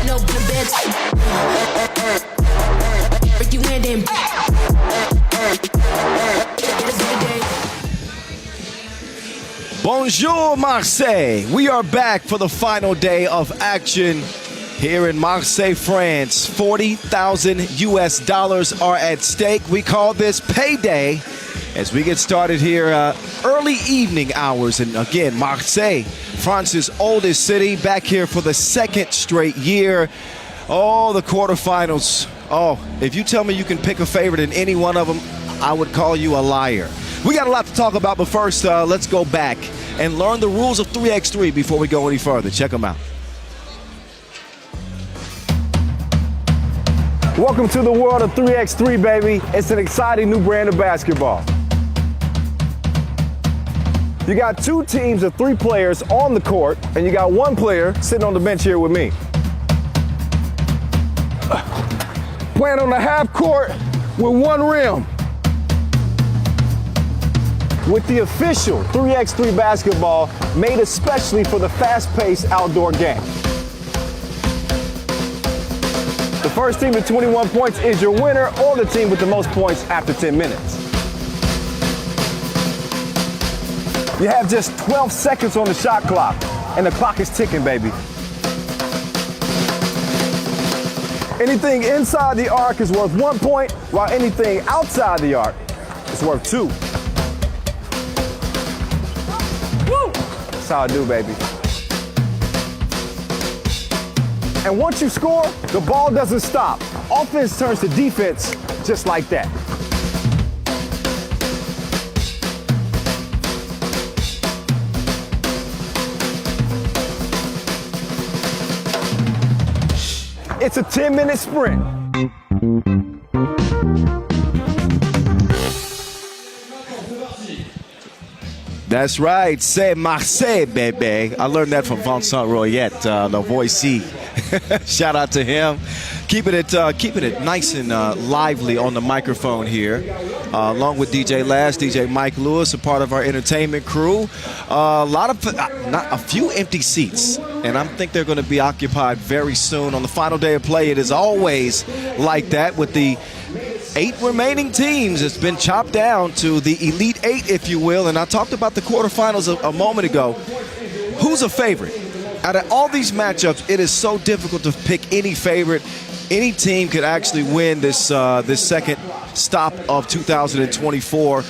No beds. Break you in then. Bonjour, Marseille. We are back for the final day of action here in Marseille, France. $40,000 are at stake. We call this payday as we get started here early evening hours. And again, Marseille, France's oldest city, back here for the second straight year. Oh, the quarterfinals. Oh, if you tell me you can pick a favorite in any one of them, I would call you a liar. We got a lot to talk about, but first, let's go back and learn the rules of 3x3 before we go any further. Check them out. Welcome to the world of 3x3, baby. It's an exciting new brand of basketball. You got two teams of 3 players on the court, and you got 1 player sitting on the bench here with me. Playing on the half court with 1 rim. With the official 3x3 basketball made especially for the fast-paced outdoor game. The first team to 21 points is your winner, or the team with the most points after 10 minutes. You have just 12 seconds on the shot clock, and the clock is ticking, baby. Anything inside the arc is worth 1 point, while anything outside the arc is worth 2. That's how I do, baby. And once you score, the ball doesn't stop. Offense turns to defense just like that. It's a 10-minute sprint. That's right, c'est Marseille, baby. I learned that from Vincent Royette, the voicey. Shout out to him. Keeping it nice and lively on the microphone here, along with DJ Lash, DJ Mike Lewis, a part of our entertainment crew. A few empty seats, and I think they're going to be occupied very soon. On the final day of play, it is always like that with the 8 remaining teams. It's been chopped down to the Elite 8, if you will. And I talked about the quarterfinals a moment ago. Who's a favorite? Out of all these matchups, it is so difficult to pick any favorite. Any team could actually win this second stop of 2024.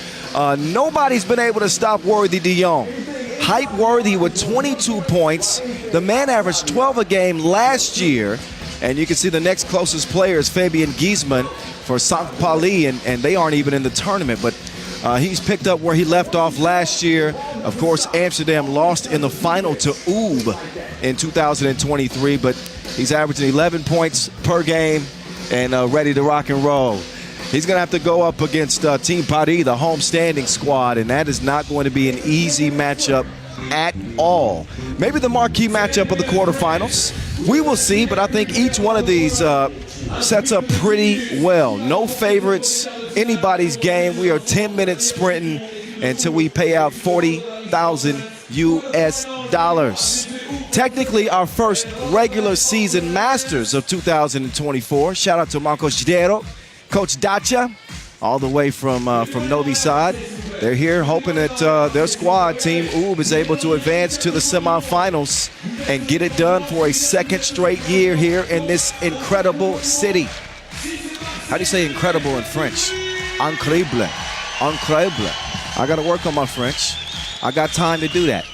Nobody's been able to stop Worthy de Jong. Hype Worthy with 22 points. The man averaged 12 a game last year. And you can see the next closest player is Fabian Giesman for St. Pauli, and they aren't even in the tournament. But he's picked up where he left off last year. Of course, Amsterdam lost in the final to UB in 2023, but he's averaging 11 points per game and ready to rock and roll. He's going to have to go up against Team Paris, the home standing squad, and that is not going to be an easy matchup at all. Maybe the marquee matchup of the quarterfinals. We will see, but I think each one of these sets up pretty well. No favorites, anybody's game. We are 10 minutes sprinting until we pay out $40,000 US. Technically, our first regular season Masters of 2024. Shout out to Marco Gidero, Coach Dacia, all the way from Novi Sad. They're here hoping that their squad, Team UB, is able to advance to the semifinals and get it done for a second straight year here in this incredible city. How do you say incredible in French? Incroyable. Incroyable. I got to work on my French. I got time to do that.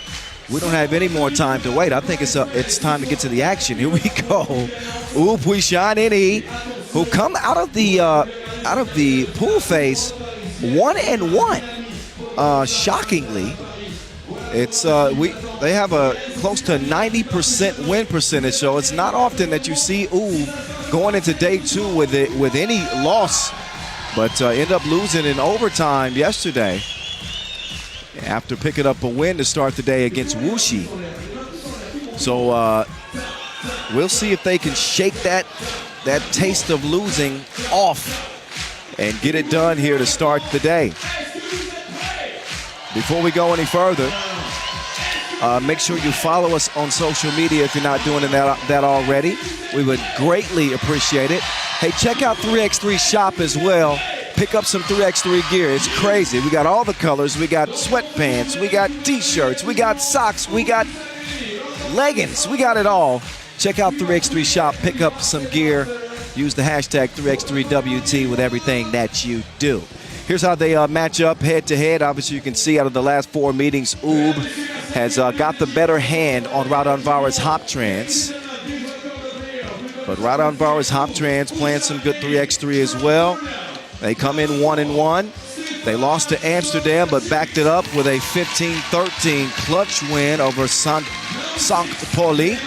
We don't have any more time to wait. I think it's time to get to the action. Here we go. Huishan NE, who come out of the pool phase 1-1. Shockingly, it's they have a close to 90% win percentage, so it's not often that you see going into day 2 with any loss, but end up losing in overtime yesterday after picking up a win to start the day against Wuxi. So we'll see if they can shake that taste of losing off and get it done here to start the day. Before we go any further, Make sure you follow us on social media if you're not doing that already. We would greatly appreciate it. Hey, check out 3x3 Shop as well. Pick up some 3x3 gear. It's crazy. We got all the colors. We got sweatpants. We got T-shirts. We got socks. We got leggings. We got it all. Check out 3x3 Shop. Pick up some gear. Use the hashtag 3x3WT with everything that you do. Here's how they match up head-to-head. Obviously, you can see out of the last 4 meetings, Oob has got the better hand on Raudondvaris Hoptrans. But Raudondvaris Hoptrans playing some good 3x3 as well. They come in 1-1. They lost to Amsterdam, but backed it up with a 15-13 clutch win over Sankt Pauli.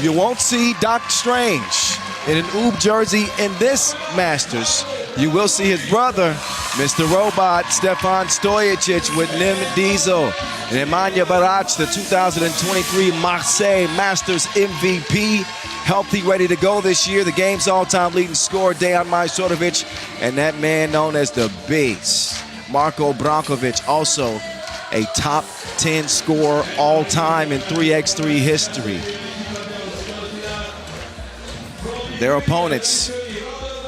You won't see Doc Strange in an Oob jersey in this Masters. You will see his brother, Mr. Robot, Stefan Stojicic with Nim Diesel. Nemanja Barac, the 2023 Marseille Masters MVP. Healthy, ready to go this year. The game's all-time leading scorer, Dejan Majstorovic, and that man known as the Beast, Marko Brankovic, also a top 10 scorer all-time in 3x3 history. Their opponents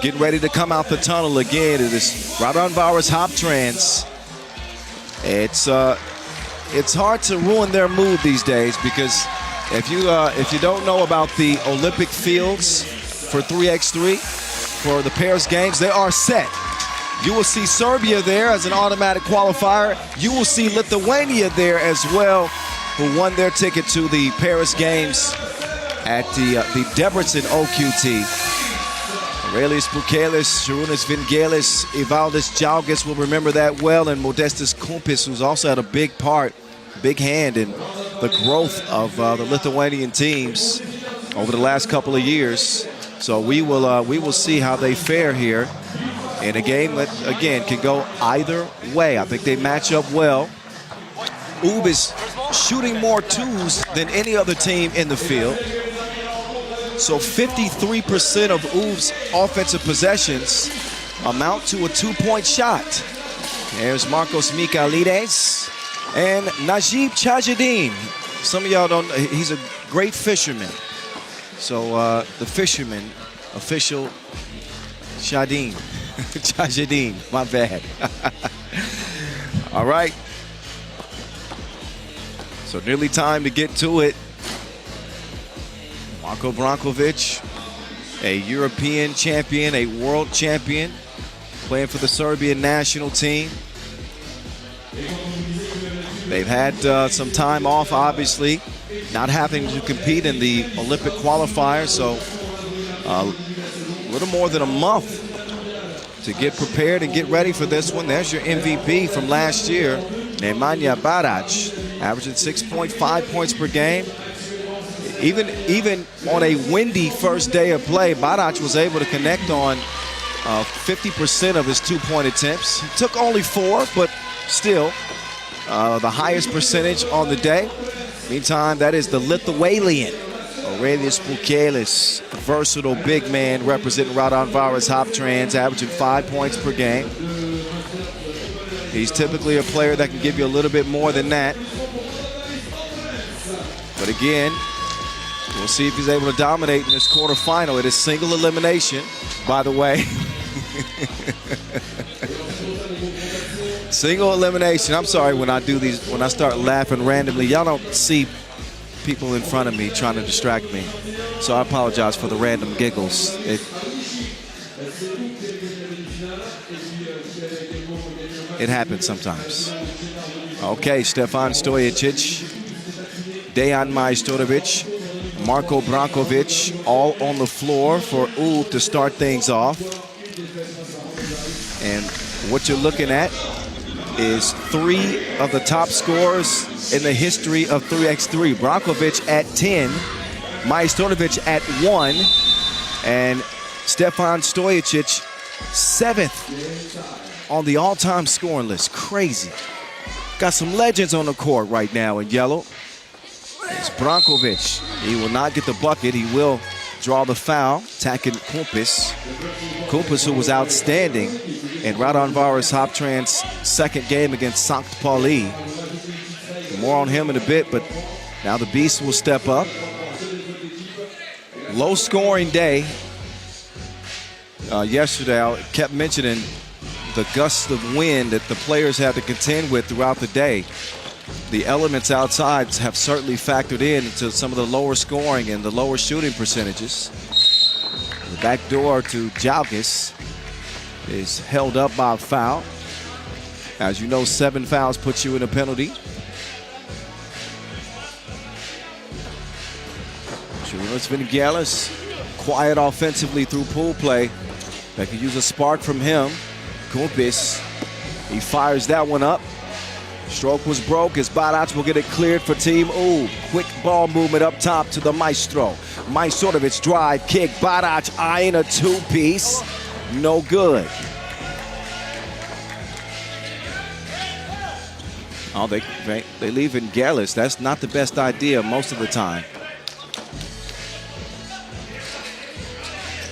getting ready to come out the tunnel again. It is Raudondvaris Hoptrans. It's hard to ruin their mood these days because if you don't know about the Olympic fields for 3x3 for the Paris Games, they are set. You will see Serbia there as an automatic qualifier. You will see Lithuania there as well, who won their ticket to the Paris Games at the Debrecen OQT. Aurelius Bukelis, Sharunas Vingelis, Ivaldis Jalgis will remember that well, and Modestas Kumpis, who's also had a big hand in the growth of the Lithuanian teams over the last couple of years. So we will see how they fare here in a game that, again, can go either way. I think they match up well. Oob is shooting more twos than any other team in the field. So 53% of Oob's offensive possessions amount to a 2-point shot. There's Marcos Michaelides and Najib Chajadin. Some of y'all don't, he's a great fisherman. So the fisherman, official Chadin, Chajadin, my bad. All right. So nearly time to get to it. Marko Brankovic, a European champion, a world champion, playing for the Serbian national team. They've had some time off, obviously, not having to compete in the Olympic qualifier, so a little more than a month to get prepared and get ready for this one. There's your MVP from last year, Nemanja Barac, averaging 6.5 points per game. Even on a windy first day of play, Barac was able to connect on 50% of his 2-point attempts. He took only 4, but still the highest percentage on the day. Meantime, that is the Lithuanian Aurelius Bukelis, versatile big man representing Raudondvaris Hoptrans, averaging 5 points per game. He's typically a player that can give you a little bit more than that. But again, we'll see if he's able to dominate in this quarterfinal. It is single elimination, by the way. Single elimination. I'm sorry when I do these, when I start laughing randomly. Y'all don't see people in front of me trying to distract me. So I apologize for the random giggles. It happens sometimes. Okay, Stefan Stojicic, Dejan Majstorovic, Marko Brankovic, all on the floor for Oob to start things off. And what you're looking at is 3 of the top scorers in the history of 3x3. Brankovic at 10, Majstorovic at 1, and Stefan Stojicic 7th on the all-time scoring list. Crazy. Got some legends on the court right now in yellow. It's Brankovic. He will not get the bucket. He will draw the foul, attacking Kumpis. Kumpis, who was outstanding in Raudondvaris Hoptrans' second game against Sankt Pauli. More on him in a bit, but now the Beast will step up. Low scoring day. Yesterday, I kept mentioning the gusts of wind that the players had to contend with throughout the day. The elements outside have certainly factored into some of the lower scoring and the lower shooting percentages. The back door to Jalgis is held up by a foul. As you know, 7 fouls puts you in a penalty. Julius Vingelis, quiet offensively through pool play. They could use a spark from him. Kumpis, he fires that one up. Stroke was broke as Barac will get it cleared for Team Ooh. Quick ball movement up top to the Maestro. Majstorovic drive kick. Barac eyeing a two-piece. No good. Oh, they leave Vingelis. That's not the best idea most of the time.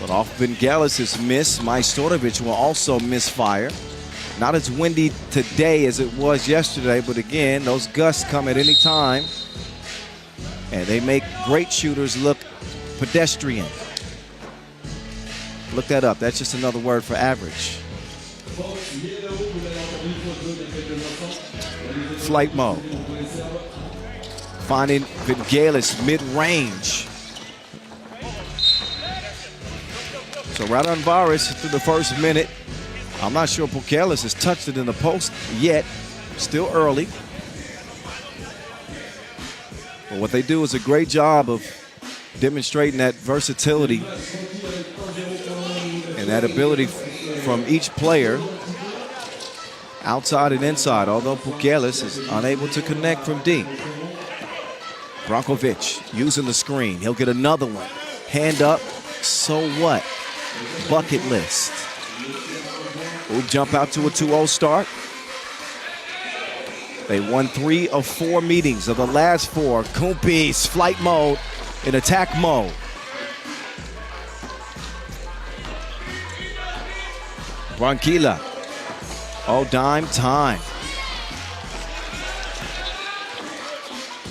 But off Vingelis' miss, Majstorovic will also misfire. Not as windy today as it was yesterday, but again, those gusts come at any time. And they make great shooters look pedestrian. Look that up. That's just another word for average. Flight mode. Finding Vingelis mid-range. So Raudondvaris through the first minute. I'm not sure Pukelis has touched it in the post yet. Still early. But what they do is a great job of demonstrating that versatility and that ability from each player, outside and inside, although Pukelis is unable to connect from deep. Brankovic using the screen. He'll get another one. Hand up. So what? Bucket list. We'll jump out to a 2-0 start. They won 3 of 4 meetings of the last 4. Kumpis, flight mode, in attack mode. Branquilla. Oh, dime time.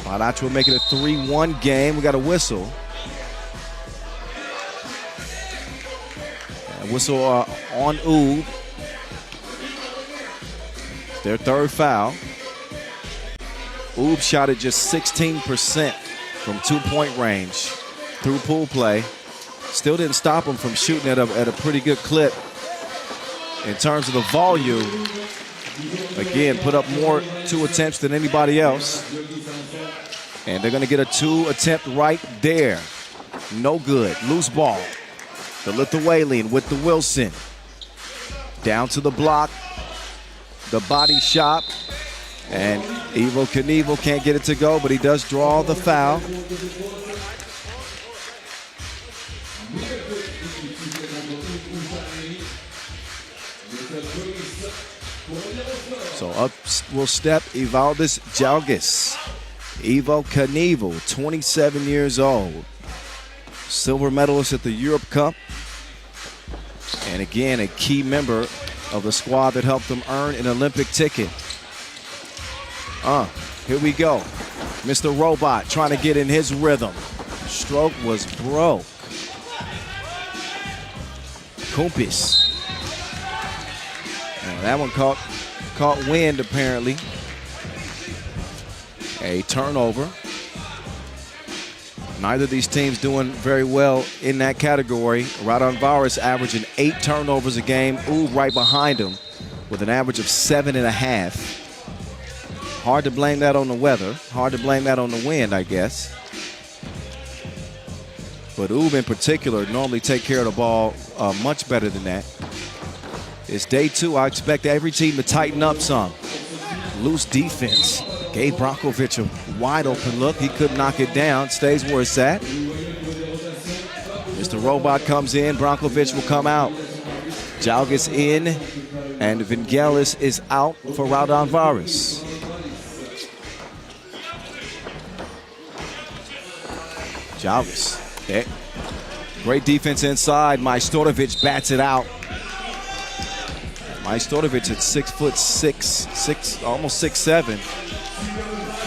Barac will make it a 3-1 game. We got a whistle. Whistle on Oob. Their third foul. Oob shot at just 16% from 2-point range through pool play. Still didn't stop him from shooting at a pretty good clip. In terms of the volume, again, put up more 2 attempts than anybody else. And they're going to get a 2 attempt right there. No good. Loose ball. The Lithuanian with the Wilson. Down to the block. The body shot. And Evo Knievel can't get it to go, but he does draw the foul. So up will step Evaldis Jalgis. Evo Knievel, 27 years old. Silver medalist at the Europe Cup. And again, a key member of the squad that helped them earn an Olympic ticket. Here we go. Mr. Robot trying to get in his rhythm. Stroke was broke. Kumpis. And that one caught wind apparently. A turnover. Neither of these teams doing very well in that category. Raudondvaris averaging 8 turnovers a game. Ooh, right behind him with an average of 7.5. Hard to blame that on the weather. Hard to blame that on the wind, I guess. But Oob in particular normally take care of the ball much better than that. It's day 2. I expect every team to tighten up some. Loose defense. Gave Brankovic a wide open look. He couldn't knock it down. Stays where it's at. Mr. Robot comes in. Brankovic will come out. Jalgis in. And Vingelis is out for Raudondvaris. Jalgis. Great defense inside. Majstorovic bats it out. Majstorovic at 6'6", almost 6'7".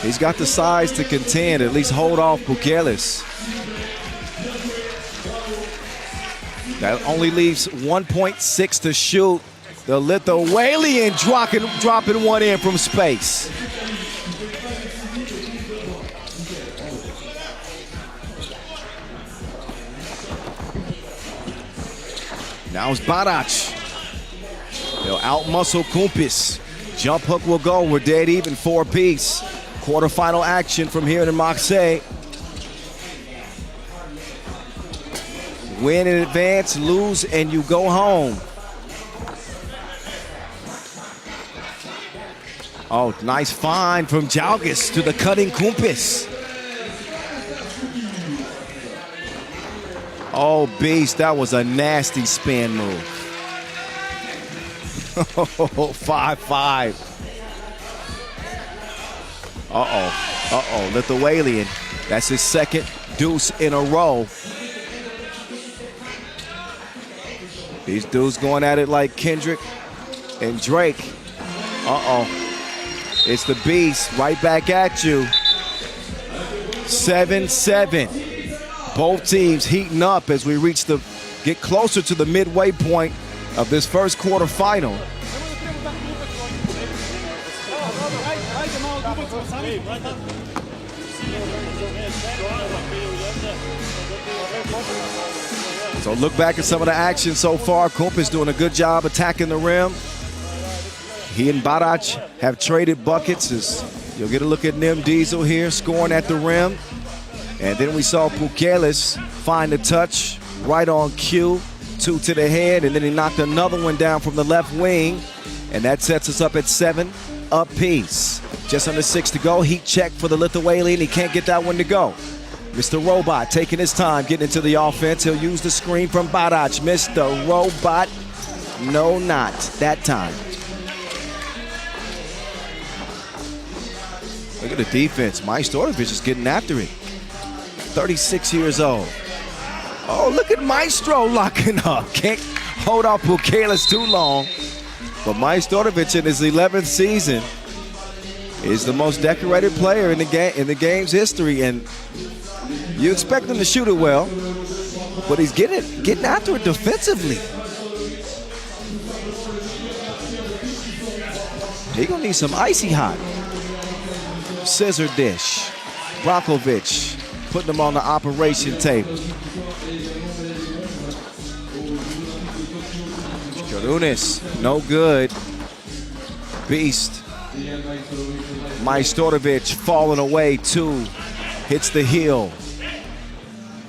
He's got the size to contend, at least hold off Pukelis. That only leaves 1.6 to shoot. The Lithuanian dropping one in from space. Now it's Barac. He'll out-muscle Kumpis. Jump hook will go. We're dead even, 4-piece. Quarterfinal action from here in Marseille. Win in advance, lose, and you go home. Oh, nice find from Jalgis to the cutting Kumpis. Oh, beast, that was a nasty spin move. 5-5. Uh-oh, Lithuanian. That's his second deuce in a row. These dudes going at it like Kendrick and Drake. Uh-oh. It's the beast right back at you. 7-7. Both teams heating up as we get closer to the midway point of this first quarterfinal. So look back at some of the action so far. Kumpis doing a good job attacking the rim. He and Barac have traded buckets. As you'll get a look at Nim Diesel here scoring at the rim. And then we saw Pukelis find the touch right on cue. 2 to the head, and then he knocked another one down from the left wing. And that sets us up at 7 apiece. Just under 6 to go. Heat check for the Lithuanian. He can't get that one to go. Mr. Robot taking his time getting into the offense. He'll use the screen from Barac. Mr. Robot, no, not that time. Look at the defense. Majstorovic is getting after it. 36 years old. Oh, look at Maestro locking up. Can't hold off Pukelis too long. But Majstorovic in his 11th season is the most decorated player in the game's history. And you expect him to shoot it well, but he's getting after it defensively. He's gonna need some icy hot. Scissor dish. Brockovich putting him on the operation table. Karunis, no good. Beast. Majstorovic falling away, 2. Hits the heel.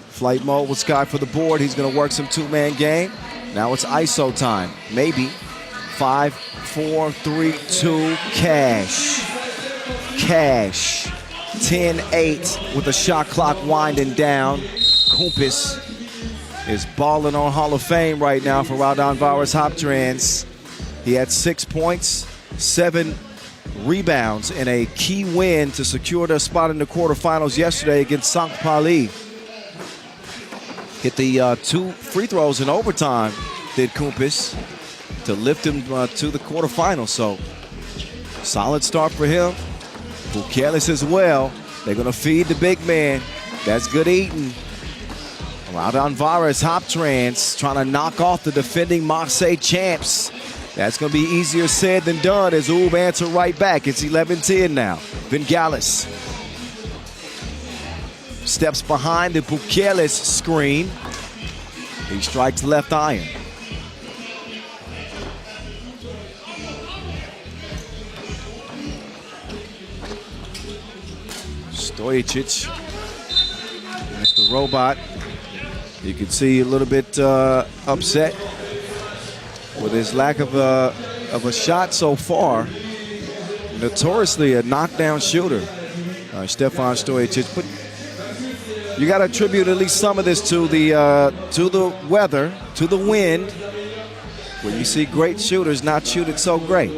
Flight mode with Scott for the board. He's gonna work some 2-man game. Now it's ISO time. Maybe. 5, 4, 3, 2, cash. Cash. 10-8 with the shot clock winding down. Kumpis is balling on Hall of Fame right now for Raudondvaris Hoptrans. He had 6 points, 7 rebounds, and a key win to secure their spot in the quarterfinals yesterday against St. Pauli. Hit the 2 free throws in overtime, did Kumpis, to lift him to the quarterfinals. So, solid start for him. Pukelis as well. They're going to feed the big man. That's good eating. Raudondvaris Hoptrans trying to knock off the defending Marseille champs. That's going to be easier said than done as Oob answer right back. It's 11-10 now. Vingalis steps behind the Pukelis screen. He strikes left iron. Stojicic, Mr. Robot. You can see a little bit upset with his lack of a shot so far. Notoriously a knockdown shooter, Stefan Stojicic. But you got to attribute at least some of this to the weather, to the wind, where you see great shooters not shoot it so great.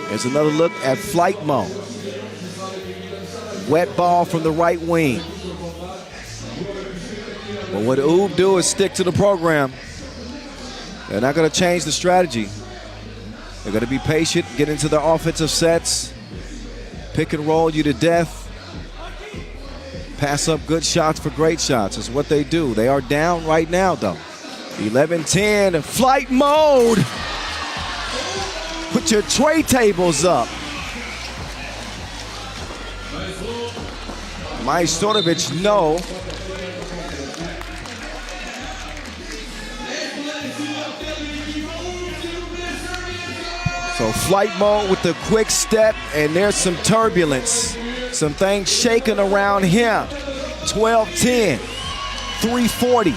There's another look at flight mode. Wet ball from the right wing. But what Oob do is stick to the program. They're not going to change the strategy. They're going to be patient, get into their offensive sets, pick and roll you to death. Pass up good shots for great shots is what they do. They are down right now, though. 11-10, flight mode. Put your tray tables up. Majstorovic, no. So flight mode with the quick step, and there's some turbulence. Some things shaking around him. 12-10, 340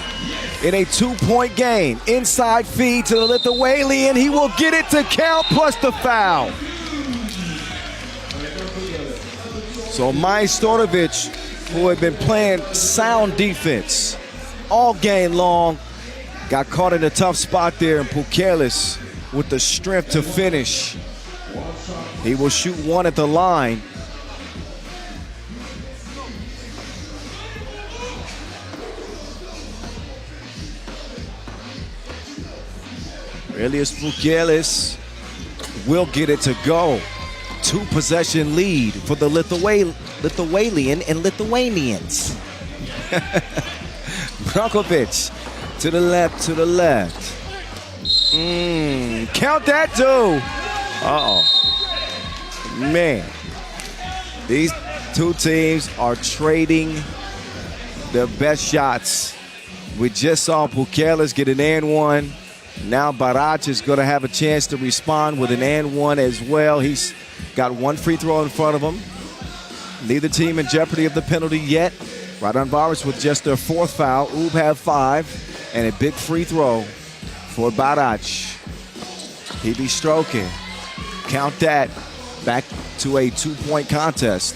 in a 2-point game. Inside feed to the Lithuanian. He will get it to count plus the foul. So Majstorovic, who had been playing sound defense all game long, got caught in a tough spot there, and Pukelis with the strength to finish. He will shoot one at the line. Elias Pukelis will get it to go. 2-possession lead for the Lithuanian and Lithuanians. Brankovic to the left, to the left. Count that too. Man, these two teams are trading their best shots. We just saw Pukelis get an and one. Now Barac is going to have a chance to respond with an and one as well. He's got one free throw in front of him. Neither team in jeopardy of the penalty yet. Raudondvaris with just their 4th foul. Ub have 5, and a big free throw for Barac. He be stroking. Count that. Back to a 2-point contest.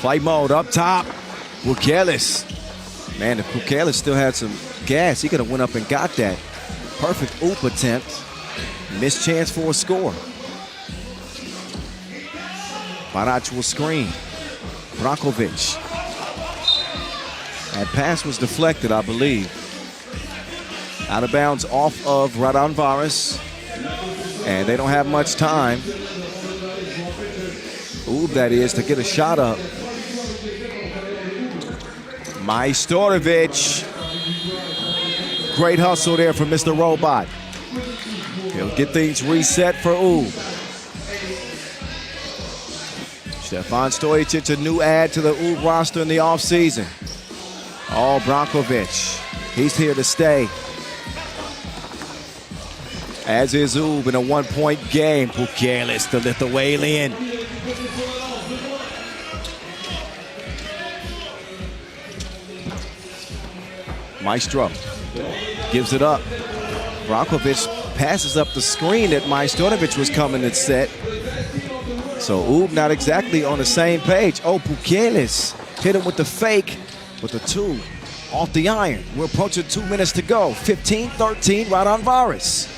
Flight mode up top. Pukelis. Man, if Pukelis still had some gas, he could have went up and got that. Perfect oop attempt. Missed chance for a score. Barac will screen. Brankovic. That pass was deflected, I believe. Out of bounds off of Raudondvaris. And they don't have much time. Ooh, that is, to get a shot up. Majstorovic. Great hustle there from Mr. Robot. He'll get things reset for Ub. Stefan Stojacic, a new add to the Ub roster in the offseason. Oh, Brankovic. He's here to stay. As is Ub in a 1-point game. Pukelis, the Lithuanian. Maestro gives it up. Brankovic passes up the screen that Majstorovic was coming to set. So Ub not exactly on the same page. Oh, Pukelis hit him with the fake, with the 2 off the iron. We're approaching 2 minutes to go. 15-13, Raudondvaris.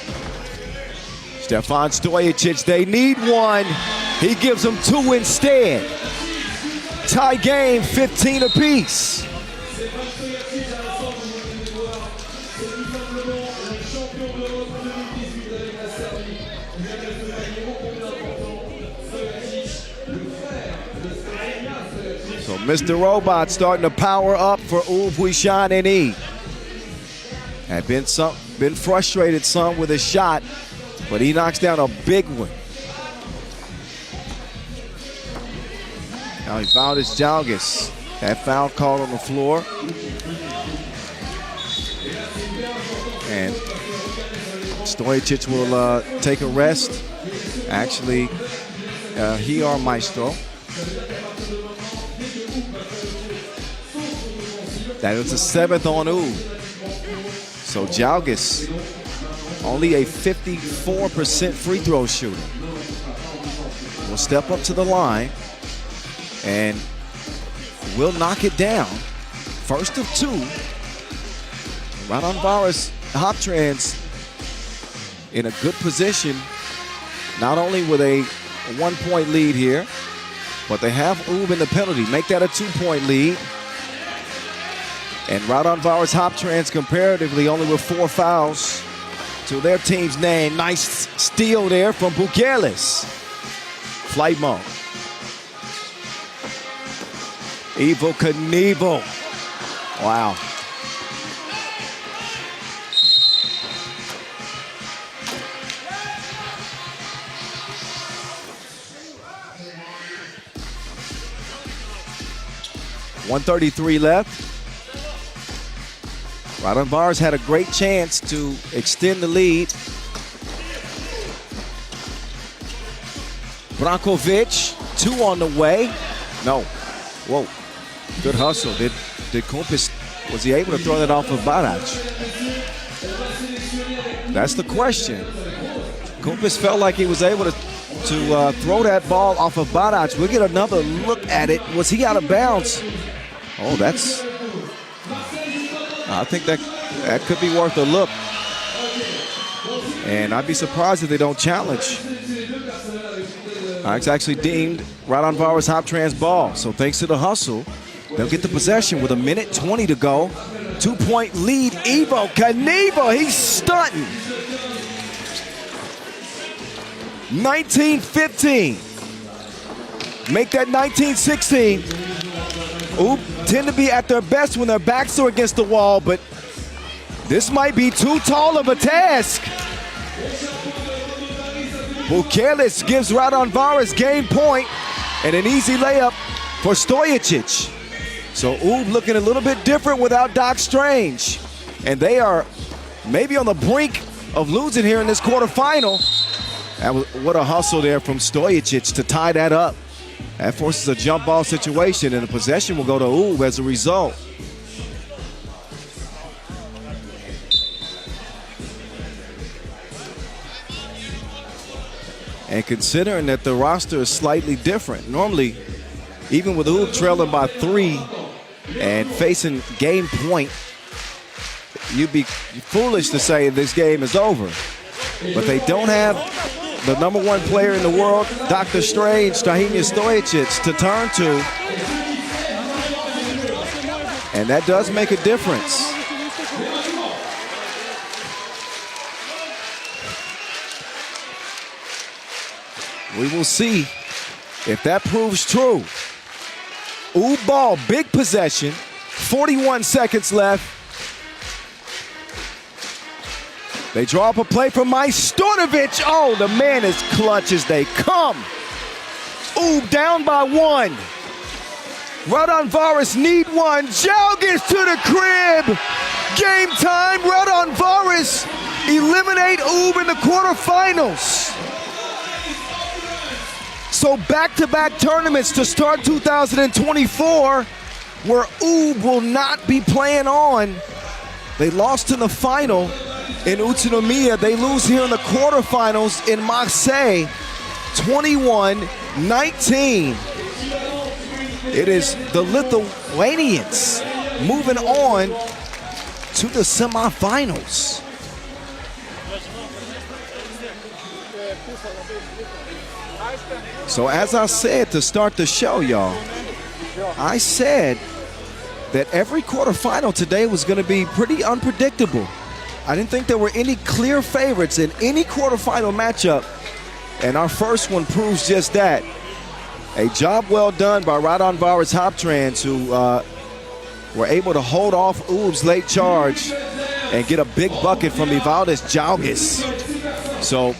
Stefan Stojacic, they need one. He gives them 2 instead. Tie game, 15 apiece. So Mr. Robot starting to power up for Ub, Huishan, and E. Had been frustrated some with his shot, but he knocks down a big one. Now he fouled his Jalgis. That foul called on the floor. And Stojacic will take a rest. Actually, he or Maestro. That is the 7th on Ub. So Jalgis, only a 54% free throw shooter, will step up to the line and will knock it down. First of 2. Raudondvaris, Hoptrans in a good position, not only with a 1-point lead here, but they have Ub in the penalty. Make that a 2-point lead. And Raudondvaris Hoptrans comparatively only with 4 fouls to their team's name. Nice steal there from Pukelis. flight mode. Evel Knievel. Wow. .133 left. Raudondvaris had a great chance to extend the lead. Brankovic, 2 on the way. No. Whoa. Good hustle. Did Kumpis, was he able to throw that off of Barac? That's the question. Kumpis felt like he was able to throw that ball off of Barac. We'll get another look at it. Was he out of bounds? Oh, that's... I think that could be worth a look. And I'd be surprised if they don't challenge. It's actually deemed Raudondvaris Hoptrans ball. So thanks to the hustle, they'll get the possession with 1:20 to go. 2-point lead, Evel Knievel, he's stunting. 19-15. Make that 19-16. Oop, tend to be at their best when their backs are against the wall, but this might be too tall of a task. Bukelis gives Raudondvaris game point and an easy layup for Stojicic. So Oob looking a little bit different without Doc Strange. And they are maybe on the brink of losing here in this quarterfinal. What a hustle there from Stojicic to tie that up. That forces a jump ball situation, and the possession will go to Oob as a result. And considering that the roster is slightly different, normally, even with Oob trailing by 3 and facing game point, you'd be foolish to say this game is over. But they don't have the #1 player in the world, Dr. Strange, Tahina Stojicic, to turn to. And that does make a difference. We will see if that proves true. Oob ball, big possession, 41 seconds left. They draw up a play from Majstorovic. Oh, the man is clutch as they come. Oob down by 1. Raudondvaris need 1. Zhao gets to the crib. Game time. Raudondvaris eliminate Oob in the quarterfinals. So back-to-back tournaments to start 2024 where Oob will not be playing on. They lost in the final in Utsunomiya. They lose here in the quarterfinals in Marseille, 21-19. It is the Lithuanians moving on to the semifinals. So as I said to start the show, y'all, I said that every quarterfinal today was going to be pretty unpredictable. I didn't think there were any clear favorites in any quarterfinal matchup, and our first one proves just that. A job well done by Raudondvaris Hoptrans, who were able to hold off Oob's late charge and get a big bucket from Ivaldis Jalgis. So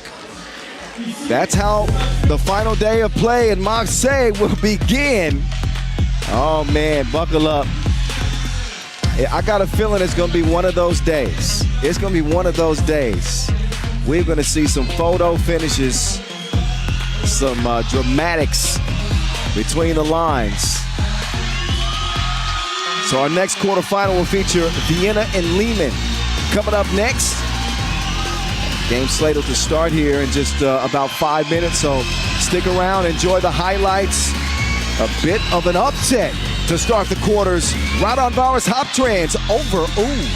that's how the final day of play in Marseille will begin. Oh man, buckle up. I got a feeling it's gonna be one of those days. It's gonna be one of those days. We're gonna see some photo finishes, some dramatics between the lines. So our next quarterfinal will feature Vienna and Liman. Coming up next, game slated to start here in just about 5 minutes, so stick around, enjoy the highlights. A bit of an upset to start the quarters. Raudondvaris Hoptrans over Oob.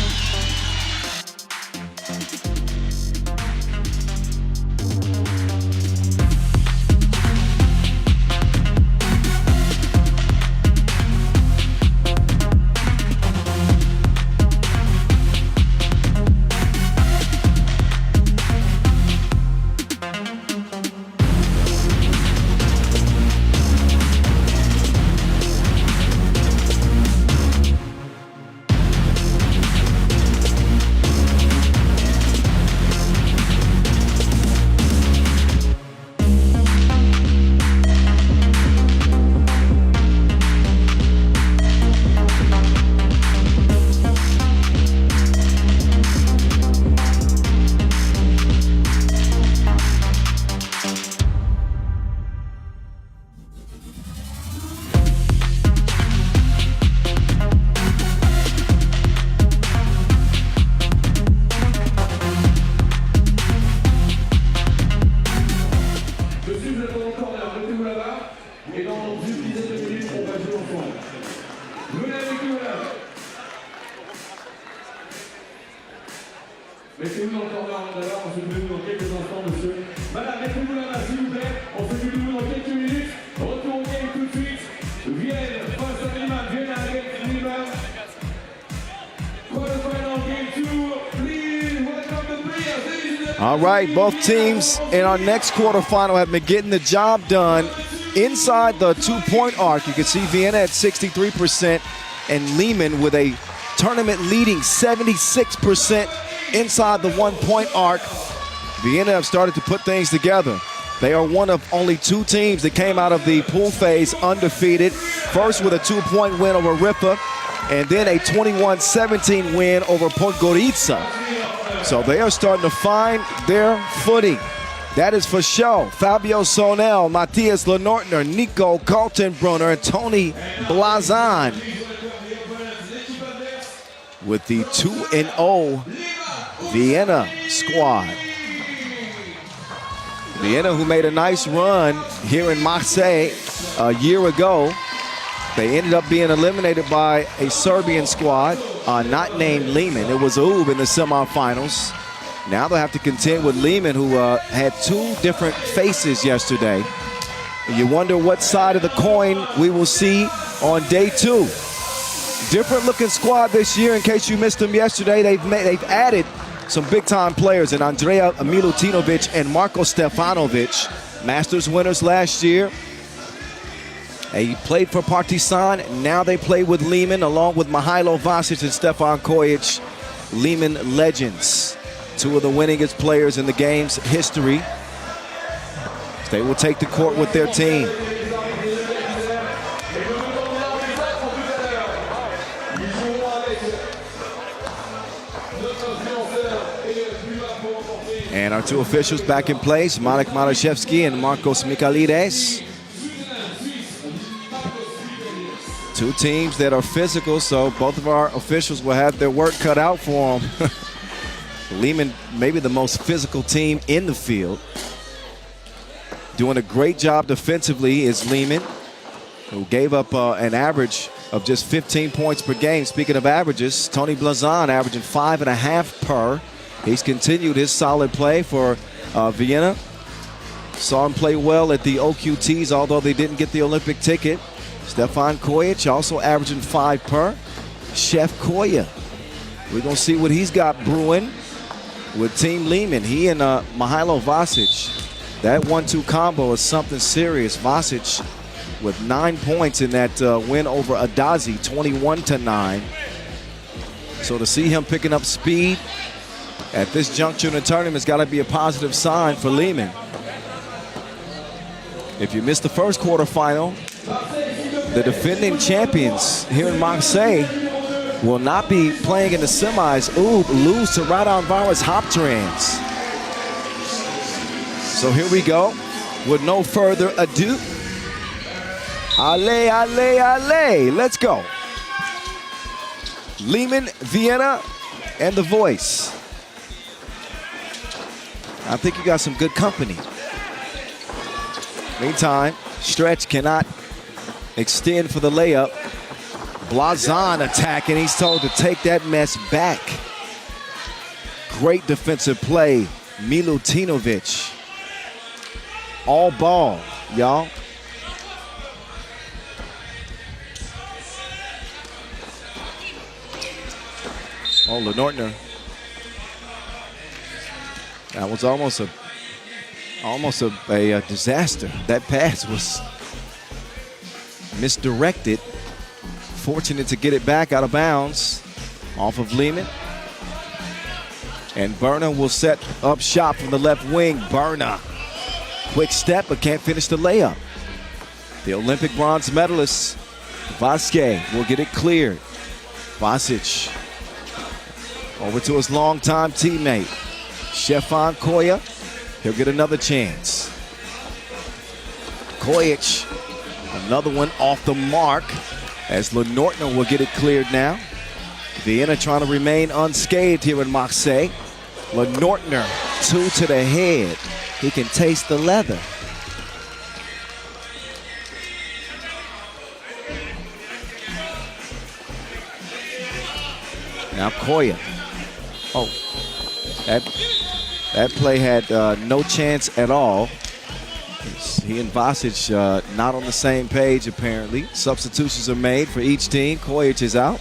Mettez-vous dans le corner d'abord, on se met dans quelques instants, monsieur. Madame, mettez-vous la main, s'il vous plaît. On se met dans quelques minutes. Retour au game tout de suite. Vienna face à Liman. Vienna against Liman. Quarterfinal game 2. Please welcome the players, ladies and gentlemen. All right, both teams in our next quarterfinal have been getting the job done inside the two-point arc. You can see Vienna at 63% and Liman with a tournament-leading 76% inside the one-point arc. Vienna have started to put things together. They are one of only two teams that came out of the pool phase undefeated. First with a two-point win over Ripa, and then a 21-17 win over Podgorica. So they are starting to find their footing. That is for sure. Fabio Sonel, Matthias Lenortner, Nico Kaltenbrunner, and Tony Blazan with the 2-0 Vienna squad. Vienna, who made a nice run here in Marseille a year ago. They ended up being eliminated by a Serbian squad, not named Liman. It was UB in the semifinals. Now they'll have to contend with Liman, who had two different faces yesterday. You wonder what side of the coin we will see on day two. Different looking squad this year. In case you missed them yesterday, they've added some big-time players in Andrea Milutinovic and Marko Stefanovic, Masters winners last year. They played for Partizan. Now they play with Liman, along with Mihailo Vasic and Stefan Kojic, Liman legends. Two of the winningest players in the game's history. They will take the court with their team. And our two officials back in place, Marek Maraszewski and Marcos Michalides. Two teams that are physical, so both of our officials will have their work cut out for them. Liman, maybe the most physical team in the field. Doing a great job defensively is Liman, who gave up an average of just 15 points per game. Speaking of averages, Tony Blazan averaging 5.5 per. He's continued his solid play for Vienna. Saw him play well at the OQTs, although they didn't get the Olympic ticket. Stefan Kojic also averaging 5 per. Chef Koya, we're going to see what he's got brewing with Team Liman. He and Mihailo Vasic, that 1-2 combo is something serious. Vasic with 9 points in that win over Adazi, 21-9. So to see him picking up speed at this juncture in the tournament has got to be a positive sign for Liman. If you missed the first quarterfinal, the defending champions here in Marseille will not be playing in the semis. Lose to Raudondvaris Hoptrans. So here we go. With no further ado, allez, allez, allez. Let's go. Liman, Vienna, and the voice. I think you got some good company. Meantime, Stretch cannot extend for the layup. Blazan attacking. He's told to take that mess back. Great defensive play. Milutinovic. All ball, y'all. Oh, Lenortner. That was almost a disaster. That pass was misdirected. Fortunate to get it back out of bounds off of Liman. And Berna will set up shop from the left wing. Berna, quick step, but can't finish the layup. The Olympic bronze medalist, Vasquez, will get it cleared. Vasic over to his longtime teammate, Stefan Koya. He'll get another chance. Kojic, another one off the mark, as Lenortner will get it cleared now. Vienna trying to remain unscathed here in Marseille. Lenortner, 2 to the head. He can taste the leather. Now Kodio. Oh, that play had no chance at all. He and Vasic not on the same page apparently. Substitutions are made for each team. Kojic is out.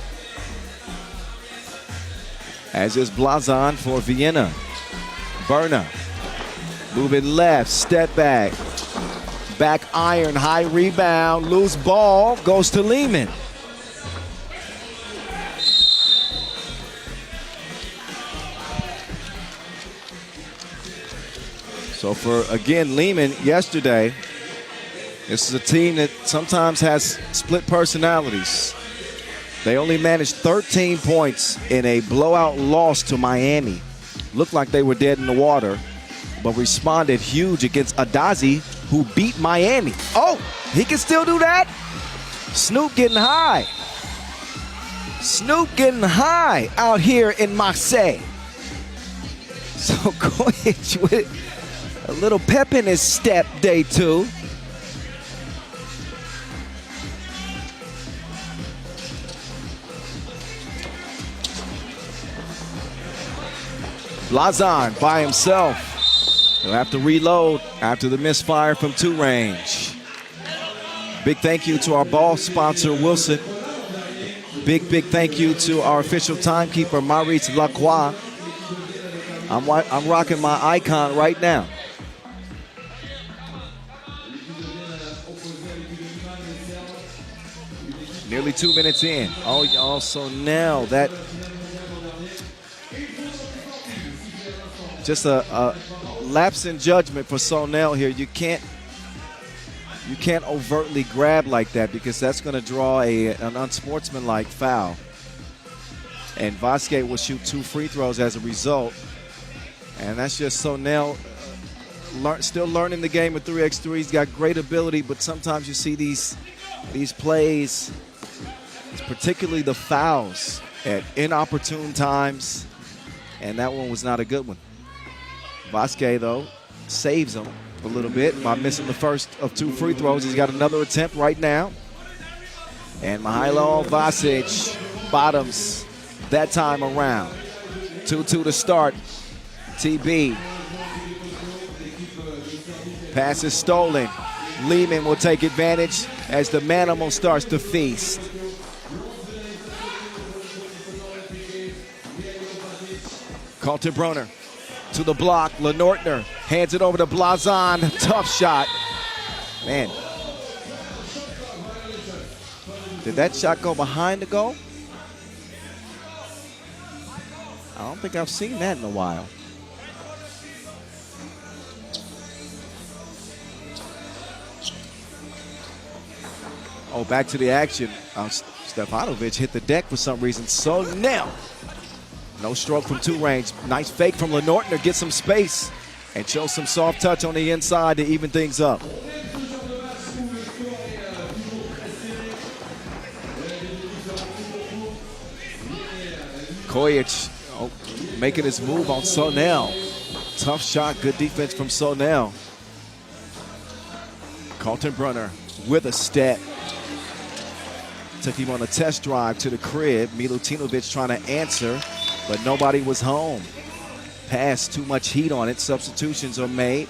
As is Blazon for Vienna. Berna. Moving left, step back. Back iron, high rebound, loose ball, goes to Liman. So for, again, Liman yesterday, this is a team that sometimes has split personalities. They only managed 13 points in a blowout loss to Miami. Looked like they were dead in the water, but responded huge against Adazi, who beat Miami. Oh, he can still do that? Snoop getting high. Snoop getting high out here in Marseille. So Kojic with a little pep in his step, day two. Blazon by himself. He'll have to reload after the misfire from two range. Big thank you to our ball sponsor, Wilson. Big thank you to our official timekeeper, Maurice Lacroix. I'm rocking my icon right now. Nearly 2 minutes in. Oh, also now that just a lapse in judgment for Sonel here. You can't overtly grab like that because that's going to draw an unsportsmanlike foul. And Vasquez will shoot 2 free throws as a result. And that's just Sonel still learning the game of 3x3. He's got great ability, but sometimes you see these plays, particularly the fouls, at inopportune times. And that one was not a good one. Vasquez, though, saves him a little bit by missing the first of 2 free throws. He's got another attempt right now. And Mihailo Vasic bottoms that time around. 2-2 to start. TB. Pass is stolen. Liman will take advantage as the Manimal starts to feast. Kaltenbrunner to the block. Lenortner hands it over to Blazon. Tough shot. Man. Did that shot go behind the goal? I don't think I've seen that in a while. Oh, back to the action. Stefanovic hit the deck for some reason. So now, no stroke from 2 range. Nice fake from Lenortner. Gets some space and shows some soft touch on the inside to even things up. Kojic making his move on Sonel. Tough shot, good defense from Sonel. Kaltenbrunner with a step. Took him on a test drive to the crib. Milutinovic trying to answer, but nobody was home. Pass, too much heat on it. Substitutions are made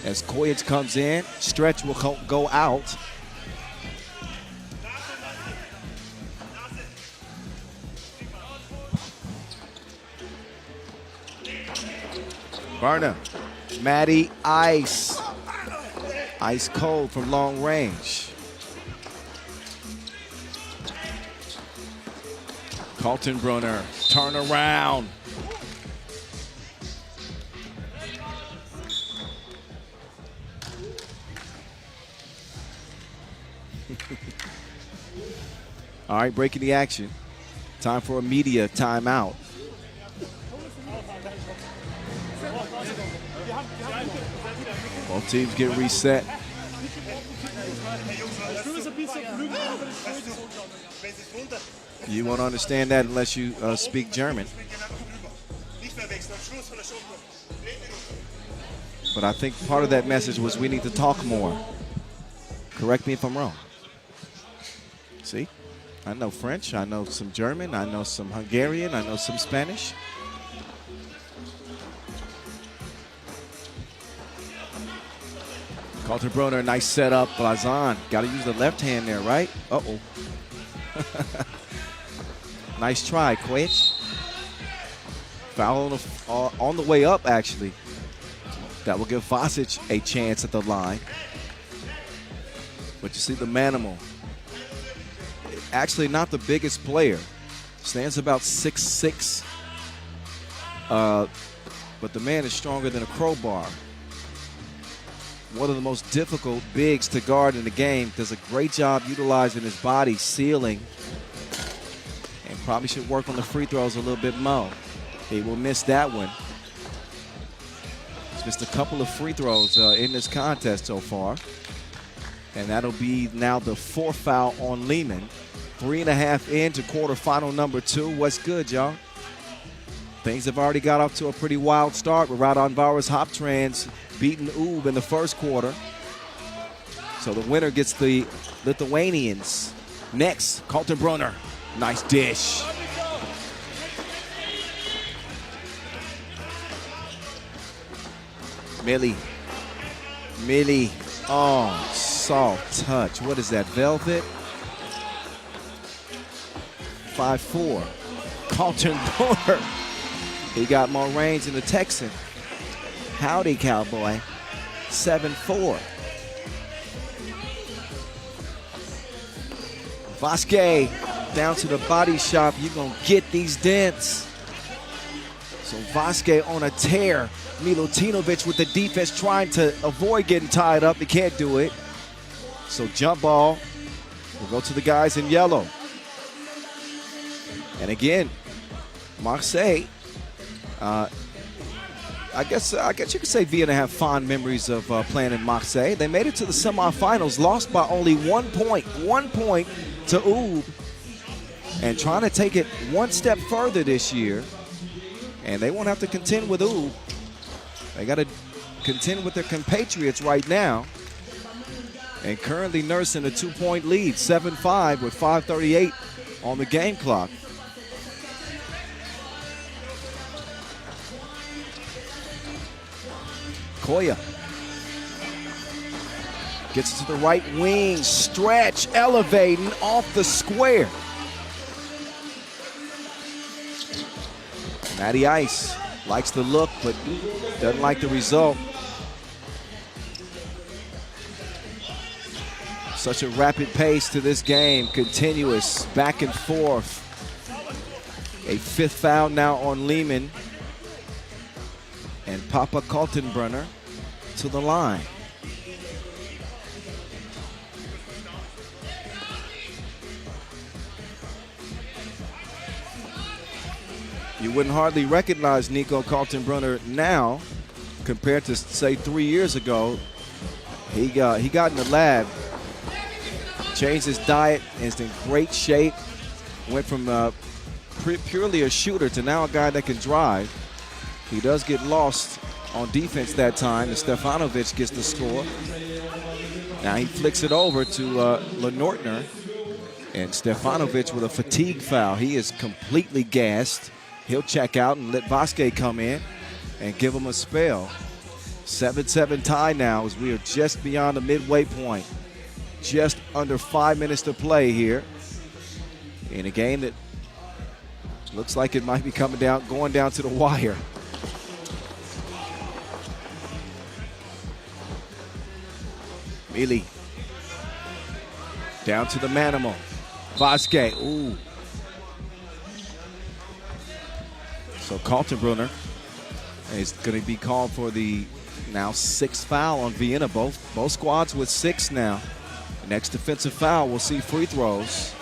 as Kojic comes in. Stretch will go out. Berna, Matty Ice. Ice cold from long range. Kaltenbrunner, turn around. All right, breaking the action. Time for a media timeout. Both teams get reset. You won't understand that unless you speak German. But I think part of that message was we need to talk more. Correct me if I'm wrong. See? I know French, I know some German, I know some Hungarian, I know some Spanish. Kaltenbrunner, nice setup. Blazon, got to use the left hand there, right? Uh-oh. Nice try, Quich. Foul on the way up, actually. That will give Vasic a chance at the line. But you see the Manimal. Actually not the biggest player. Stands about 6'6". But the man is stronger than a crowbar. One of the most difficult bigs to guard in the game. Does a great job utilizing his body, sealing. And probably should work on the free throws a little bit more. He will miss that one. He's missed a couple of free throws in this contest so far. And that'll be now the 4th foul on Liman. 3.5 into quarterfinal number 2. What's good, y'all? Things have already got off to a pretty wild start with Raudondvaris Hoptrans beating Oob in the first quarter. So the winner gets the Lithuanians. Next, Kaltenbrunner. Nice dish. Millie. Oh, soft touch. What is that, velvet? 5'4". Kaltenbrunner. He got more range than the Texan. Howdy, cowboy. 7'4". Vasquez down to the body shop. You're going to get these dents. So Vasquez on a tear. Milutinovic with the defense trying to avoid getting tied up. He can't do it. So jump ball will go to the guys in yellow. And again, Marseille, I guess you could say Vienna have fond memories of playing in Marseille. They made it to the semifinals, lost by only 1 point. 1 point to Oob. And trying to take it one step further this year. And they won't have to contend with Oob. They got to contend with their compatriots right now. And currently nursing a 2-point lead, 7-5 with 5:38 on the game clock. Kodio gets it to the right wing, stretch, elevating off the square. Matty Ice likes the look, but doesn't like the result. Such a rapid pace to this game, continuous, back and forth. A 5th foul now on Liman. And Papa Kaltenbrunner to the line. You wouldn't hardly recognize Nico Kaltenbrunner now compared to, say, 3 years ago. He got in the lab, changed his diet, and is in great shape. Went from purely a shooter to now a guy that can drive. He does get lost on defense that time, and Stefanovic gets the score. Now he flicks it over to Lenortner, and Stefanovic with a fatigue foul. He is completely gassed. He'll check out and let Vasquez come in and give him a spell. 7-7 tie now as we are just beyond the midway point. Just under 5 minutes to play here in a game that looks like it might be going down to the wire. Mealy down to the Manimal. Vasquez, ooh. So Kaltenbrunner is going to be called for the now 6th foul on Vienna. Both squads with 6 now. Next defensive foul, we'll see free throws.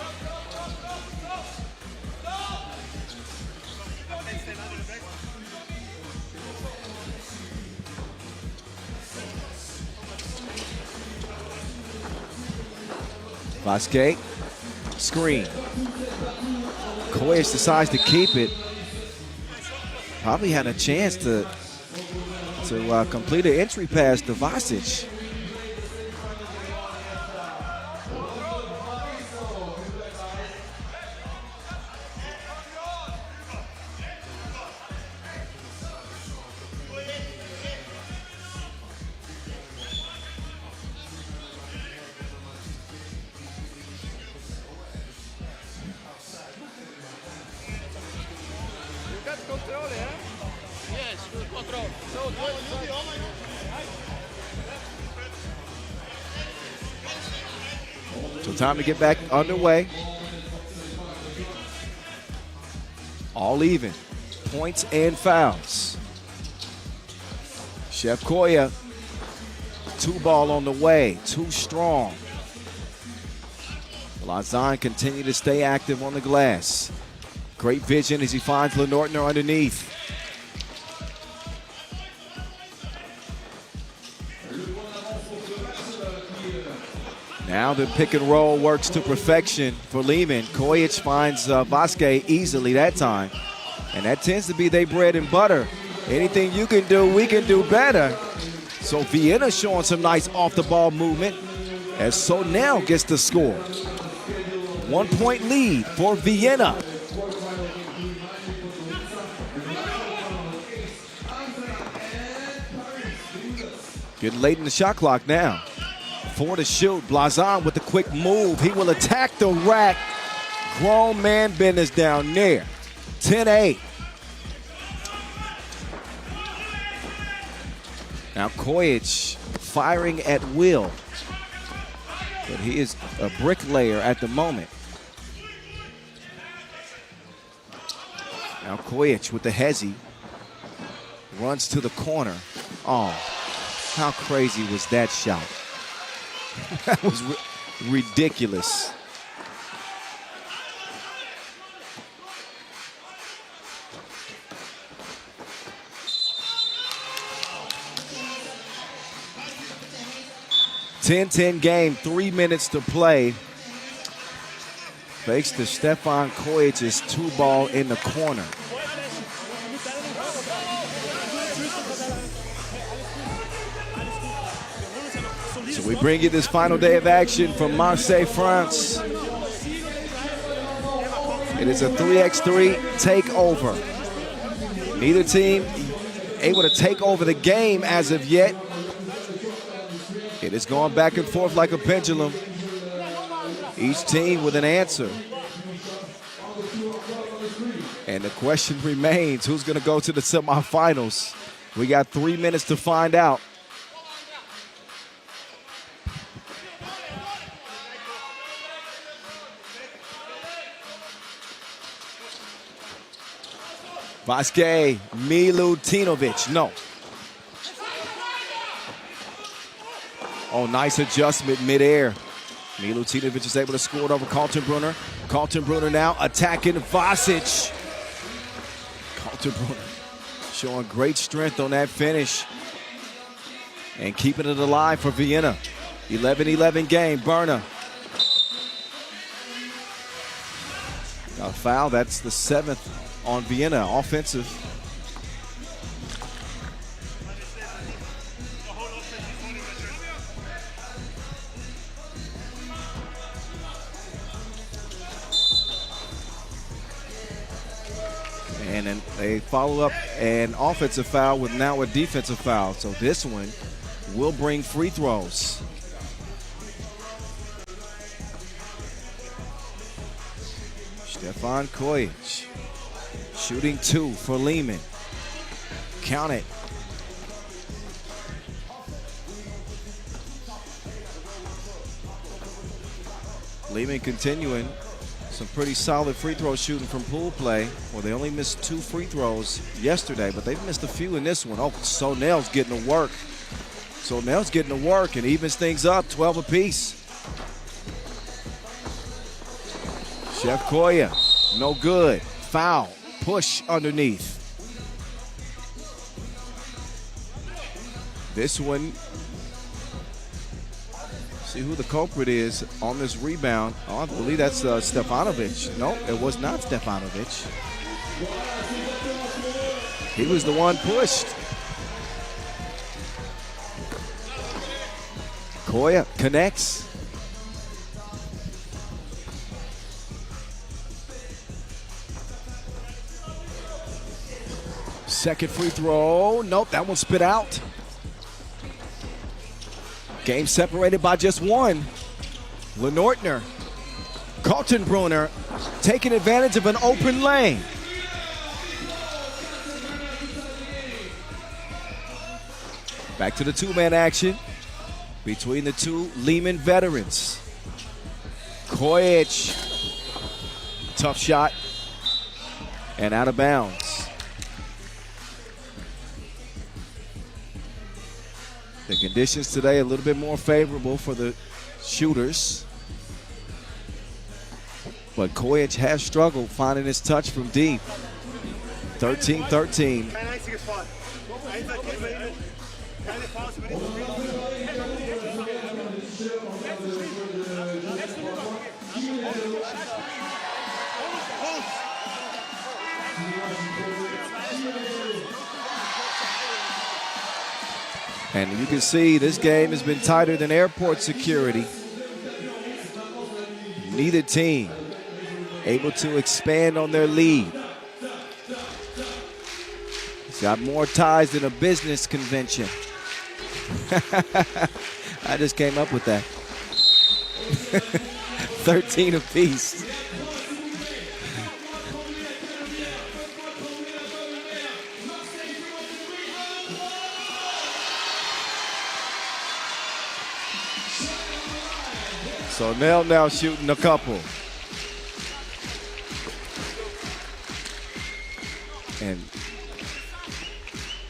Vasquez, screen. Koedic decides to keep it. Probably had a chance to complete an entry pass to Vasic. So time to get back underway. All even. Points and fouls. Chef Koya, 2-ball on the way, too strong. Lazan continue to stay active on the glass. Great vision as he finds Lenortner underneath. Now the pick and roll works to perfection for Liman. Kojic finds Vasquez easily that time. And that tends to be their bread and butter. Anything you can do, we can do better. So Vienna showing some nice off-the-ball movement as Sonel gets the score. 1-point lead for Vienna. Getting late in the shot clock now. 4 to shoot. Blazon with the quick move. He will attack the rack. Grown man business down there. 10-8. Now Kojic firing at will. But he is a bricklayer at the moment. Now Kojic with the hezzy. Runs to the corner. Oh, how crazy was that shot? That was ridiculous. (10-10) game, 3 minutes to play. Fakes to Stefan Kojic's 2-ball in the corner. So we bring you this final day of action from Marseille, France. It is a 3x3 takeover. Neither team able to take over the game as of yet. It is going back and forth like a pendulum. Each team with an answer. And the question remains, who's going to go to the semifinals? We got 3 minutes to find out. Vasquez, Milutinovic, no. Oh, nice adjustment midair. Milutinovic is able to score it over Kaltenbrunner. Kaltenbrunner now attacking Vasic. Kaltenbrunner showing great strength on that finish and keeping it alive for Vienna. 11-11 game, Berna. Got a foul, that's the 7th on Vienna, offensive. And then they follow up an offensive foul with now a defensive foul. So this one will bring free throws. Stefan Kojic shooting 2 for Liman. Count it. Liman continuing some pretty solid free throw shooting from pool play. Well, they only missed 2 free throws yesterday, but they've missed a few in this one. Oh, Sonel's getting to work. Sonel's getting to work and evens things up, 12 apiece. Chef Koya, no good. Foul, push underneath. This one, see who the culprit is on this rebound. Oh, I believe that's Stefanovic. No, it was not Stefanovic. He was the one pushed. Koya connects. Second free throw. Nope, that one spit out. Game separated by just 1. Lenortner, Kaltenbrunner taking advantage of an open lane. Back to the two-man action between the two Liman veterans. Kodio, tough shot, and out of bounds. The conditions today a little bit more favorable for the shooters. But Kodio has struggled finding his touch from deep. 13-13. And you can see this game has been tighter than airport security. Neither team able to expand on their lead. It's got more ties than a business convention. I just came up with that. 13 apiece. So Nell now shooting a couple. And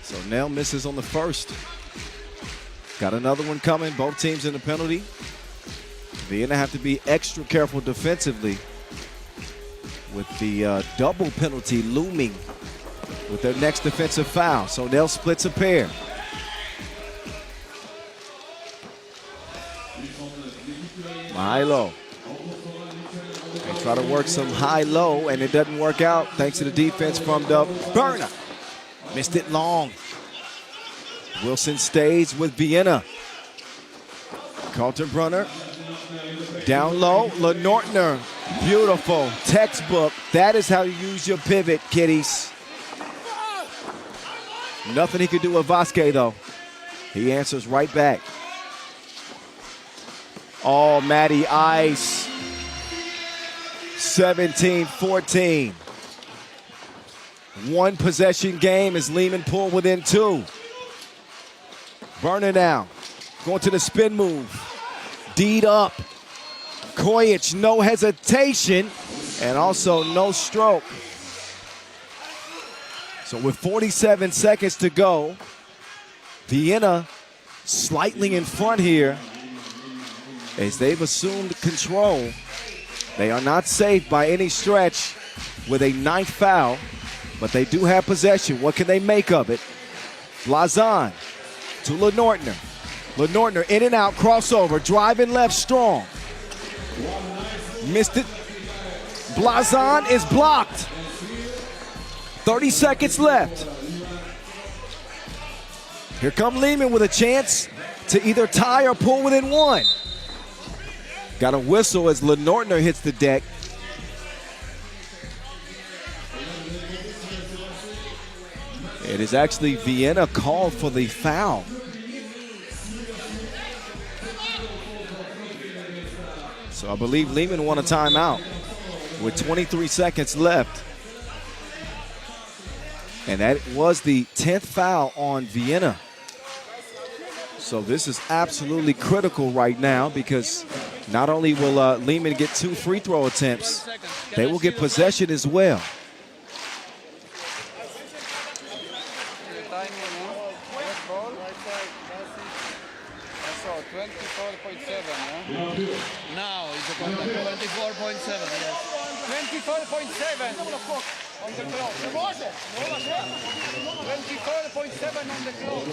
so Nell misses on the first. Got another one coming. Both teams in the penalty. Vienna have to be extra careful defensively with the double penalty looming with their next defensive foul. So Nell splits a pair. High-low. They try to work some high-low, and it doesn't work out thanks to the defense from the burner. Missed it long. Wilson stays with Vienna. Kaltenbrunner down low. Lenortner, beautiful, textbook. That is how you use your pivot, kiddies. Nothing he could do with Vasquez, though. He answers right back. Oh, Matty Ice. 17-14. One possession game as Liman pulled within two. Burner now. Going to the spin move. D'd up. Kodio, no hesitation. And also no stroke. So with 47 seconds to go, Vienna slightly in front here. As they've assumed control, they are not safe by any stretch with a ninth foul, but they do have possession. What can they make of it? Blazon to Lenortner. Lenortner in and out, crossover, driving left strong. Missed it. Blazon is blocked. 30 seconds left. Here come Liman with a chance to either tie or pull within one. Got a whistle as Lenortner hits the deck. It is actually Vienna called for the foul. So I believe Liman won a timeout with 23 seconds left. And that was the 10th foul on Vienna. So this is absolutely critical right now because not only will Liman get 2 free throw attempts, they will get possession as well. Now it's a 24.7, yes. 24.7 on the clock. 24.7 on the clock.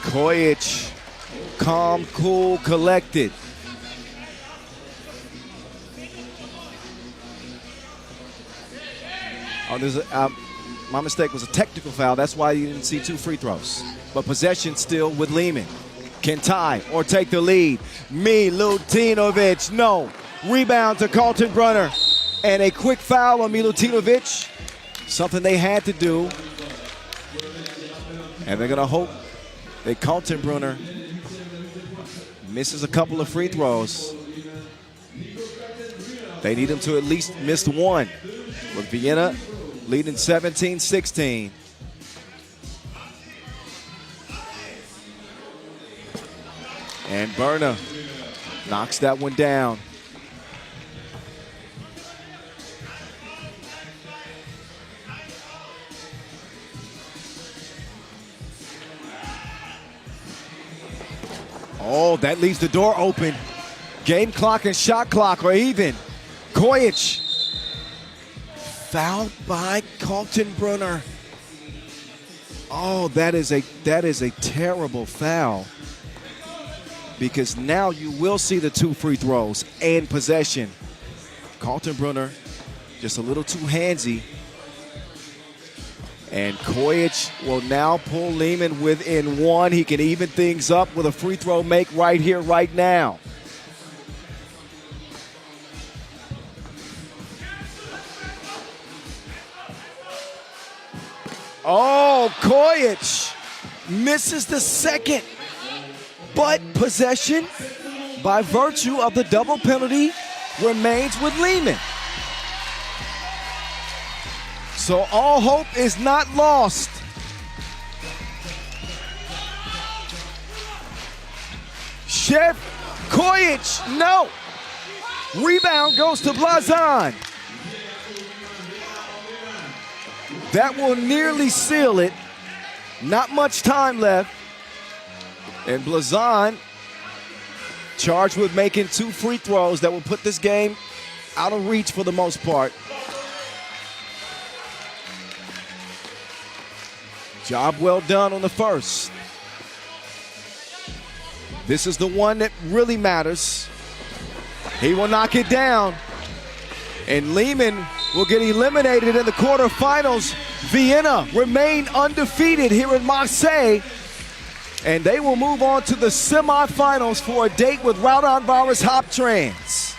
Kodio, calm, cool, collected. Oh, there's my mistake was a technical foul. That's why you didn't see 2 free throws. But possession still with Liman. Can tie or take the lead. Milutinovic, no. Rebound to Kaltenbrunner. And a quick foul on Milutinovic. Something they had to do. And they're going to hope that Kaltenbrunner misses a couple of free throws. They need him to at least miss one, with Vienna leading 17-16. And Berna knocks that one down. Oh, that leaves the door open. Game clock and shot clock are even. Kojic fouled by Kaltenbrunner. Oh, that is a terrible foul, because now you will see the 2 free throws and possession. Kaltenbrunner just a little too handsy. And Kojic will now pull Liman within 1. He can even things up with a free throw make right here, right now. Oh, Kojic misses the second. But possession, by virtue of the double penalty, remains with Liman. So all hope is not lost. Chef Kojic, no. Rebound goes to Blazon. That will nearly seal it. Not much time left. And Blazon charged with making 2 free throws that will put this game out of reach for the most part. Job well done on the first. This is the one that really matters. He will knock it down. And Liman will get eliminated in the quarterfinals. Vienna remain undefeated here in Marseille. And they will move on to the semifinals for a date with Raudondvaris Hoptrans.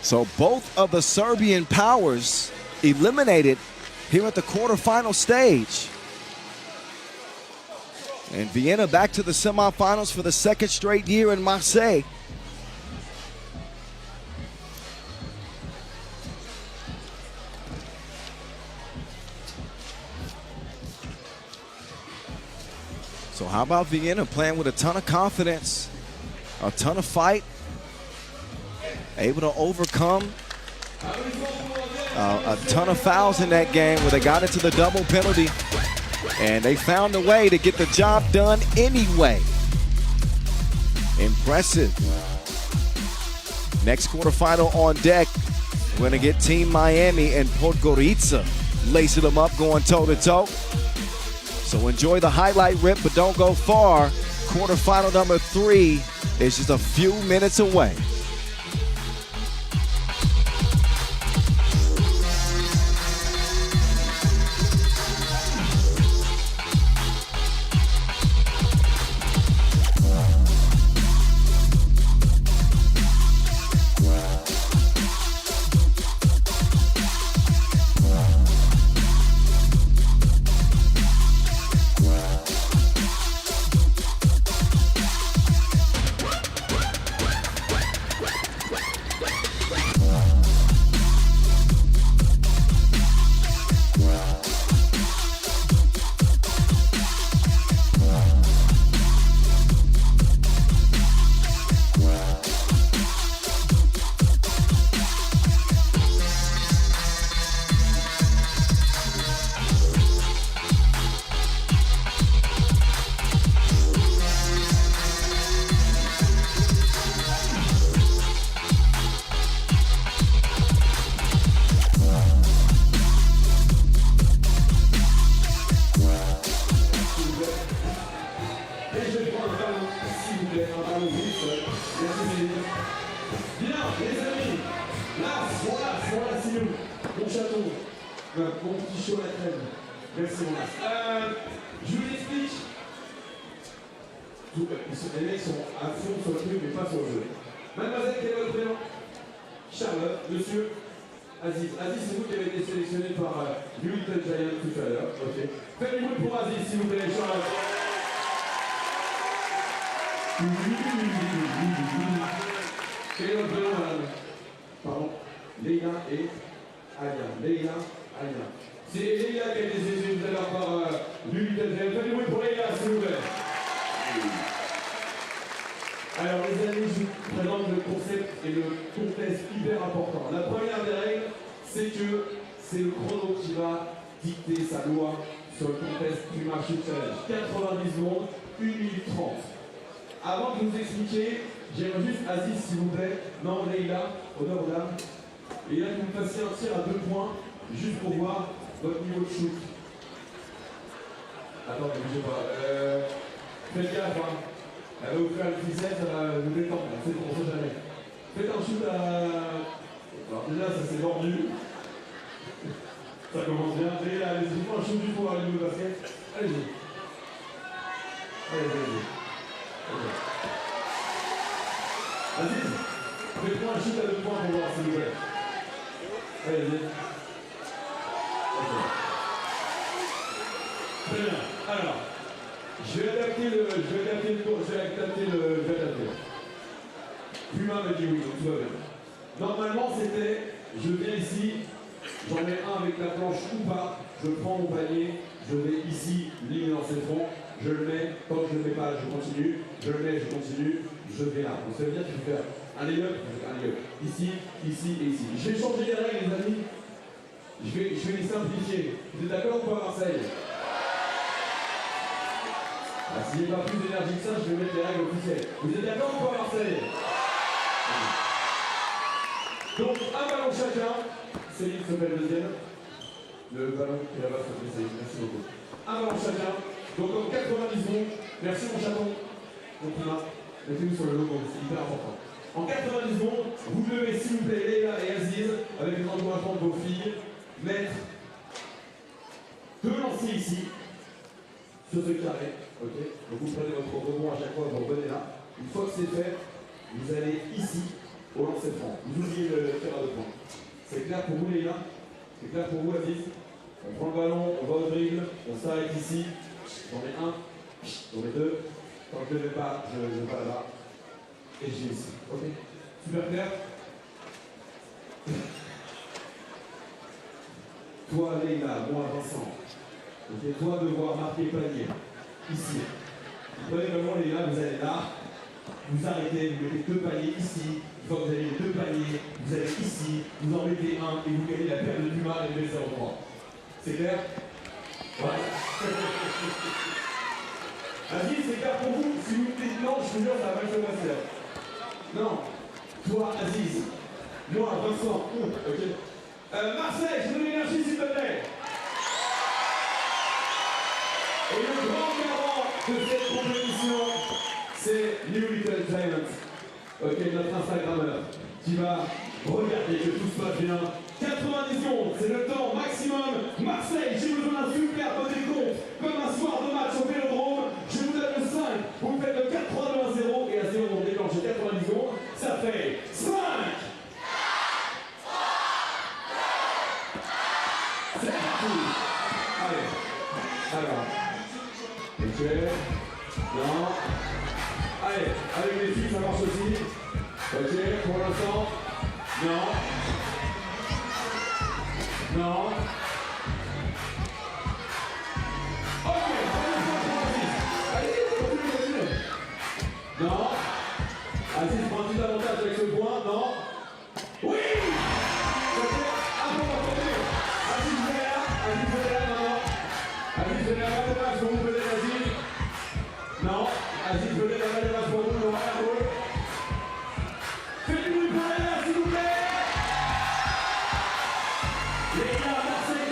So both of the Serbian powers eliminated here at the quarterfinal stage. And Vienna back to the semifinals for the 2nd straight year in Marseille. So how about Vienna playing with a ton of confidence, a ton of fight, able to overcome a ton of fouls in that game where they got into the double penalty, and they found a way to get the job done anyway. Impressive. Next quarterfinal on deck, we're going to get Team Miami and Podgorica lacing them up, going toe-to-toe. So enjoy the highlight rip, but don't go far. Quarterfinal number 3 is just a few minutes away. Les mecs sont à fond sur le truc, mais pas sur le jeu. Mademoiselle, quel est votre prénom? Charlotte. Monsieur Aziz. Aziz, c'est vous qui avez été sélectionné par Little Giant tout à l'heure. Ok. Faites du bruit pour Aziz, s'il vous plaît, Charlotte. Quel est votre prénom, madame? Pardon. Leïla et Alia. Leïla, Alia. C'est Leïla qui a été sélectionnée tout à l'heure par Little Giant. Faites du bruit pour Leïla, s'il vous plaît. Alors les amis, je vous présente le concept et le contexte hyper important. La première des règles, c'est que c'est le chrono qui va dicter sa loi sur le contexte du marché challenge. 90 secondes, 1 minute 30. Avant de vous expliquer, j'aimerais juste Aziz s'il vous plaît, non Leïla, honneur aux dames. Et là que vous me fassiez un tir à 2 points, juste pour voir votre niveau de shoot. Attends, ne bougez pas. Faites gaffe, hein. Elle va vous faire le ficelle, ça va vous détendre, c'est bon, on sait jamais. Faites un shoot à... Alors déjà, ça s'est vendu. Ça commence bien. Là, allez-y, faites un shoot du pour aller au basket. Allez-y. Allez-y. Aziz, faites-moi un shoot à 2 points pour voir s'il vous plaît. Allez-y. Ok. Très bien. Alors. Je vais adapter le Puma m'a dit oui, donc tout va bien. Normalement c'était, je viens ici, j'en mets un avec la planche ou pas, je prends mon panier, je vais ici, ligne dans ses troncs, je le mets, tant que je ne le mets pas, je continue, je le mets, je continue, je vais là. Donc ça veut dire qu'il faut faire un lay-up, ici, ici et ici. Je vais changer les règles les amis, je vais les simplifier. Vous êtes d'accord ou pas Marseille? Ah, s'il n'y a pas plus d'énergie que ça, je vais mettre les règles officielles. Vous êtes d'accord ou pas, Marseille? Donc, un ballon chacun. Céline se met le deuxième. Le ballon qui est là-bas, se met Céline. Merci beaucoup. Un ballon chacun. Donc, en 90 secondes. Merci, mon chaton. Donc, mettez-vous sur le logo, c'est hyper important. En 90 secondes, vous devez, s'il vous plaît, Leïla et Aziz, avec les encouragements de vos filles, mettre 2 lancers ici, sur ce carré. Ok, donc vous prenez votre rebond à chaque fois, vous revenez là. Une fois que c'est fait, vous allez ici, au lancer franc. Vous oubliez le tir à 2 points. C'est clair pour vous les gars? C'est clair pour vous Aziz? On prend le ballon, on va au dribble, on s'arrête ici. J'en mets 1, j'en mets 2. Quand je ne le mets pas, je vais pas là-bas. Et je viens ici. Ok? Super clair? Toi Leïla, moi Vincent. Ok, toi devoir marquer panier. Ici. Vous prenez vraiment les gars, vous allez là, vous arrêtez, vous mettez 2 paniers ici, une fois que vous avez les 2 paniers, vous allez ici, vous en mettez un et vous gagnez la paire de Puma et le 0-3. C'est clair? Ouais. Aziz, c'est clair pour vous? Si vous me dites non, je vous jure, ça va mal se passer. Non. Toi, Aziz. Moi, Vincent. Ok. Marseille, je veux de l'énergie s'il te plaît. Et le grand garant de cette compétition, c'est Little Giant, ok, notre Instagrammeur, qui va regarder que tout se passe bien. 90 secondes, c'est le temps maximum. Marseille, j'ai besoin d'un super décompte, comme un soir de match au Vélodrome. Je vous donne le 5, vous faites le 4-3-2-1-0 et à 0 on déclenche 90 secondes. Ça fait 5, 4, 3, 2, 1. C'est parti. Allez, alors. Ok, non. Allez, avec les filles ça marche aussi. Ok, pour l'instant. Non. Non. Ok, allez, continue. Non. Aziz prend tout avantage avec ce point, non. Oui. Ok, un point à côté. Aziz venez là, non. Aziz venez à la base pour vous venez Aziz. Non, Aziz venez à la base pour vous, on va la jouer. Faites du bruit pour les gars, s'il vous plaît. Les gars, Marseille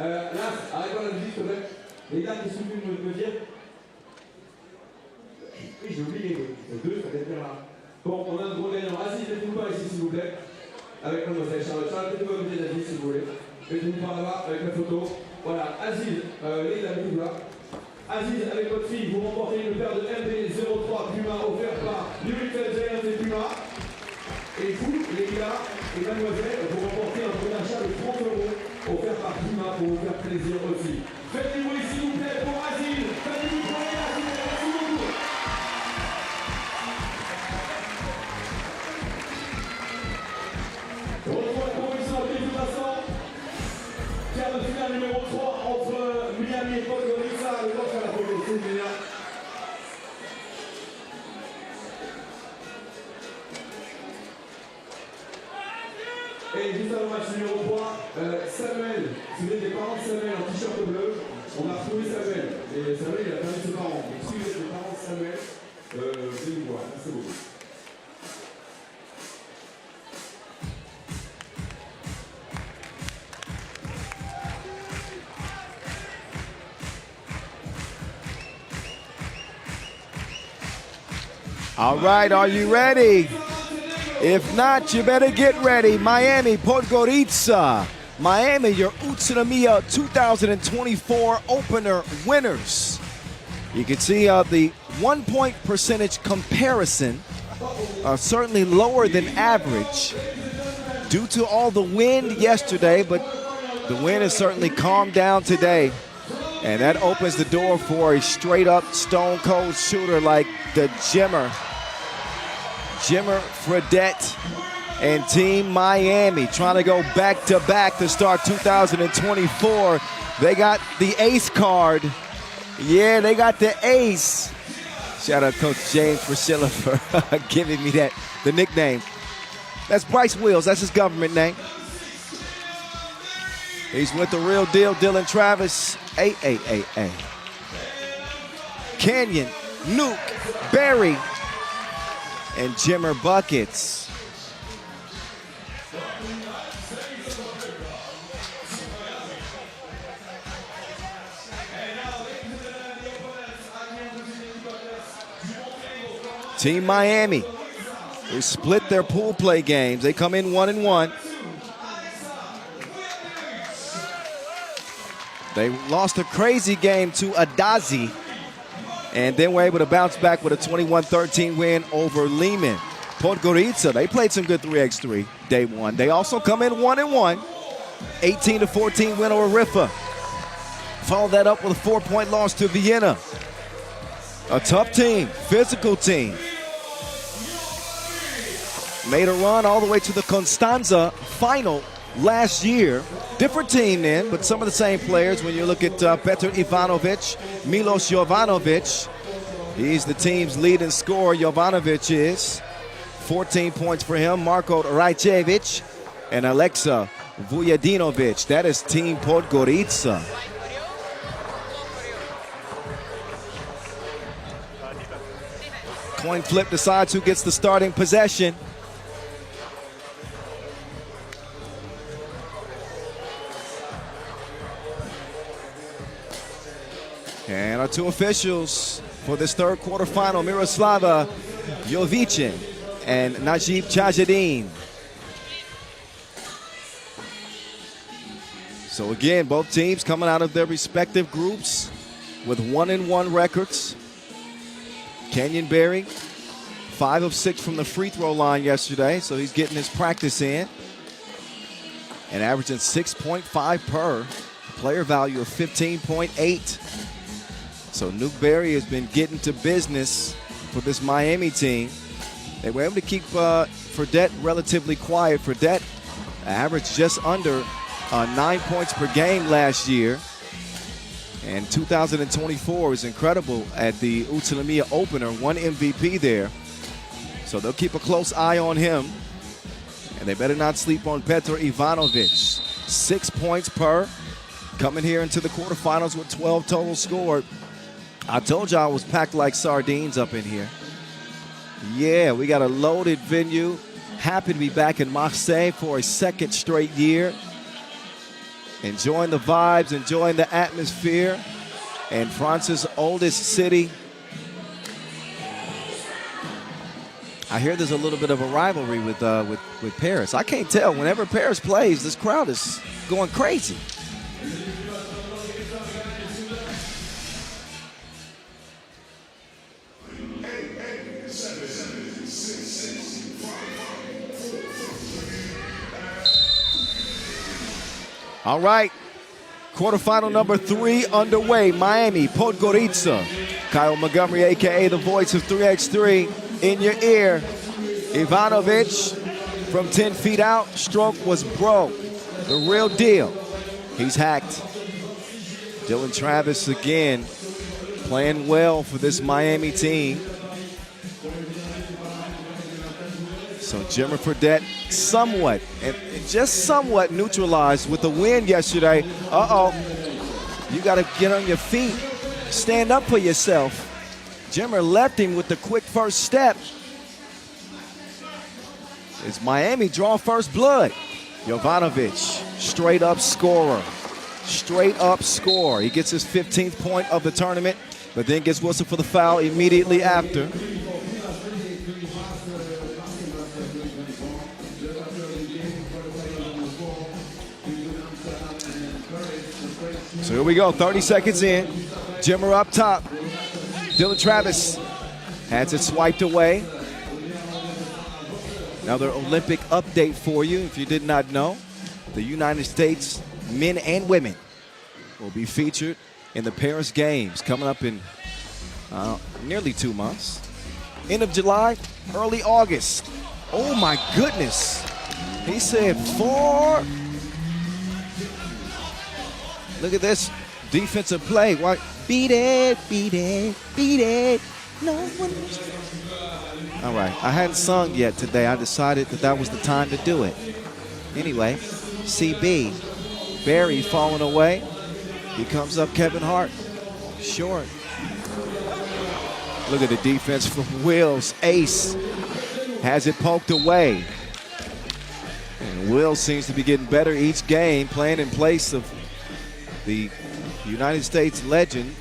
Là, arrête-toi la musique, s'il te plaît. Les dames qui sont venues me dire. Oui, j'ai oublié. Deux, ça va être bien là. Bon, on a un gros gagnant. Aziz, mettez-vous par ici, s'il vous plaît. Avec mademoiselle Charlotte. Charlotte, mettez-vous à côté d'Aziz, si vous voulez. Mettez-vous par là-bas avec la photo. Voilà, Aziz, les dames, mettez-vous là. Aziz, avec votre fille, vous remportez une paire de MB03 Puma offerte par Limited Giant et Puma. Et vous, les gars et mademoiselle, vous remportez un bon d'achat de 30 € offert par Puma pour vous faire plaisir aussi. Faites du bruit, s'il vous plaît, pour Aziz. Faites du bruit pour les gars, s'il vous plaît. Merci beaucoup. On retrouve la compétition en quelques instants. Quart de finale numéro 3 entre Miami et Podgorica. Le temps sur la photo, c'est génial. Et juste avant le match numéro 3, Samuel, si vous êtes des parents de Samuel en t-shirt bleu, on a retrouvé Samuel. Et Samuel, il a perdu ses parents. Donc si vous êtes des parents de Samuel, venez nous voir. Merci beaucoup. All right, are you ready? If not, you better get ready. Miami, Podgorica. Miami, your Utsunomiya 2024 opener winners. You can see the 1-point percentage comparison certainly lower than average due to all the wind yesterday, but the wind has certainly calmed down today. And that opens the door for a straight-up stone-cold shooter like the Jimmer Fredette and Team Miami trying to go back-to-back to start 2024. They got the ace card. Yeah, they got the ace. Shout out Coach James Priscilla for giving me the nickname. That's Bryce Wills. That's his government name. He's with the real deal, Dylan Travis. A. Canyon, Nuke, Barry, and Jimmer Buckets. Team Miami, who split their pool play games. They come in 1-1. They lost a crazy game to Adazi, and then were able to bounce back with a 21-13 win over Liman. Podgorica, they played some good 3x3 day one. They also come in 1-1, 18-14 win over Rifa. Followed that up with a 4-point loss to Vienna. A tough team, physical team. Made a run all the way to the Constanza final last year. Different team then, but some of the same players. When you look at Petar Ivanovic, Milos Jovanovic, he's the team's leading scorer. Jovanovic is 14 points for him. Marko Rajcevic and Alexa Vujadinovic. That is Team Podgorica. Coin flip decides who gets the starting possession. And our two officials for this third quarterfinal, Miroslava Jovicin and Najib Chajadin. So again, both teams coming out of their respective groups with 1-1 records. Kenyon Berry, 5 of 6 from the free throw line yesterday, so he's getting his practice in. And averaging 6.5 per, player value of 15.8. So Nuke Berry has been getting to business for this Miami team. They were able to keep Fredette relatively quiet. Fredette averaged just under 9 points per game last year. And 2024 is incredible at the Utsunomiya opener, 1 MVP there. So they'll keep a close eye on him. And they better not sleep on Petar Ivanovic. 6 points per, coming here into the quarterfinals with 12 total scored. I told y'all I was packed like sardines up in here. Yeah, we got a loaded venue. Happy to be back in Marseille for a second straight year. enjoying the vibes, enjoying the atmosphere in France's oldest city. I hear there's a little bit of a rivalry with Paris. I can't tell. Whenever Paris plays, this crowd is going crazy. All right, quarterfinal number 3 underway. Miami, Podgorica. Kyle Montgomery, a.k.a. the voice of 3x3, in your ear. Ivanovic from 10 feet out. Stroke was broke. The real deal. He's hacked. Dylan Travis again playing well for this Miami team. So Jimmer Fredette somewhat, and just somewhat neutralized with the win yesterday. You got to get on your feet, stand up for yourself. Jimmer left him with the quick first step. Is Miami draw first blood? Jovanovic, straight up scorer. Straight up score. He gets his 15th point of the tournament, but then gets whistled for the foul immediately after. So here we go, 30 seconds in. Jimmer up top. Dylan Travis has it swiped away. Another Olympic update for you if you did not know. The United States men and women will be featured in the Paris Games coming up in nearly 2 months. End of July, early August. Oh my goodness. He said 4. Look at this defensive play. Why? Beat it, beat it, beat it. No one. All right, I hadn't sung yet today. I decided that was the time to do it. Anyway, CB, Barry falling away. Here comes up Kevin Hart, short. Look at the defense from Wills. Ace has it poked away. And Wills seems to be getting better each game, playing in place of the United States legend,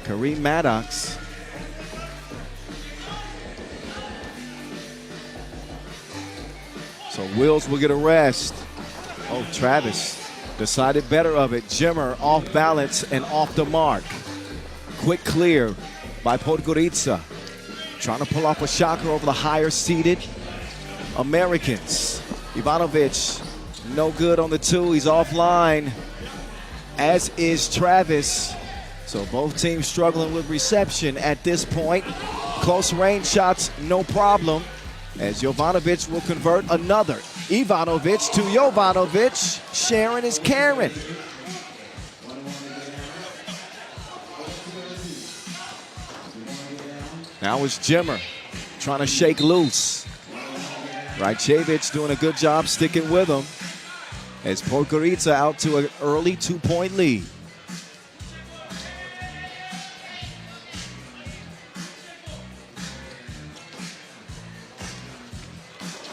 Kareem Maddox. So Wills will get a rest. Oh, Travis decided better of it. Jimmer off balance and off the mark. Quick clear by Podgorica. Trying to pull off a shocker over the higher seeded Americans. Ivanovic, no good on the 2. He's offline, as is Travis. So both teams struggling with reception at this point. Close range shots, no problem, as Jovanovic will convert another. Ivanovic to Jovanovic. Sharon is Karen. Now it's Jimmer trying to shake loose. Rajcevic doing a good job sticking with him, as Podgorica out to an early 2-point lead.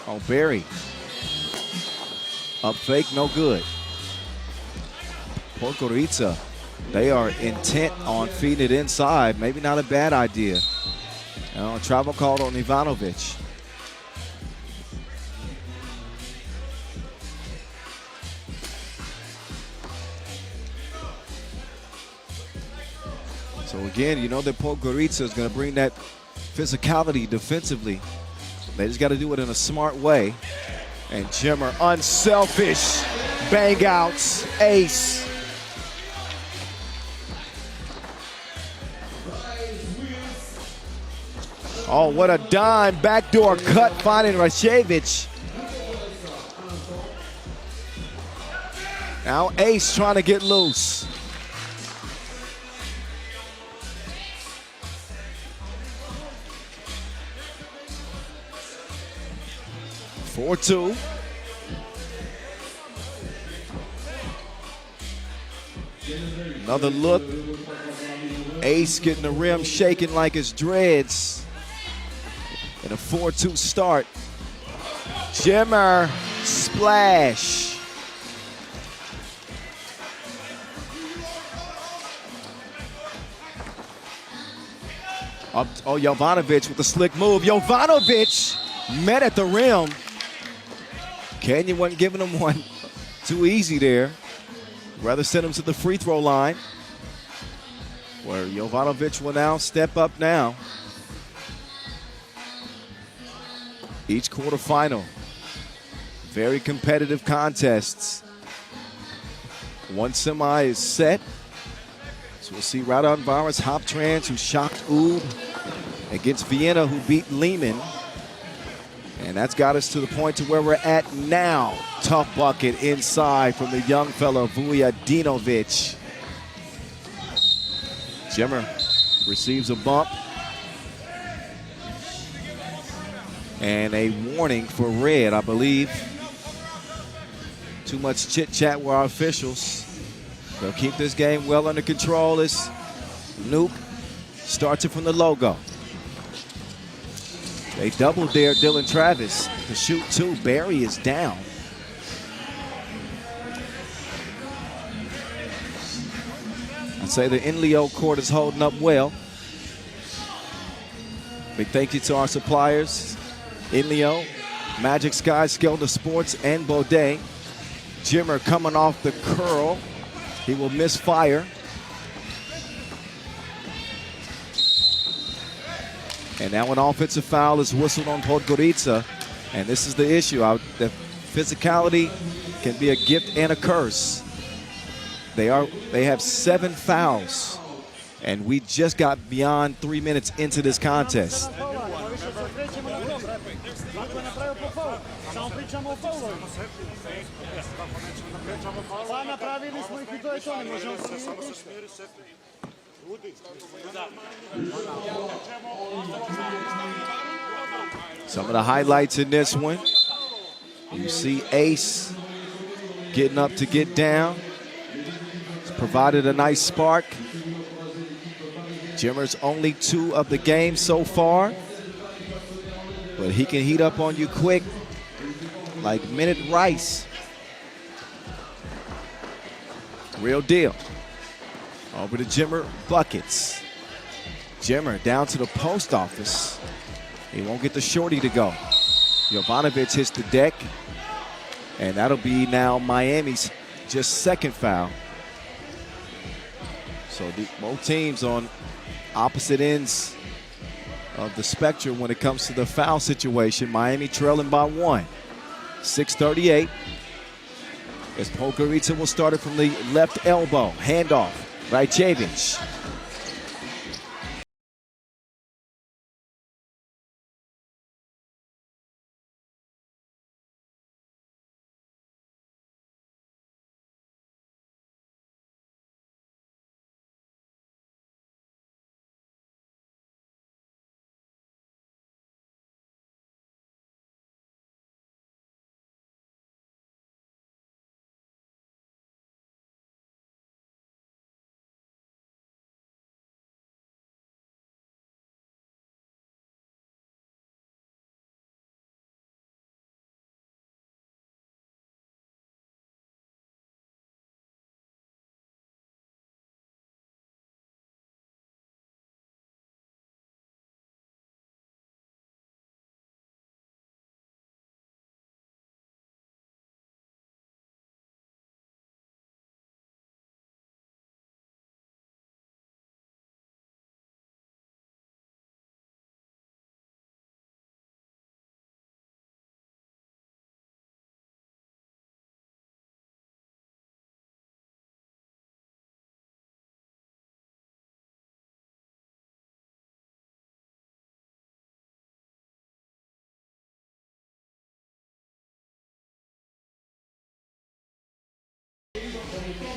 Oh, Barry. Up fake, no good. Podgorica, they are intent on feeding it inside. Maybe not a bad idea. Travel called on Ivanovic. So again, you know that Podgorica is going to bring that physicality defensively. They just got to do it in a smart way. And Jimmer, unselfish bang outs, ace. Oh, what a dime, backdoor cut, finding Rajcevic. Now Ace trying to get loose. (4-2). Another look. Ace getting the rim shaking like his dreads. And a 4-2 start. Jimmer, splash. Jovanovic with the slick move. Jovanovic met at the rim. Kenyon wasn't giving him one too easy there. Rather send him to the free throw line, where Jovanovic will now step up now. Each quarterfinal, very competitive contests. One semi is set. So we'll see Raudondvaris, Hoptrans, who shocked Ub, against Vienna, who beat Liman. And that's got us to the point to where we're at now. Tough bucket inside from the young fella, Vujadinovic. Jimmer receives a bump. And a warning for red, I believe. Too much chit-chat with our officials. They'll keep this game well under control as Nuke starts it from the logo. They double dare Dylan Travis to shoot two. Barry is down. I'd say the Inleo court is holding up well. Big thank you to our suppliers, Inleo, Magic Sky, Skelter Sports, and Baudet. Jimmer coming off the curl. He will miss fire. And now an offensive foul is whistled on Podgorica. And this is the issue. The physicality can be a gift and a curse. They have 7 fouls. And we just got beyond 3 minutes into this contest. Some of the highlights in this one. You see Ace getting up to get down. It's provided a nice spark. Jimmer's only 2 of the game so far. But he can heat up on you quick, like Minute Rice. Real deal. Over to Jimmer, buckets. Jimmer down to the post office. He won't get the shorty to go. Jovanovic hits the deck. And that'll be now Miami's just 2nd foul. So both teams on opposite ends of the spectrum when it comes to the foul situation. Miami trailing by 1. 6:38. As Podgorica will start it from the left elbow. Handoff. Rajcevic.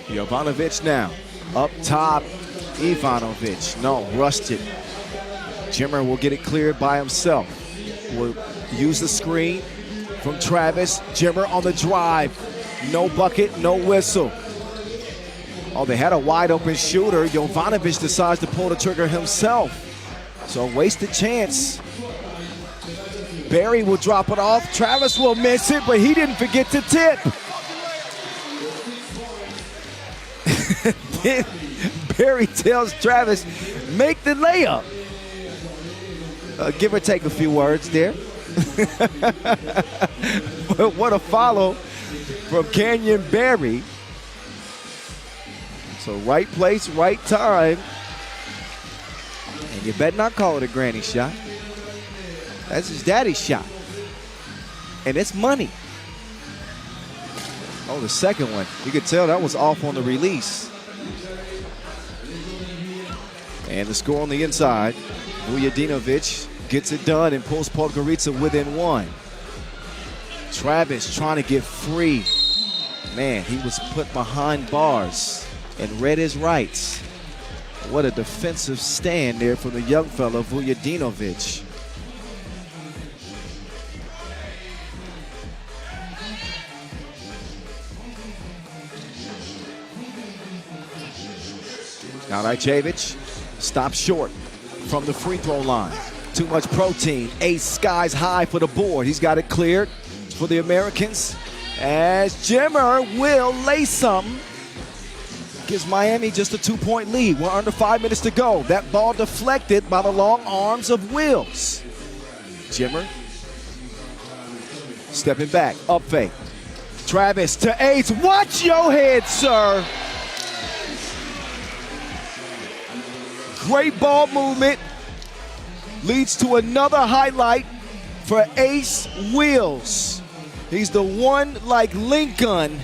Jovanovic now. Up top, Ivanovic. No, rushed it. Jimmer will get it cleared by himself. Will use the screen from Travis. Jimmer on the drive. No bucket, no whistle. Oh, they had a wide open shooter. Jovanovic decides to pull the trigger himself. So wasted chance. Barry will drop it off. Travis will miss it, but he didn't forget to tip. Then Barry tells Travis, make the layup. Give or take a few words there. But what a follow from Canyon Barry. So right place, right time. And you better not call it a granny shot. That's his daddy's shot. And it's money. Oh, the second one. You could tell that was off on the release. And the score on the inside. Vujadinovic gets it done and pulls Podgorica within one. Travis trying to get free. Man, he was put behind bars and read his rights. What a defensive stand there from the young fella, Vujadinovic. Now Rajcevic stops short from the free throw line. Too much protein. Ace skies high for the board. He's got it cleared for the Americans as Jimmer will lay something. Gives Miami just a 2-point lead. We're under 5 minutes to go. That ball deflected by the long arms of Wills. Jimmer stepping back, up fake. Travis to Ace. Watch your head, sir. Great ball movement. Leads to another highlight for Ace Wills. He's the one like Lincoln.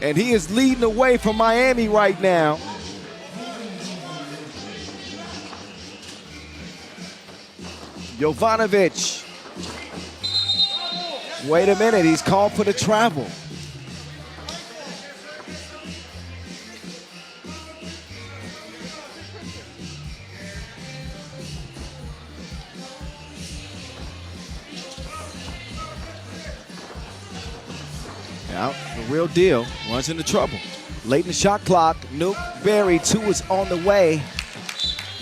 And he is leading the way for Miami right now. Jovanovic. Wait a minute, he's called for the travel. Now, the real deal runs into trouble. Late in the shot clock, Nuke Berry, 2 is on the way.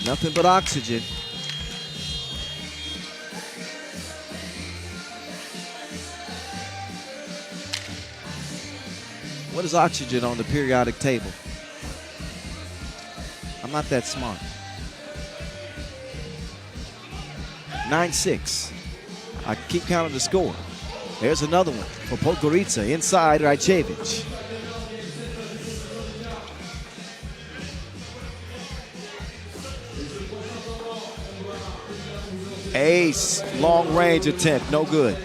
Nothing but oxygen. What is oxygen on the periodic table? I'm not that smart. 9-6. I keep counting the score. There's another one for Podgorica inside Rajcevic. Ace, long range attempt, no good.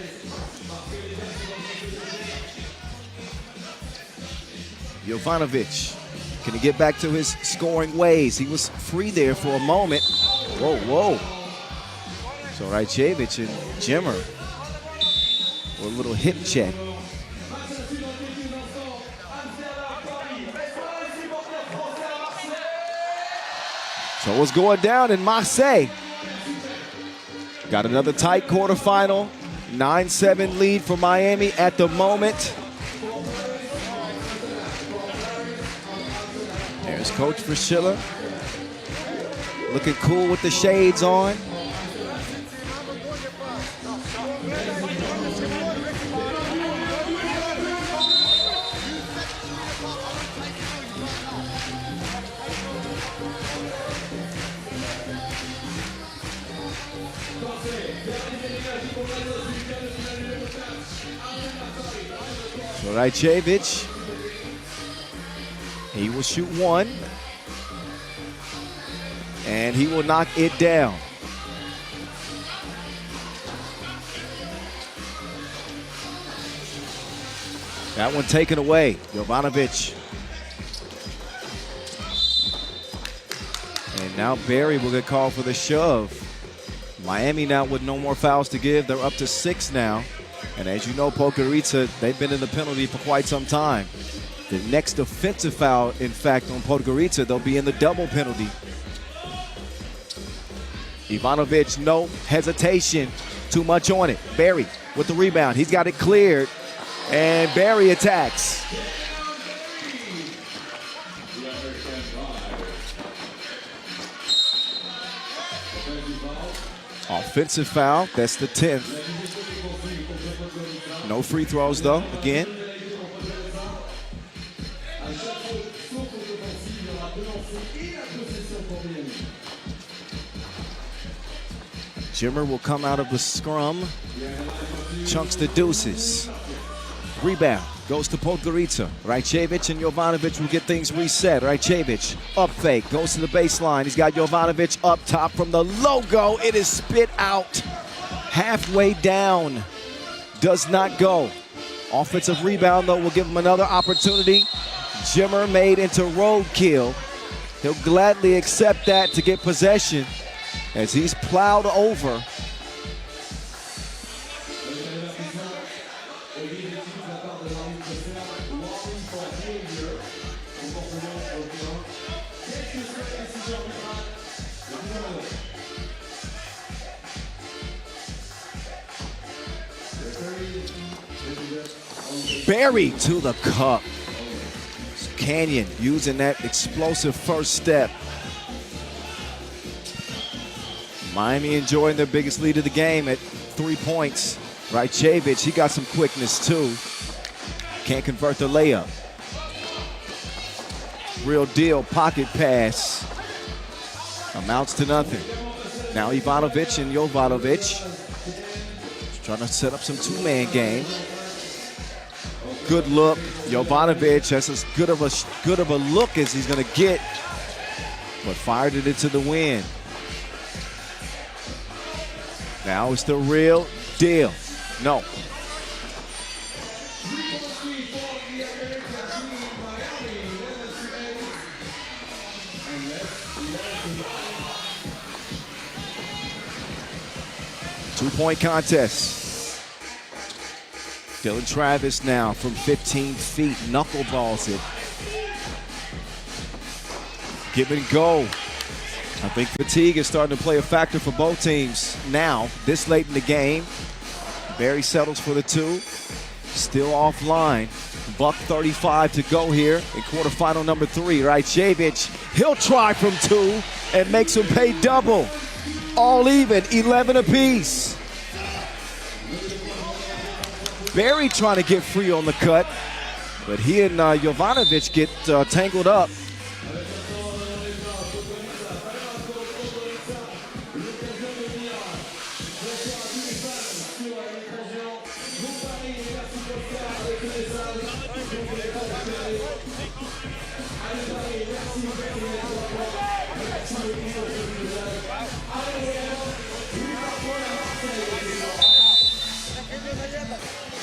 Jovanovic, can he get back to his scoring ways? He was free there for a moment. Whoa, whoa. So Rajcevic and Jimmer. A little hip check. So what's going down in Marseille? Got another tight quarterfinal. 9-7 lead for Miami at the moment. There's Coach Priscilla. Looking cool with the shades on. Rajcevic, he will shoot one, and he will knock it down. That one taken away, Jovanovic. And now Barry will get called for the shove. Miami now with no more fouls to give. They're up to 6 now. And as you know, Podgorica, they've been in the penalty for quite some time. The next offensive foul, in fact, on Podgorica, they'll be in the double penalty. Ivanovic, no hesitation. Too much on it. Barry with the rebound. He's got it cleared. And Barry attacks. Offensive foul. That's the 10th. No free throws, though, again. Jimmer will come out of the scrum. Chunks the deuces. Rebound goes to Podgorica. Rajcevic and Jovanovic will get things reset. Rajcevic up fake, goes to the baseline. He's got Jovanovic up top from the logo. It is spit out. Halfway down. Does not go. Offensive rebound, though, will give him another opportunity. Jimmer made into roadkill. He'll gladly accept that to get possession as he's plowed over. Barry to the cup. Canyon using that explosive first step. Miami enjoying their biggest lead of the game at 3 points. Rajcevic, he got some quickness too. Can't convert the layup. Real deal pocket pass. Amounts to nothing. Now Ivanovic and Jovanovic trying to set up some two-man game. Good look. Jovanovic has as good of a look as he's going to get, but fired it into the wind. Now it's the real deal. No. Two-point contest. Dylan Travis now from 15 feet, knuckleballs it. Give it and go. I think fatigue is starting to play a factor for both teams now, this late in the game. Barry settles for the two, still offline. Buck 35 to go here in quarterfinal number 3. Rajcevic, he'll try from 2 and makes him pay double. All even, 11 apiece. Barry trying to get free on the cut, but he and Jovanovic get tangled up.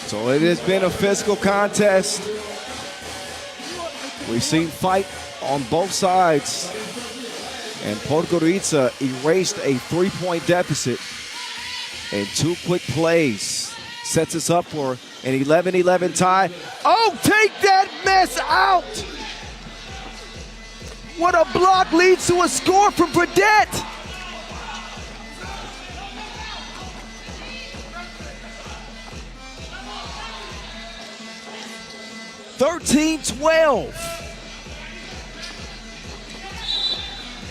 So it has been a physical contest. We've seen fight on both sides. And Podgorica erased a 3-point deficit in 2 quick plays. Sets us up for an 11-11 tie. Oh, take that mess out! What a block leads to a score from Burdett. (13-12).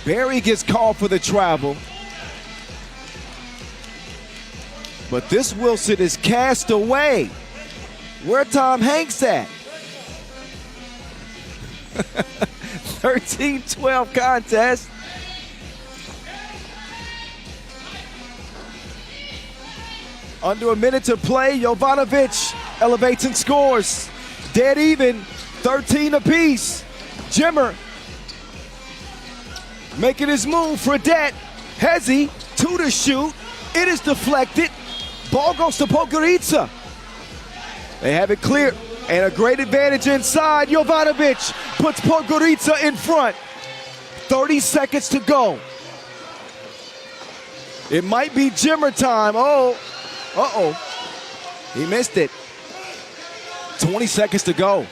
Barry gets called for the travel. But this Wilson is cast away. Where Tom Hanks at? 13-12 contest. Under a minute to play, Jovanovic elevates and scores. Dead even, 13 apiece. Jimmer making his move for Fredette. Hezzy, 2 to shoot. It is deflected. Ball goes to Podgorica. They have it clear. And a great advantage inside. Jovanovic puts Podgorica in front. 30 seconds to go. It might be Jimmer time. Oh, uh-oh. He missed it. 20 seconds to go.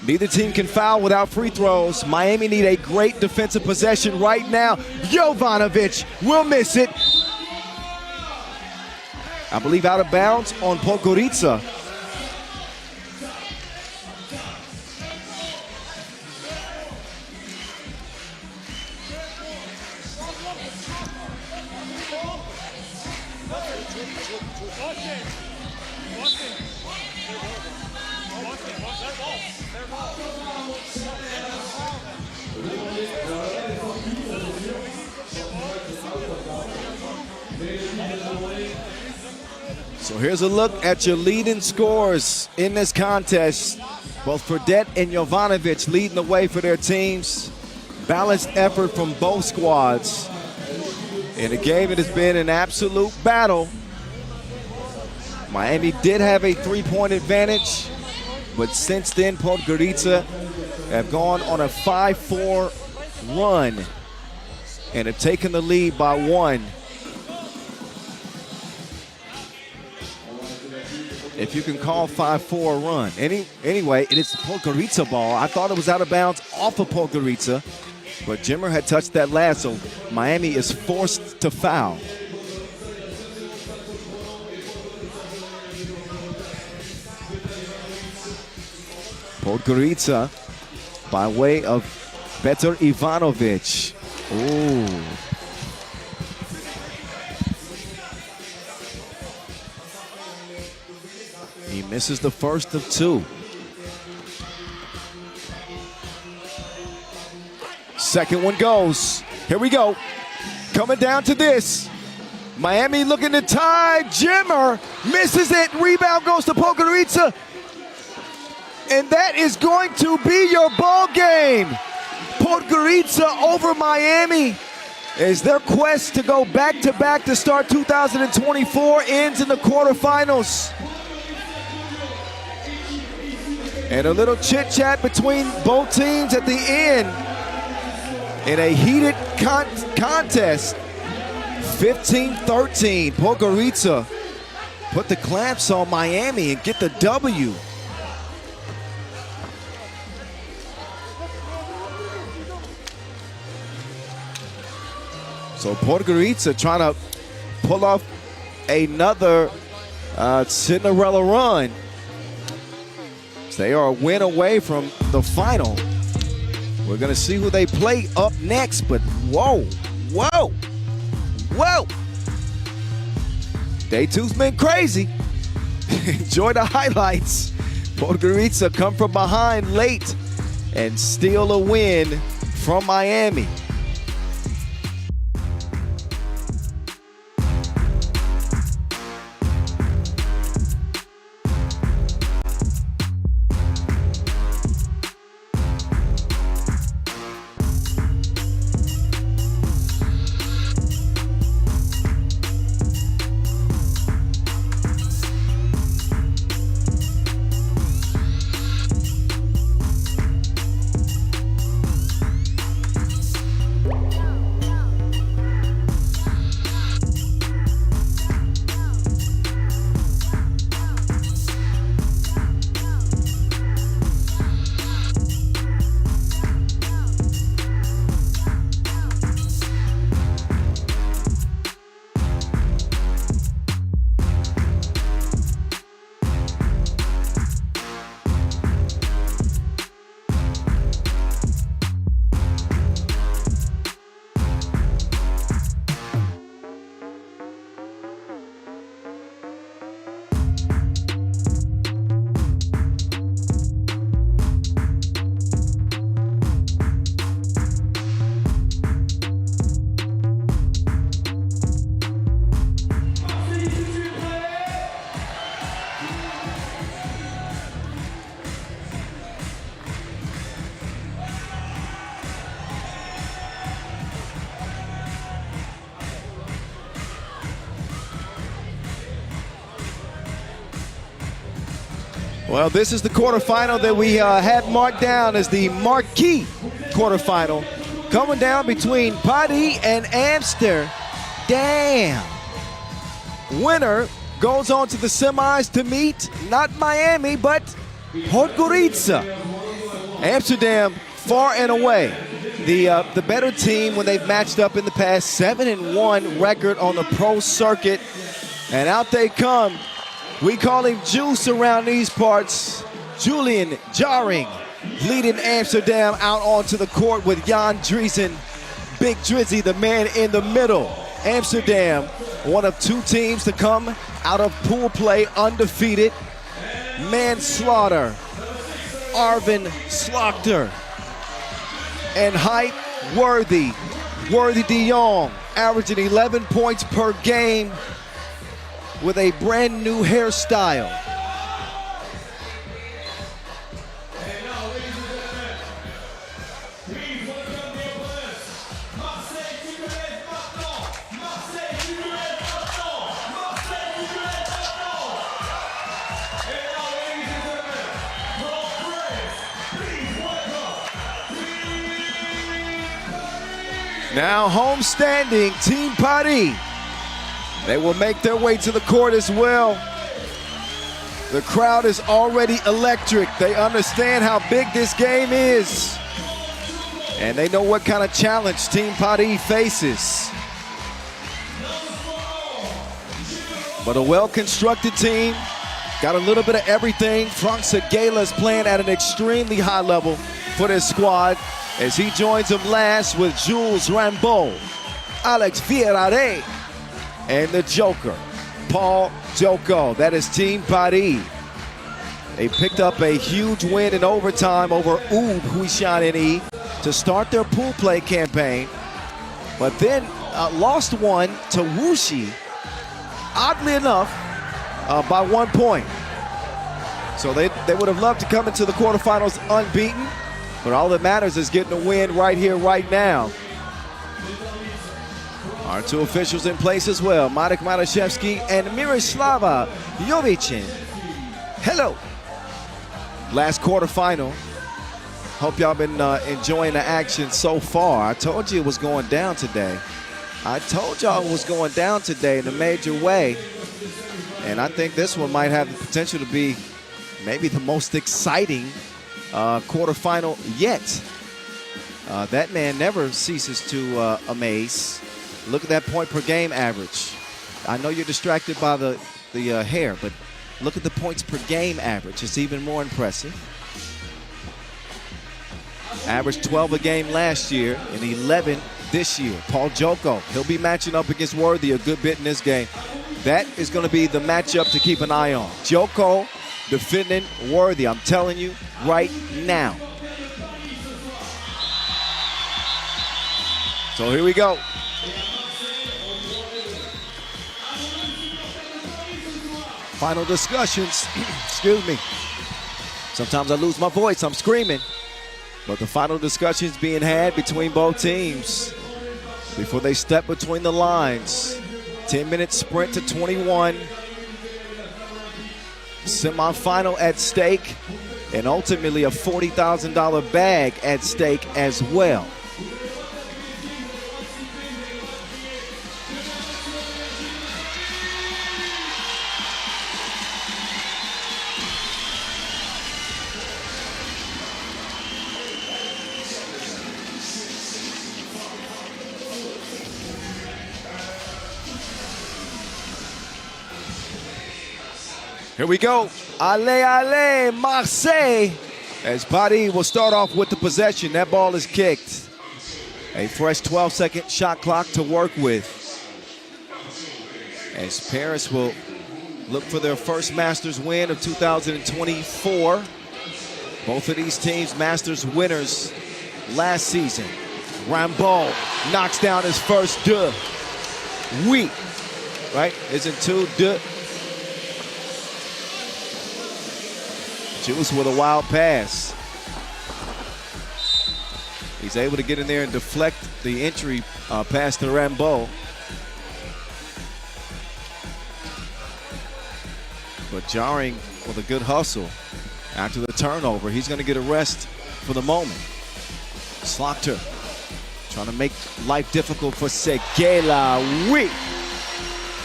Neither team can foul without free throws. Miami need a great defensive possession right now. Jovanovic will miss it. I believe out of bounds on Podgorica. So here's a look at your leading scorers in this contest. Both Fredette and Jovanovic leading the way for their teams. Balanced effort from both squads. In a game, it has been an absolute battle. Miami did have a three-point advantage, but since then, Podgorica have gone on a 5-4 run and have taken the lead by 1. If you can call 5-4 a run. Anyway, it is Podgorica ball. I thought it was out of bounds off of Podgorica, but Jimmer had touched that last, so Miami is forced to foul. Podgorica by way of Petar Ivanovic. Ooh. He misses the first of 2. Second one goes. Here we go. Coming down to this. Miami looking to tie. Jimmer misses it. Rebound goes to Podgorica. And that is going to be your ball game. Podgorica over Miami as their quest to go back-to-back to start 2024 ends in the quarterfinals. And a little chit-chat between both teams at the end in a heated contest. 15-13. Podgorica put the clamps on Miami and get the W. So Podgorica trying to pull off another Cinderella run. They are a win away from the final. We're going to see who they play up next, but whoa, whoa, whoa. Day 2's been crazy. Enjoy the highlights. Podgorica come from behind late and steal a win from Miami. Well, this is the quarterfinal that we had marked down as the marquee quarterfinal. Coming down between Paddy and Amsterdam. Winner goes on to the semis to meet not Miami, but Podgorica. Amsterdam far and away the better team when they've matched up in the past. 7-1 record on the pro circuit. And out they come. We call him Juice around these parts. Julian Jarring leading Amsterdam out onto the court with Jan Driesen. Big Drizzy, the man in the middle. Amsterdam, one of 2 teams to come out of pool play undefeated. Manslaughter, Arvin Slaughter, and height Worthy de Jong, averaging 11 points per game. with a brand new hairstyle. And now, ladies and gentlemen, please welcome the opponents. Marseille titulaire maintenant. Marseille titulaire maintenant. Marseille titulaire maintenant. And now, ladies and gentlemen, from France, please welcome Team Paris. Now homestanding Team Paris. They will make their way to the court as well. The crowd is already electric. They understand how big this game is. And they know what kind of challenge Team Paris faces. But a well-constructed team, got a little bit of everything. Frank Segala is playing at an extremely high level for this squad as he joins them last with Jules Rambeau, Alex Vierare, and the Joker, Paul Joko. That is Team Paris. They picked up a huge win in overtime over Huishan to start their pool play campaign, but then lost one to Wuxi, oddly enough, by 1 point. So they would have loved to come into the quarterfinals unbeaten, but all that matters is getting a win right here, right now. Our two officials in place as well, Marek Maraszewski and Miroslava Jovicin. Hello. Last quarterfinal. Hope y'all been enjoying the action so far. I told you it was going down today. I told y'all it was going down today in a major way. And I think this one might have the potential to be maybe the most exciting quarterfinal yet. That man never ceases to amaze. Look at that point per game average. I know you're distracted by the hair, but look at the points per game average. It's even more impressive. Averaged 12 a game last year and 11 this year. Paul Joko, he'll be matching up against Worthy a good bit in this game. That is going to be the matchup to keep an eye on. Joko defending Worthy, I'm telling you right now. So here we go. Final discussions, excuse me. Sometimes I lose my voice, I'm screaming. But the final discussions being had between both teams before they step between the lines. 10-minute sprint to 21. Semifinal at stake, and ultimately a $40,000 bag at stake as well. Here we go. Allez, allez, Marseille. As Paris will start off with the possession. That ball is kicked. A fresh 12-second shot clock to work with. As Paris will look for their first Masters win of 2024. Both of these teams Masters winners last season. Rambeau knocks down his first deux. Oui, right? Isn't two deux? Juice with a wild pass. He's able to get in there and deflect the entry pass to Rambeau. But jarring with a good hustle after the turnover. He's going to get a rest for the moment. Slaughter trying to make life difficult for Segala. Oui.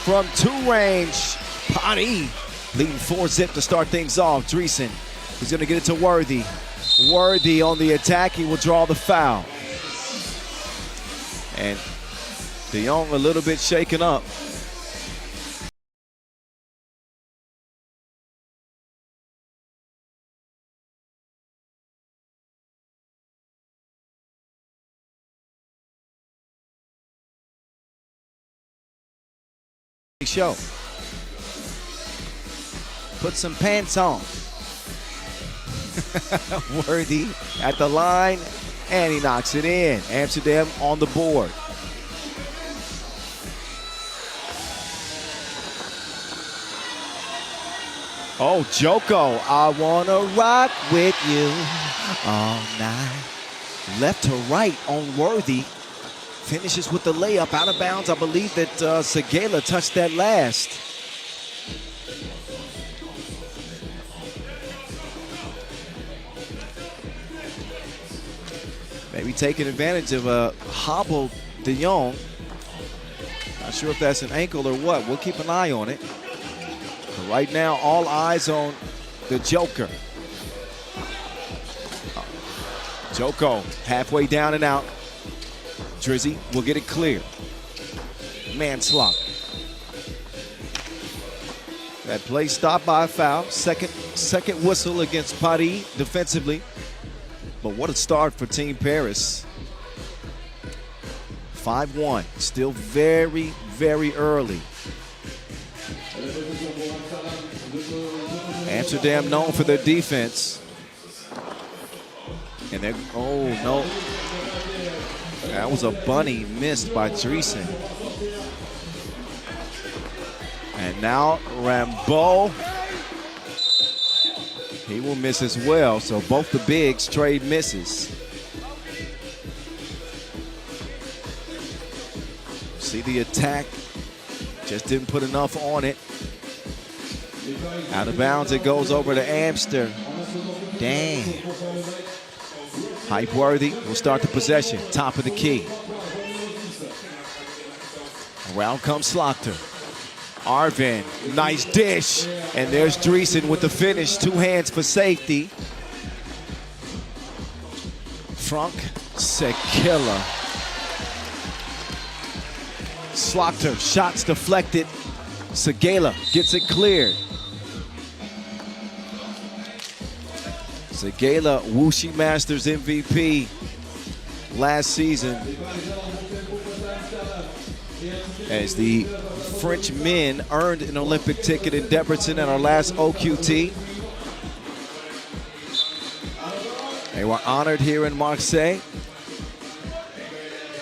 From two range, Paris leading 4-zip to start things off. Dreesen, he's going to get it to Worthy. Worthy on the attack. He will draw the foul. And De Jong a little bit shaken up. Show. Put some pants on. Worthy at the line, and he knocks it in. Amsterdam on the board. Oh, Joko, I wanna rock with you all night. Left to right on Worthy. Finishes with the layup out of bounds. I believe that Segala touched that last. Maybe taking advantage of a hobbled De Jong. Not sure if that's an ankle or what. We'll keep an eye on it. But right now, all eyes on the Joker. Joko halfway down and out. Drizzy will get it clear. Manslaughter. That play stopped by a foul. Second whistle against Paris defensively. But what a start for Team Paris. 5-1, still very, very early. Amsterdam known for their defense. And they're, oh no. That was a bunny missed by Dreesen. And now Rambeau. He will miss as well, so both the bigs trade misses. See the attack, just didn't put enough on it. Out of bounds, it goes over to Amster. Dang. Hype Worthy will start the possession, top of the key. Around comes Slaughter. Arvin, nice dish. And there's Dreesen with the finish. Two hands for safety. Frank Sekila. Slaughter, shots deflected. Segala gets it cleared. Segala, Wuxi Masters MVP last season. As the French men earned an Olympic ticket in Debrecen at our last OQT. They were honored here in Marseille.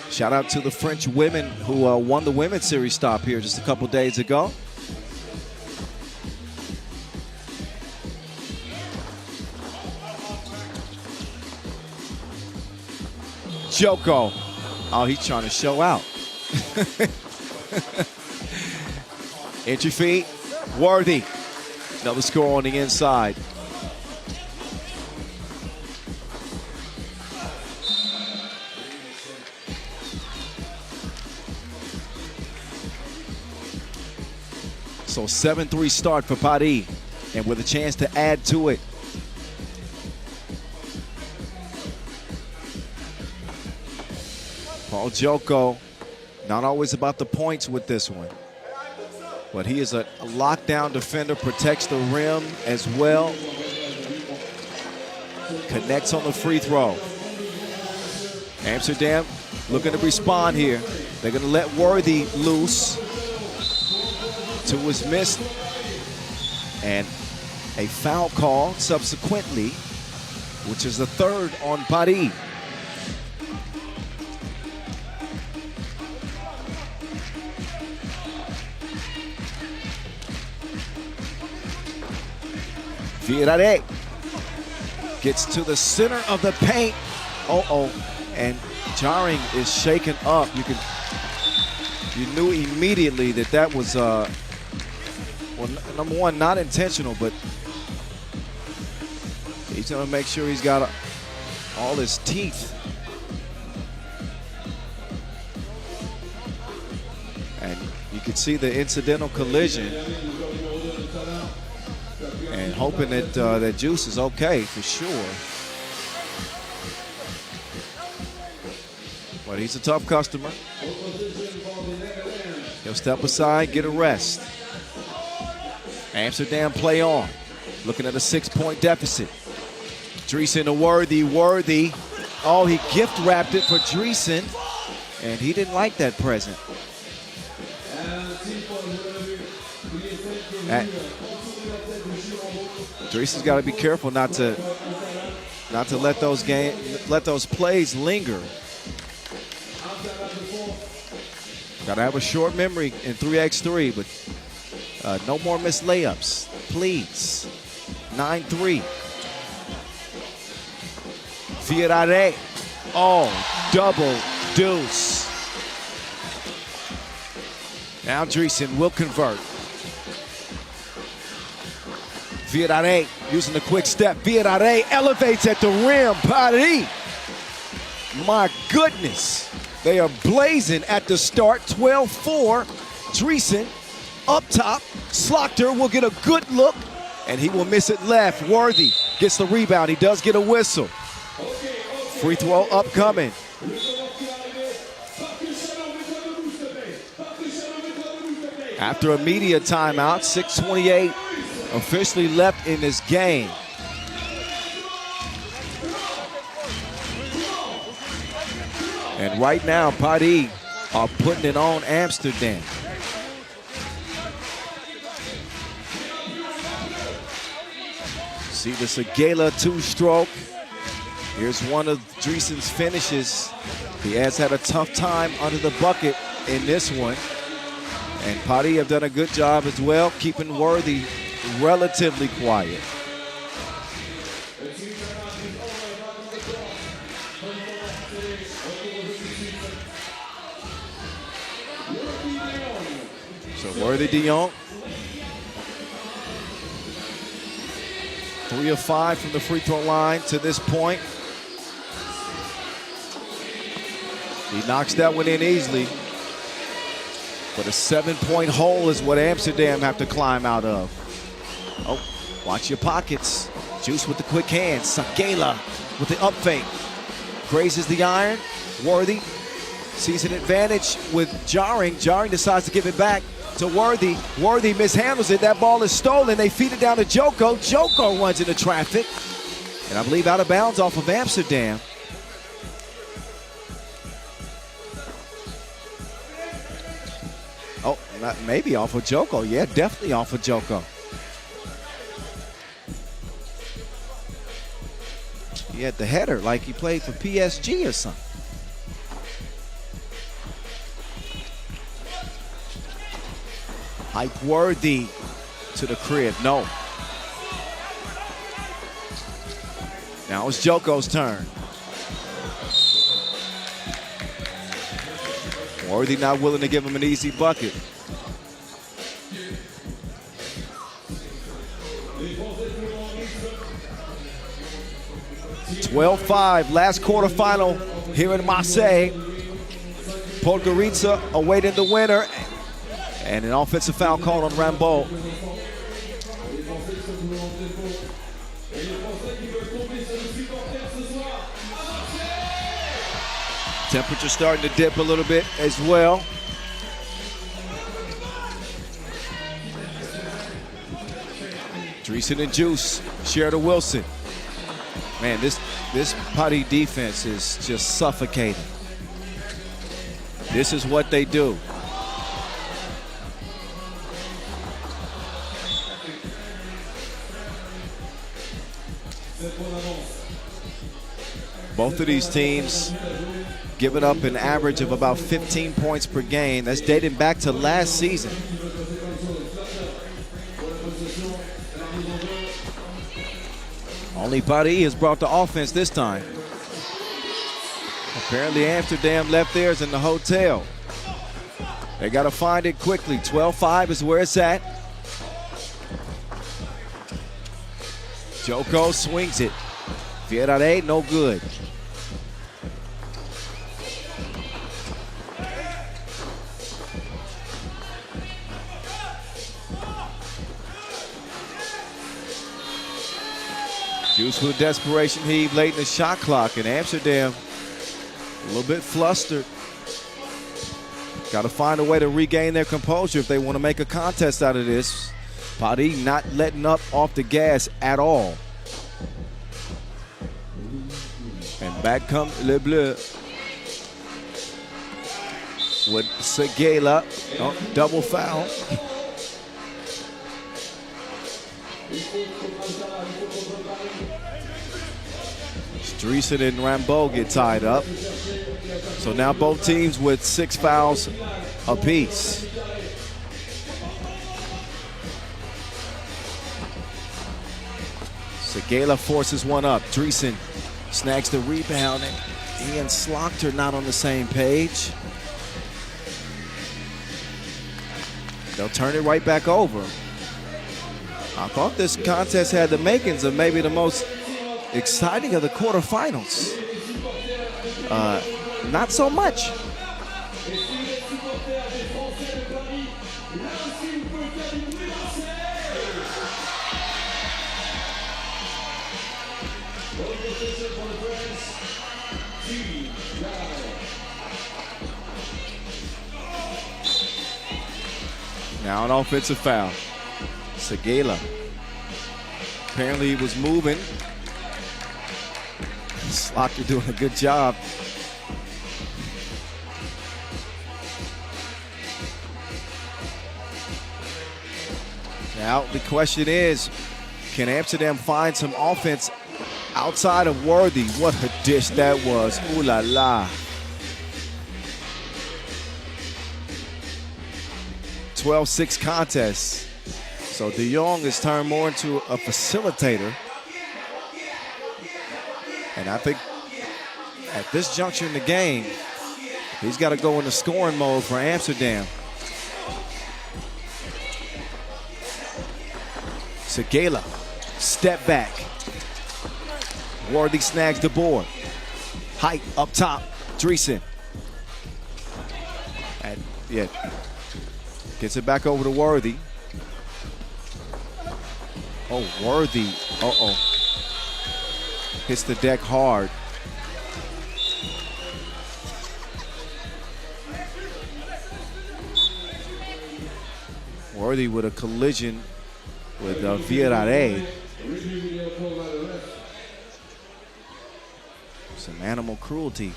Shout out to the French women who won the women's series stop here just a couple days ago. Joko. Oh, he's trying to show out. Entry feed, Worthy. Another score on the inside. So 7-3 start for Paris, and with a chance to add to it. Paul Joko, not always about the points with this one. But he is a lockdown defender, protects the rim as well. Connects on the free throw. Amsterdam looking to respond here. They're going to let Worthy loose. Two was missed. And a foul call subsequently, which is the third on Paris. Virare gets to the center of the paint. And Jarring is shaken up. You knew immediately that was, well, number one, not intentional, but he's gonna make sure he's got all his teeth. And you can see the incidental collision. And hoping that that Juice is okay for sure. But he's a tough customer. He'll step aside, get a rest. Amsterdam play on. Looking at a 6-point deficit. Dreesen to Worthy. Oh, he gift wrapped it for Dreesen. And he didn't like that present. Dreesen's got to be careful not to let those plays linger. Got to have a short memory in 3x3, but no more missed layups. please. 9-3. Fiorare. Oh, double deuce. Now Dreesen will convert. Fiorare using the quick step. Fiorare elevates at the rim. Paris. My goodness. They are blazing at the start. 12-4. Dreesen up top. Slaughter will get a good look, and he will miss it left. Worthy gets the rebound. He does get a whistle. Free throw upcoming. After a media timeout, 6:28 officially left in this game. And right now, Paris are putting it on Amsterdam. See the Segela two-stroke. Here's one of Dreesen's finishes. He has had a tough time under the bucket in this one. And Paris have done a good job as well, keeping Worthy relatively quiet. So Worthy Dion. 3 of 5 from the free throw line to this point. He knocks that one in easily. But a 7-point hole is what Amsterdam have to climb out of. Oh, watch your pockets. Juice with the quick hands. Segela with the up fake. Grazes the iron. Worthy sees an advantage with Jarring. Jarring decides to give it back to Worthy. Worthy mishandles it. That ball is stolen. They feed it down to Joko. Joko runs into traffic. And I believe out of bounds off of Amsterdam. Oh, maybe off of Joko. Yeah, definitely off of Joko. He had the header like he played for PSG or something. Hype Worthy to the crib. No. Now it's Joko's turn. Worthy not willing to give him an easy bucket. (12-5) last quarterfinal here in Marseille. Podgorica awaiting the winner. And an offensive foul called on Rambo. Temperature starting to dip a little bit as well. Dreesen and Juice share to Wilson. Man, this Paris defense is just suffocating. This is what they do. Both of these teams giving up an average of about 15 points per game. That's dating back to last season. Only Paris has brought the offense this time. Apparently Amsterdam left theirs in the hotel. They got to find it quickly. 12-5 is where it's at. Joko swings it. Fiorare, no good. Juice with a desperation heave late in the shot clock, and Amsterdam a little bit flustered. Got to find a way to regain their composure if they want to make a contest out of this. Paris not letting up off the gas at all. And back comes Le Bleu with Segela. Oh, double foul. Dreesen and Rambo get tied up. So now both teams with 6 fouls apiece. Segela forces one up. Dreesen snags the rebound, and he and Slaughter not on the same page. They'll turn it right back over. I thought this contest had the makings of maybe the most exciting of the quarterfinals. Not so much. Now an offensive foul. Segela. Apparently he was moving. Slaughter doing a good job. Now the question is, can Amsterdam find some offense outside of Worthy? What a dish that was. Ooh la la. 12-6 contest. So De Jong has turned more into a facilitator. And I think at this juncture in the game, he's got to go into scoring mode for Amsterdam. Segela, step back. Worthy snags the board. Height up top, Dreesen. And yeah, gets it back over to Worthy. Oh, Worthy, uh-oh. Hits the deck hard. Worthy with a collision with Vienna. Some animal cruelty.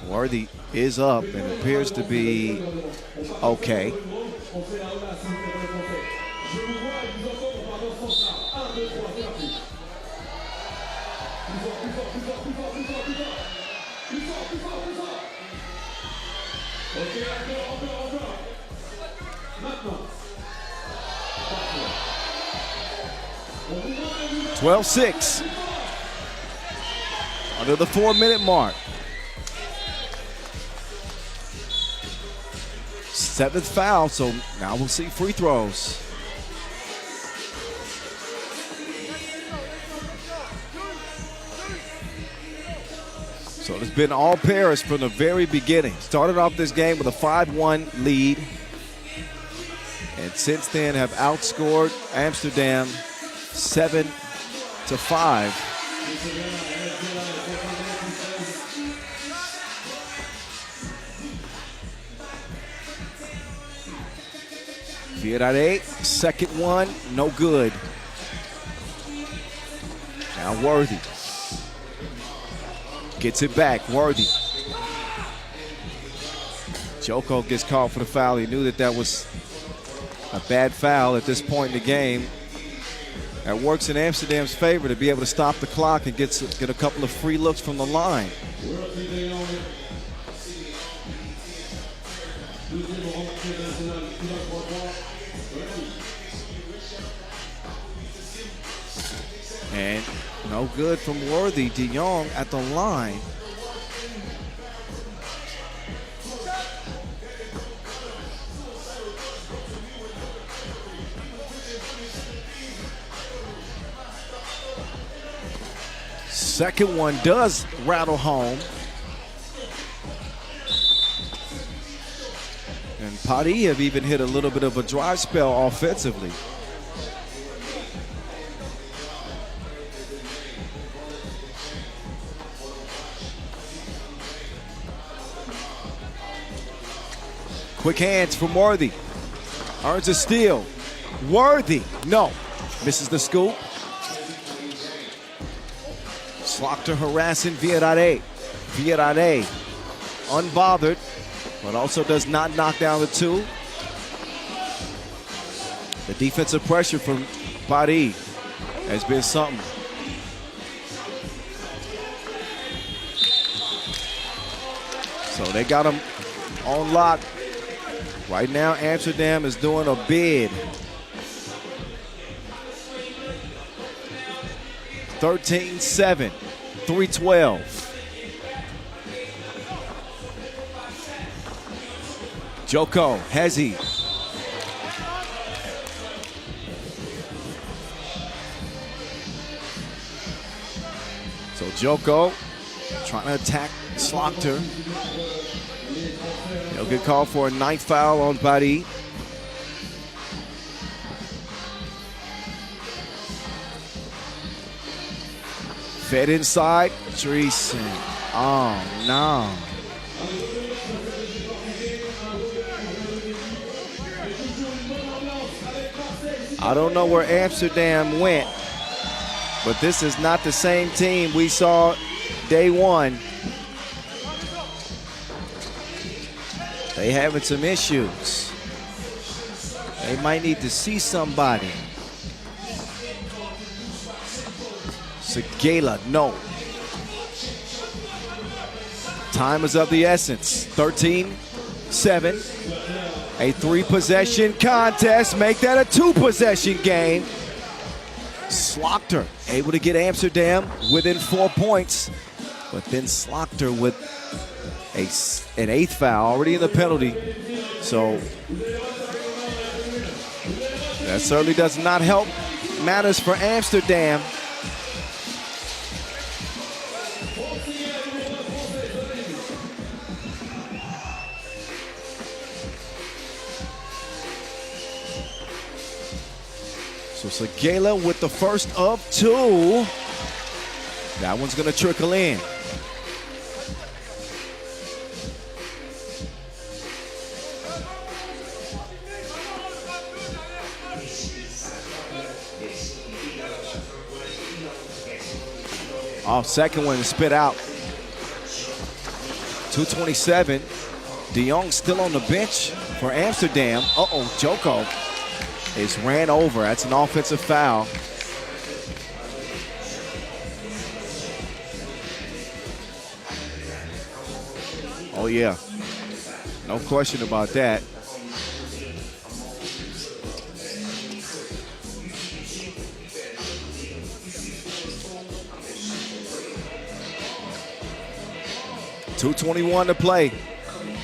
Worthy is up and appears to be okay. Well, 12-6 under the 4-minute mark. 7th foul, so now we'll see free throws. So it's been all Paris from the very beginning. Started off this game with a 5-1 lead, and since then have outscored Amsterdam 7-5. Vienna, second one, no good. Now Worthy gets it back. Worthy. Joko gets called for the foul. He knew that that was a bad foul at this point in the game. That works in Amsterdam's favor to be able to stop the clock and get a couple of free looks from the line. And no good from Worthy. De Jong at the line. Second one does rattle home. And Podgorica even hit a little bit of a dry spell offensively. Quick hands from Worthy. Earns a steal. Worthy, no. Misses the scoop. Slaughter harassing Vienna. Vienna unbothered, but also does not knock down the two. The defensive pressure from Podgorica has been something. So they got him on lock Right now, Amsterdam is doing a bid. 13-7, 3:12. Joko, Hezi. So Joko trying to attack Slaughter. He'll get called for a 9th foul on Paris. Fed inside, Dreesen. Oh no. I don't know where Amsterdam went, but this is not the same team we saw day one. They having some issues. They might need to see somebody. Segala, no. Time is of the essence. 13-7. A 3-possession contest. Make that a 2-possession game. Slaughter able to get Amsterdam within 4 points. But then Slaughter with an 8th foul already in the penalty. So that certainly does not help matters for Amsterdam. So Segala with the first of 2. That one's going to trickle in. Oh, second one spit out. 2:27. De Jong still on the bench for Amsterdam. Uh-oh, Joko is ran over. That's an offensive foul. Oh, yeah. No question about that. .221 to play.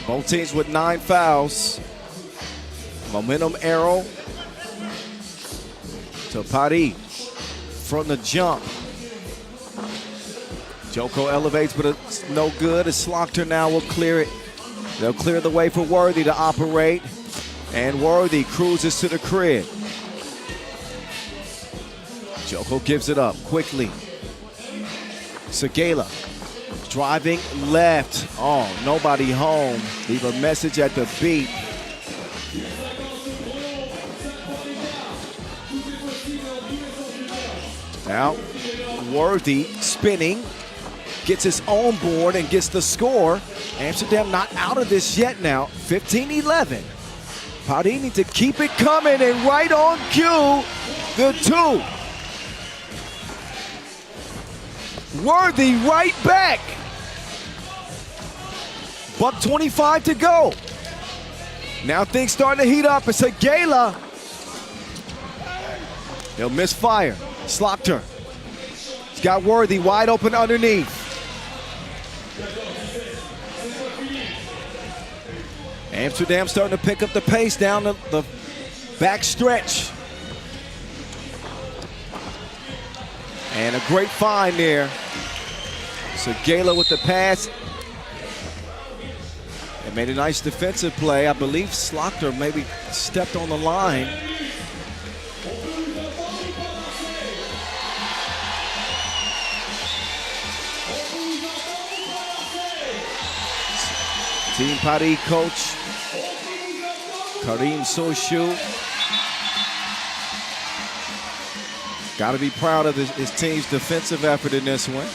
Both teams with 9 fouls. Momentum arrow to Paris from the jump. Joko elevates, but it's no good. As Slaughter now will clear it. They'll clear the way for Worthy to operate. And Worthy cruises to the crib. Joko gives it up quickly. Segala driving left. Oh, nobody home. Leave a message at the beat. Now, Worthy spinning, gets his own board and gets the score. Amsterdam not out of this yet now. 15-11. Paris need to keep it coming, and right on cue, the 2. Worthy right back. $1:25 to go. Now things starting to heat up. It's Segala. They'll miss fire. Slaughter. He's got Worthy wide open underneath. Amsterdam starting to pick up the pace down the back stretch. And a great find there. Segala with the pass. And made a nice defensive play. I believe Slaughter maybe stepped on the line. Team Paris coach Karim Sochou. Got to be proud of his team's defensive effort in this one.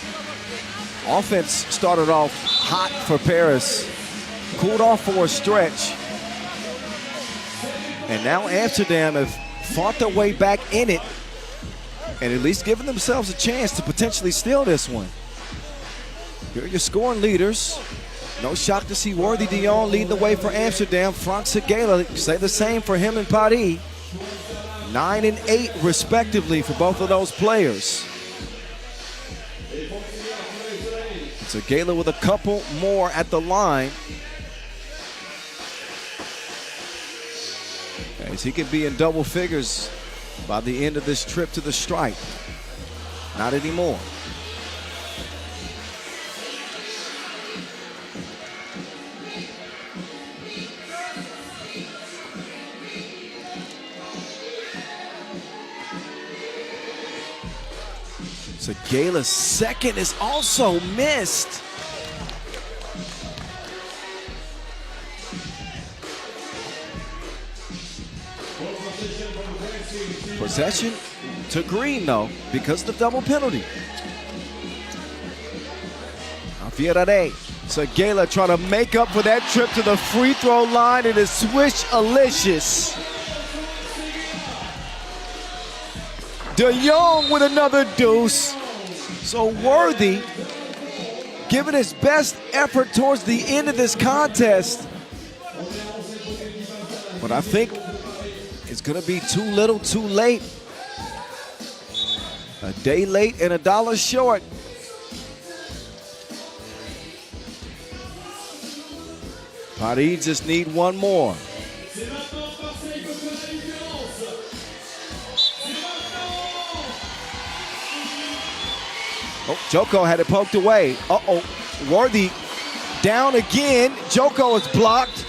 Offense started off hot for Paris, cooled off for a stretch, and now Amsterdam have fought their way back in it and at least given themselves a chance to potentially steal this one. Here are your scoring leaders. No shock to see Worthy de Jong leading the way for Amsterdam. Frank Segela, say the same for him and Paris. 9 and 8 respectively for both of those players. Segela with a couple more at the line. As he could be in double figures by the end of this trip to the stripe. Not anymore. Segela's second is also missed. Possession to Green, though, because of the double penalty. Segela trying to make up for that trip to the free throw line. It is swish-alicious. De Jong with another deuce. So Worthy giving his best effort towards the end of this contest. But I think it's going to be too little, too late. A day late and $1 short. Paris just need one more. Oh, Joko had it poked away. Uh-oh, Worthy down again. Joko is blocked.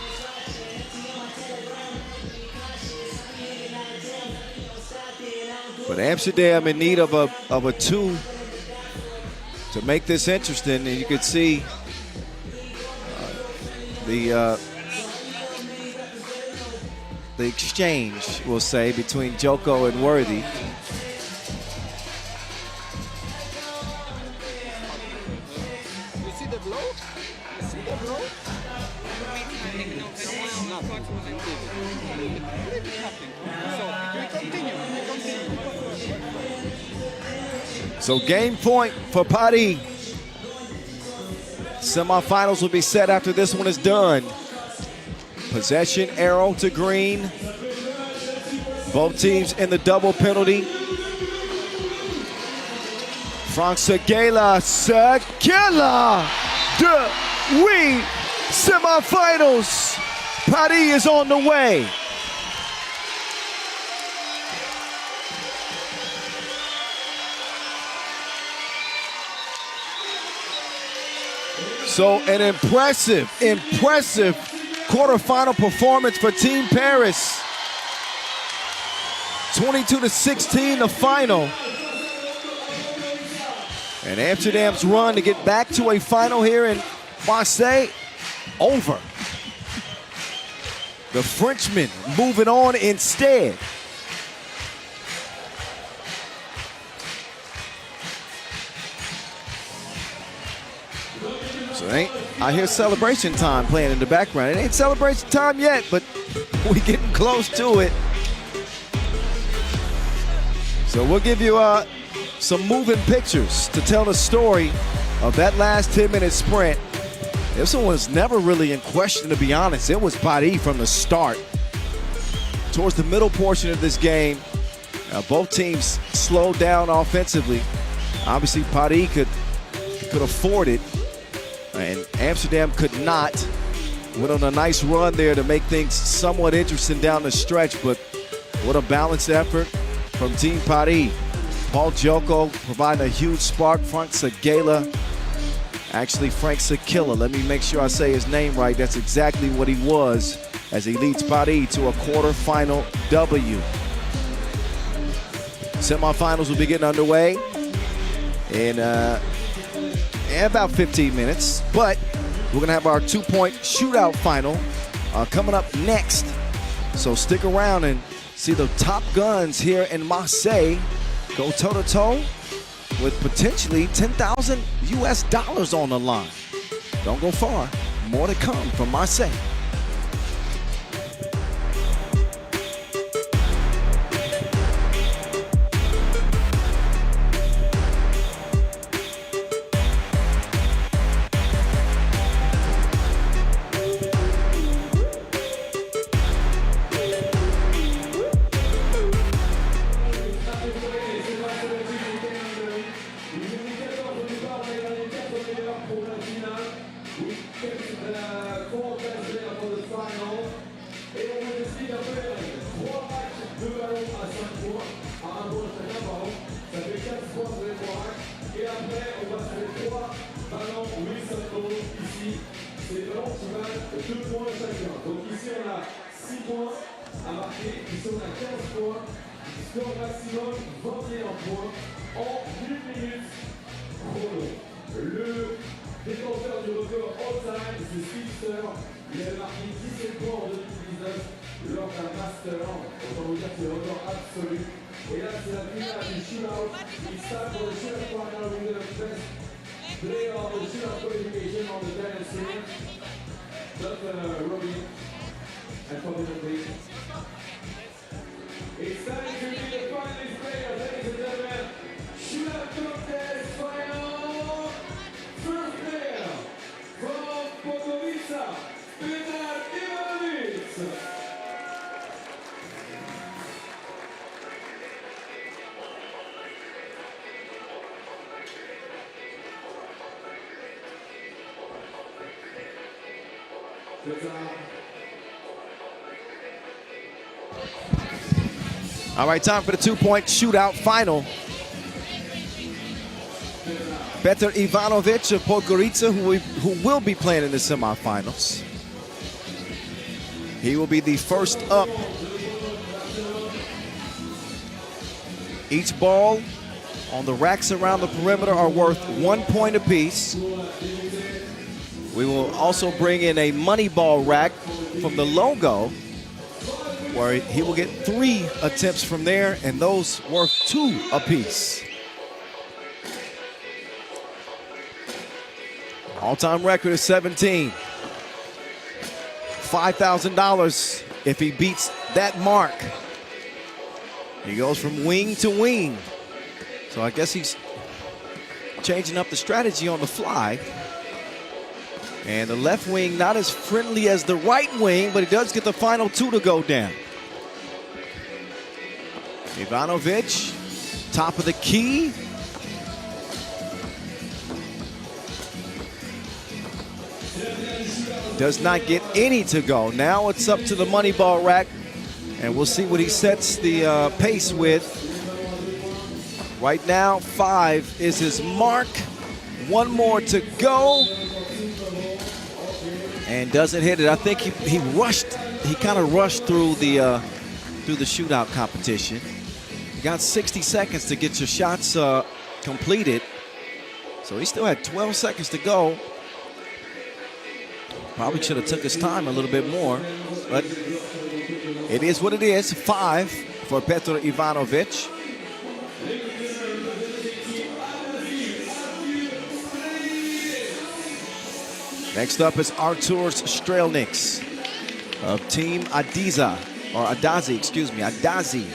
But Amsterdam in need of a two to make this interesting, and you could see the exchange, we'll say, between Joko and Worthy. So game point for Paris. Semifinals will be set after this one is done. Possession arrow to Green. Both teams in the double penalty. Frank Segela, we semifinals. Paris is on the way. So an impressive quarterfinal performance for Team Paris. 22-16 the final. And Amsterdam's run to get back to a final here in Marseille, over. The Frenchman moving on instead. So I hear celebration time playing in the background. It ain't celebration time yet, but we getting close to it. So we'll give you some moving pictures to tell the story of that last 10-minute sprint. This one was never really in question, to be honest. It was Paris from the start. Towards the middle portion of this game, both teams slowed down offensively. Obviously, Paris could afford it, and Amsterdam could not. Went on a nice run there to make things somewhat interesting down the stretch, but what a balanced effort from Team Paris. Paul Joko providing a huge spark. Frank Segela, actually Frank Segela, let me make sure I say his name right. That's exactly what he was, as he leads Paris to a quarterfinal W. Semifinals will be getting underway in about 15 minutes, but we're gonna have our 2-point shootout final coming up next. So stick around and see the top guns here in Marseille go toe-to-toe with potentially $10,000 US on the line. Don't go far. More to come from Marseille. pour la finale. We get the 4 best players for the final. Et on vous explique après 3 matchs, 2 ballons à 5 points, à 1 point chacun, pardon. Ça fait 4 points pour les 3 matchs. Et après, on va faire 3 ballons Wilson Ball ici. C'est des ballons qui valent 2 points chacun. Donc ici, on a 6 points à marquer. Ici, on a 15 points. Score maximum 21 points en 1 minute chrono. Le détenteur du record all-time, c'est Spitzer. Il avait marqué 17 points en 2019 lors d'un master. Autant vous dire que c'est le record absolu. Et là, c'est la finale du shootout. Il start for the shootout final with the best player of the shootout qualification on the dance scene. Dr. Robbie and Podgorica. It's time to be the finalist player, ladies and gentlemen. Shootout contest final. First player from Podgorica, Raudondvaris. All right, time for the 2-point shootout final. Petr Ivanovic of Podgorica, who will be playing in the semifinals. He will be the first up. Each ball on the racks around the perimeter are worth 1 point apiece. We will also bring in a money ball rack from the logo, where he will get 3 attempts from there, and those worth 2 apiece. All-time record is 17. $5,000 if he beats that mark. He goes from wing to wing. So I guess he's changing up the strategy on the fly. And the left wing not as friendly as the right wing, but he does get the final 2 to go down. Ivanovic, top of the key. Does not get any to go. Now it's up to the money ball rack, and we'll see what he sets the pace with. Right now, 5 is his mark. 1 more to go. And doesn't hit it. I think he rushed. He kind of rushed through the shootout competition. You got 60 seconds to get your shots completed. So he still had 12 seconds to go. Probably should have took his time a little bit more, but it is what it is. 5 for Petr Ivanovic. Next up is Arturs Strelnieks of Team Adazi, Adazi.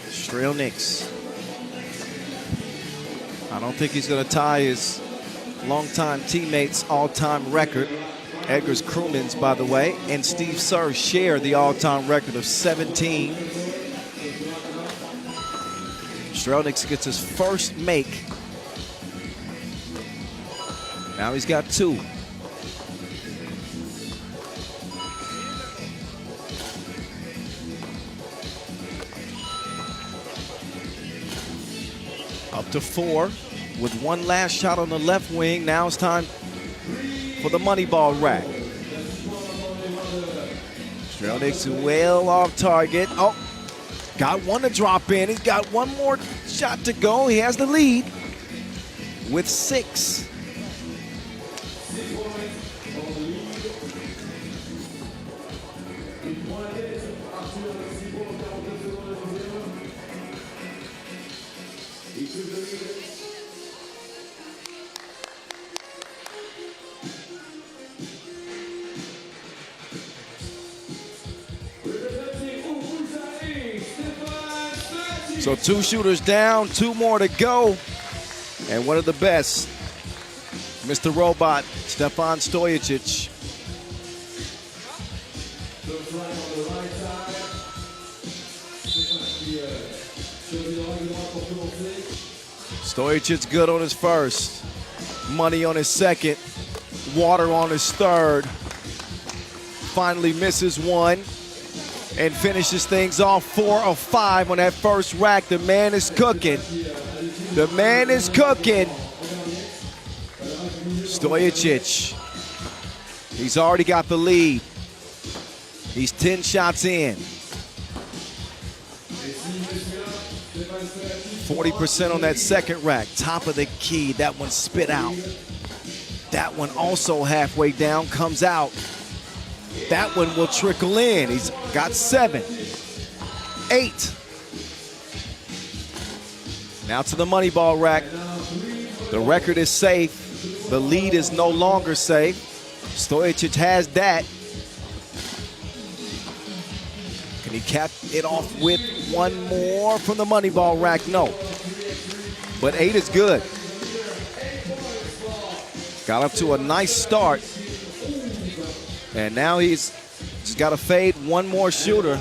Strelnieks. I don't think he's going to tie his longtime teammates' all-time record. Edgar's Crewman's, by the way, and Steve Kerr share the all-time record of 17. Strelnieks gets his first make. Now he's got 2. Up to 4 with 1 last shot on the left wing. Now it's time for the money ball rack. Strelnieks well off target. Oh, got 1 to drop in. He's got 1 more shot to go. He has the lead with 6. So 2 shooters down, 2 more to go. And one of the best, Mr. Robot, Stefan Stojacic. First right on the right side. Stojicic's good on his first. Money on his second. Water on his third. Finally misses one and finishes things off 4 of 5 on that first rack. The man is cooking. The man is cooking. Stojicic. He's already got the lead. He's 10 shots in. 40% on that second rack. Top of the key. That one spit out. That one also halfway down, comes out. That one will trickle in. He's got 7, 8. Now to the money ball rack. The record is safe. The lead is no longer safe. Stojicic has that. Can he cap it off with one more from the money ball rack? No. But 8 is good. Got up to a nice start. And now he's just got to fade one more shooter.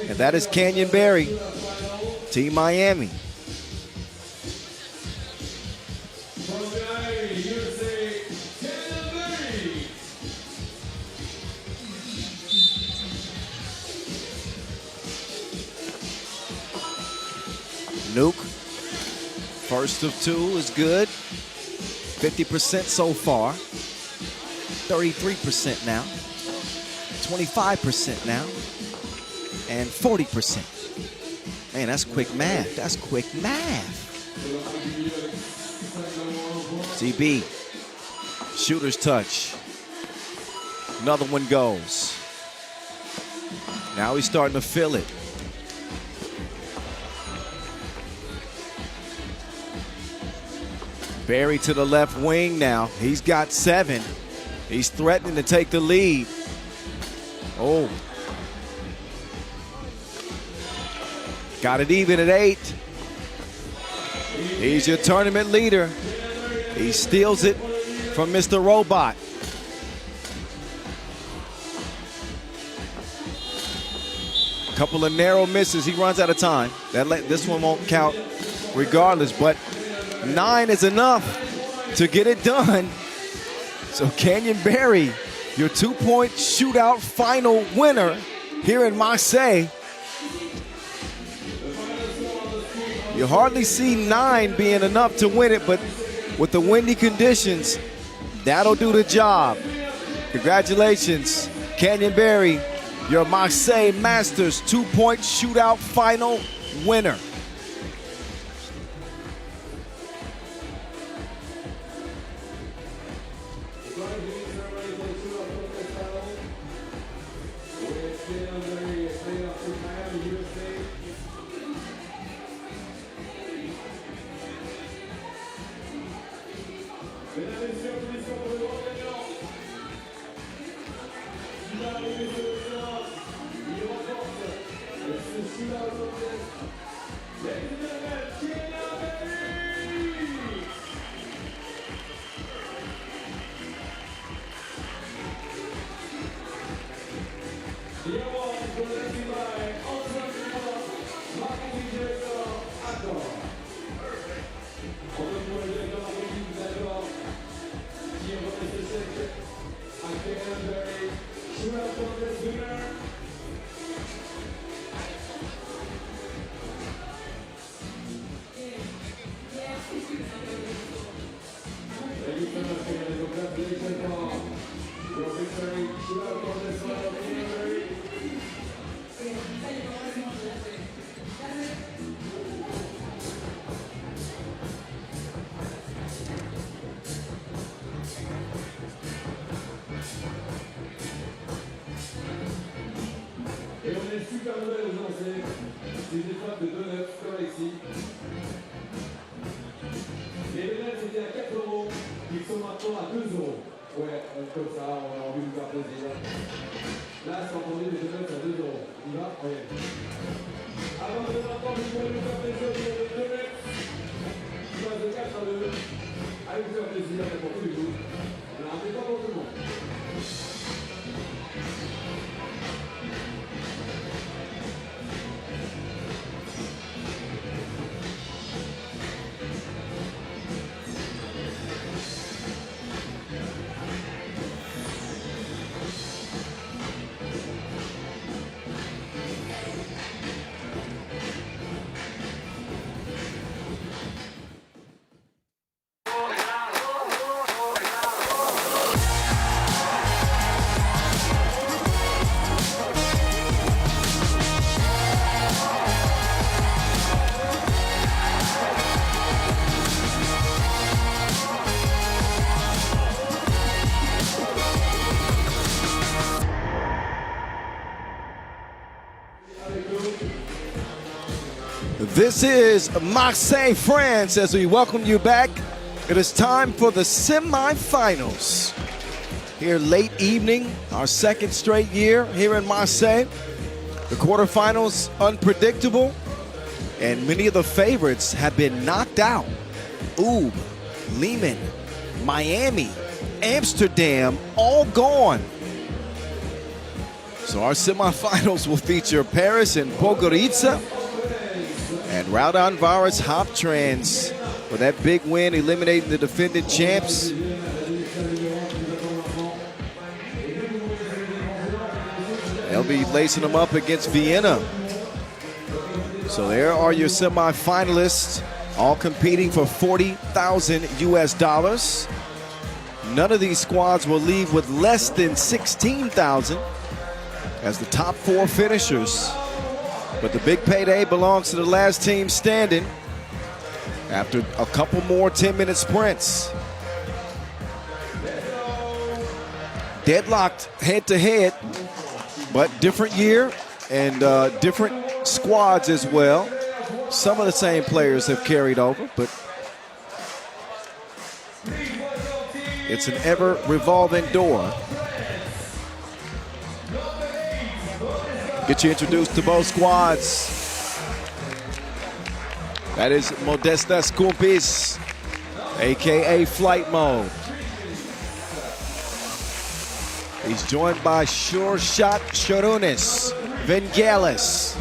And that is Canyon Barry, Team Miami. Nuke, first of 2 is good. 50% so far. 33% now. 25% now. And 40%. Man, that's quick math. That's quick math. CB, shooter's touch. Another one goes. Now he's starting to feel it. Barry to the left wing now. He's got 7. He's threatening to take the lead. Oh. Got it even at 8. He's your tournament leader. He steals it from Mr. Robot. Couple of narrow misses. He runs out of time. This one won't count regardless, but 9 is enough to get it done. So Canyon Barry, your 2-point shootout final winner here in Marseille. You hardly see 9 being enough to win it, but with the windy conditions, that'll do the job. Congratulations, Canyon Barry, your Marseille Masters 2-point shootout final winner. This is Marseille, France, as we welcome you back. It is time for the semifinals. Here late evening, our second straight year here in Marseille. The quarterfinals unpredictable, and many of the favorites have been knocked out. Oob, Liman, Miami, Amsterdam, all gone. So our semifinals will feature Paris and Podgorica, and Raudondvaris Hoptrans for that big win, eliminating the defending champs. They'll be lacing them up against Vienna. So there are your semifinalists, all competing for $40,000 US. None of these squads will leave with less than $16,000 as the top four finishers. But the big payday belongs to the last team standing after a couple more 10-minute sprints. Deadlocked head-to-head, but different year and different squads as well. Some of the same players have carried over, but it's an ever-revolving door. Get you introduced to both squads. That is Modestas Kumpis, AKA Flight Mode. He's joined by Sure Shot Sharunis, Vangelis,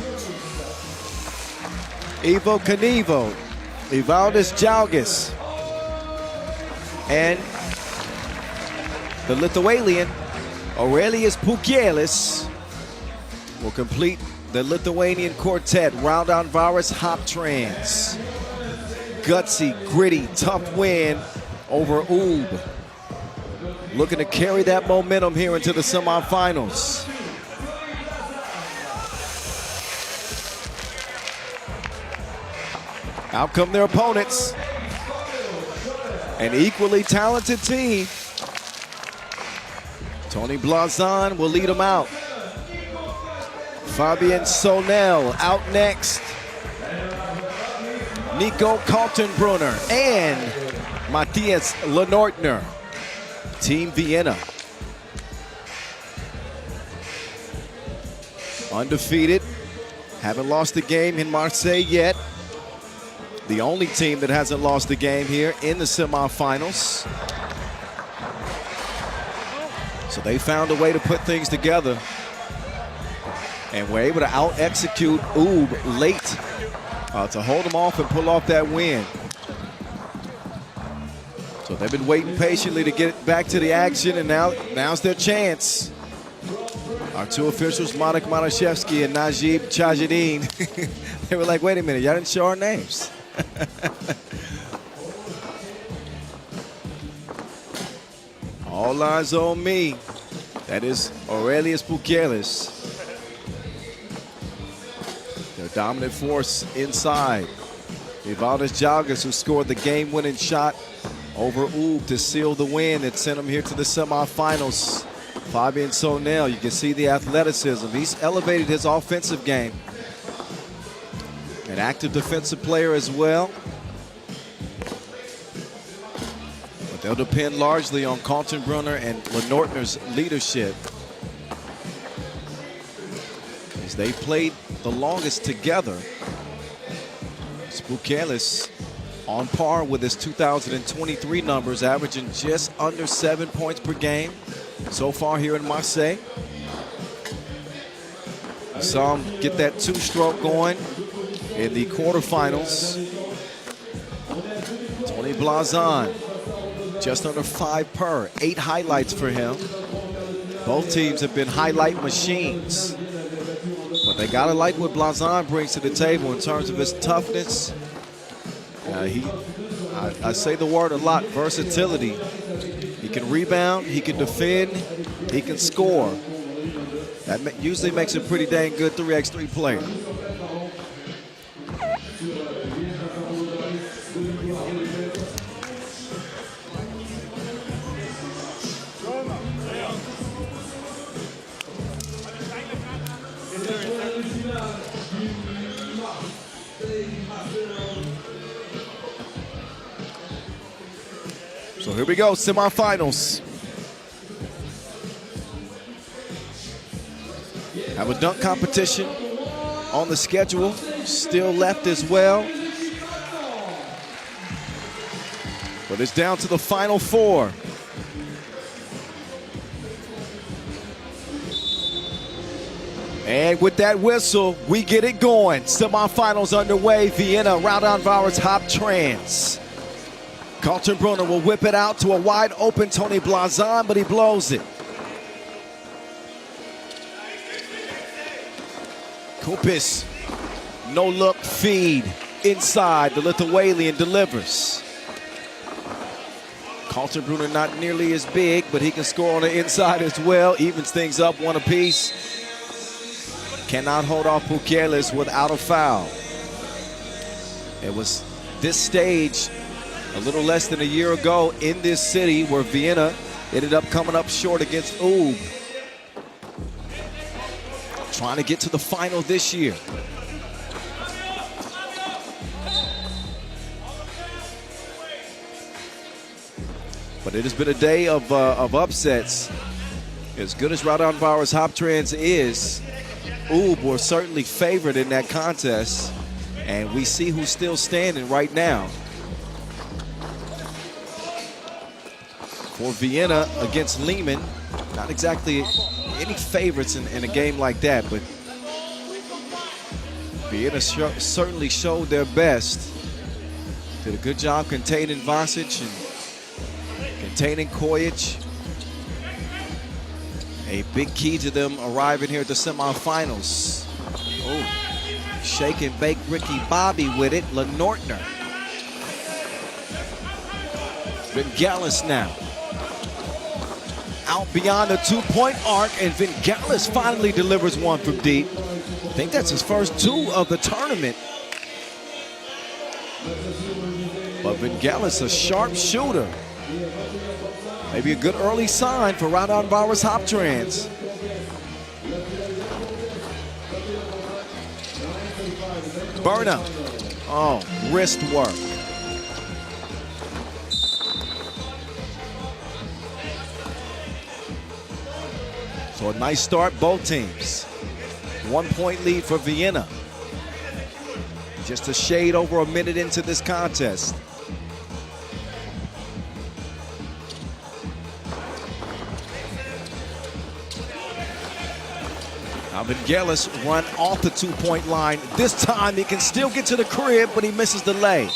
Ivo Kanivo, Ivaldis Jalgis, and the Lithuanian Aurelius Pukielis will complete the Lithuanian quartet, Raudondvaris Hoptrans. Gutsy, gritty, tough win over Oob. Looking to carry that momentum here into the semifinals. Out come their opponents. An equally talented team. Tony Blazon will lead them out. Fabian Sonel out next. Nico Kaltenbrunner and Matthias Lenortner. Team Vienna. Undefeated. Haven't lost a game in Marseille yet. The only team that hasn't lost a game here in the semifinals. So they found a way to put things together. And were able to out-execute Oob late to hold them off and pull off that win. So they've been waiting patiently to get back to the action, and now's their chance. Our two officials, Monik Manashevsky and Najib Chajidin, they were like, wait a minute, y'all didn't show our names. All eyes on me. That is Aurelius Pukielis. Their dominant force inside. Ivaldis Jalgis, who scored the game-winning shot over Oob to seal the win that sent him here to the semifinals. Fabian Sonel, you can see the athleticism. He's elevated his offensive game. An active defensive player as well. But they'll depend largely on Kaltenbrunner and Lenortner's leadership, as they played the longest together. Spoukelis on par with his 2023 numbers, averaging just under 7 points per game so far here in Marseille. We saw him get that two-stroke going in the quarterfinals. Tony Blazon, just under 5 per, 8 highlights for him. Both teams have been highlight machines. But they gotta like what Blazon brings to the table in terms of his toughness. I say the word a lot, versatility. He can rebound, he can defend, he can score. That usually makes a pretty dang good 3x3 player. So here we go, semifinals. Have a dunk competition on the schedule, still left as well. But it's down to the final four. And with that whistle, we get it going. Semifinals underway, Vienna, Raudondvaris, Hoptrans. Kaltenbrunner will whip it out to a wide open Tony Blazon, but he blows it. Kupis, no look feed inside. The Lithuanian delivers. Kaltenbrunner not nearly as big, but he can score on the inside as well. Evens things up one apiece. Cannot hold off Pukelis without a foul. It was this stage a little less than a year ago in this city where Vienna ended up coming up short against Ub. Trying to get to the final this year. But it has been a day of upsets. As good as Raudondvaris Hoptrans is, Ub were certainly favored in that contest, and we see who's still standing right now. For Vienna against Liman, not exactly any favorites in a game like that, but Vienna certainly showed their best. Did a good job containing Vasic and containing Kojic. A big key to them arriving here at the semifinals. Oh, shake and bake Ricky Bobby with it. Lenortner. Vingalis now. Out beyond the two-point arc, and Vingalis finally delivers one from deep. I think that's his first two of the tournament. But Vingalis, a sharp shooter. Maybe a good early sign for Raudondvaris Hoptrans. Berna. Oh, wrist work. So a nice start, both teams. 1 point lead for Vienna. Just a shade over a minute into this contest. Vingalis run off the two-point line. This time he can still get to the crib, but he misses the lay.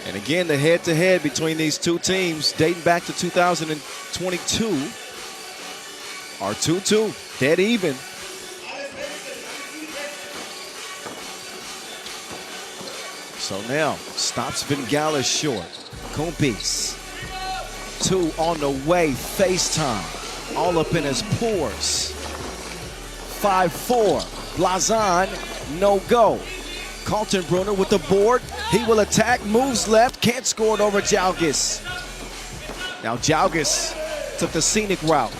And again, the head-to-head between these two teams dating back to 2022 are 2-2, dead even. So now stops Vingalis short. Kumpis. Two on the way, FaceTime, all up in his pores. 5-4, Blazon, no go. Kaltenbrunner with the board, he will attack, moves left, can't score it over Jalgis. Now Jalgis took the scenic route.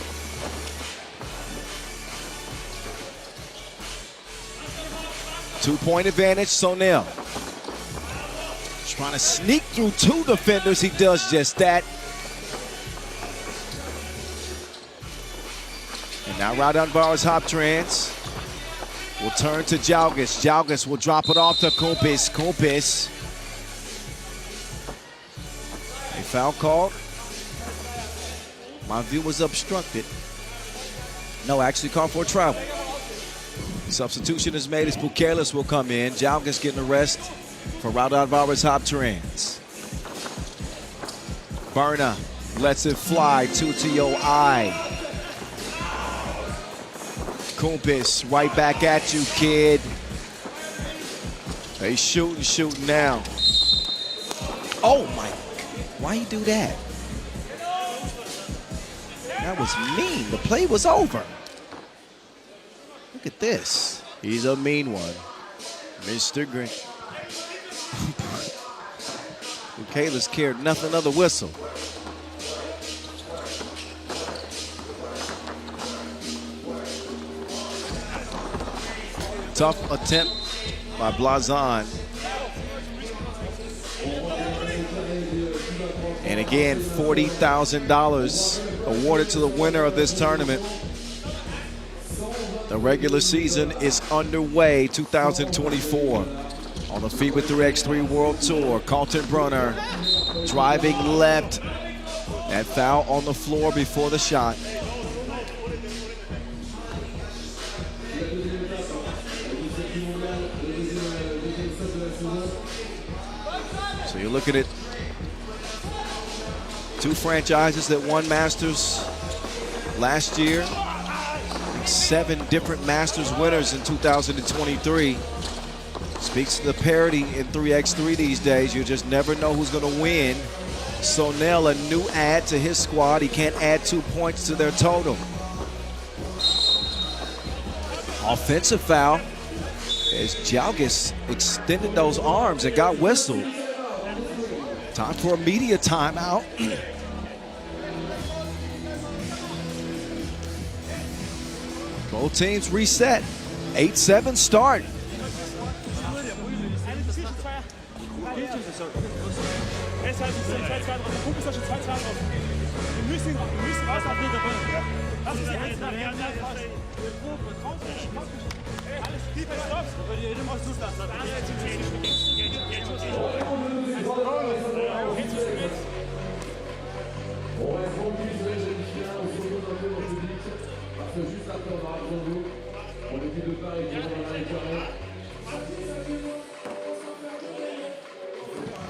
Two-point advantage, Sonel. Trying to sneak through two defenders, he does just that. And now Raudondvaris Hoptrans will turn to Jalgis. Jalgis will drop it off to Kumpis. Kumpis. A foul called. My view was obstructed. No, actually called for a travel. Substitution is made as Pukelis will come in. Jalgis getting a rest for Raudondvaris Hoptrans. Berna lets it fly. Two to your eye. Kumpis right back at you, kid. They shooting now. Oh my, why you do that? That was mean. The play was over. Look at this. He's a mean one. Mr. Green. Kayla's cared nothing of the whistle. Tough attempt by Blazon. And again, $40,000 awarded to the winner of this tournament. The regular season is underway, 2024, on the FIBA 3x3 World Tour. Kaltenbrunner driving left. That foul on the floor before the shot. So you're looking at two franchises that won Masters last year. 7 different Masters winners in 2023. Speaks to the parity in 3x3 these days. You just never know who's going to win. Sonel, a new add to his squad. He can't add 2 points to their total. Offensive foul as Jalgis extended those arms and got whistled. Time for a media timeout. Both teams reset. 8-7 start.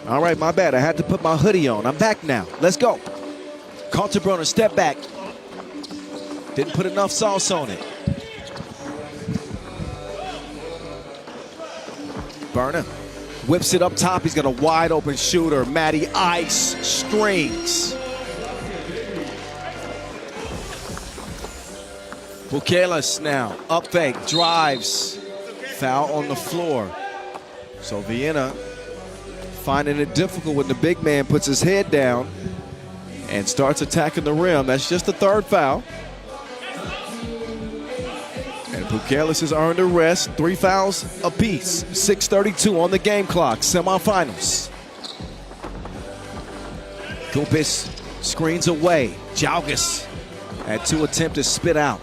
All right, my bad. I had to put my hoodie on. I'm back now. Let's go. Kaltenbrunner, step back. Didn't put enough sauce on it. Burner whips it up top. He's got a wide open shooter. Matty Ice strings. Bukelas now, up fake, drives. Foul on the floor. So Vienna finding it difficult when the big man puts his head down and starts attacking the rim. That's just the 3rd foul. And Bukelas has earned a rest. 3 fouls apiece. 6:32 on the game clock. Semifinals. Kupis screens away. Jalgis had 2 attempted spit out.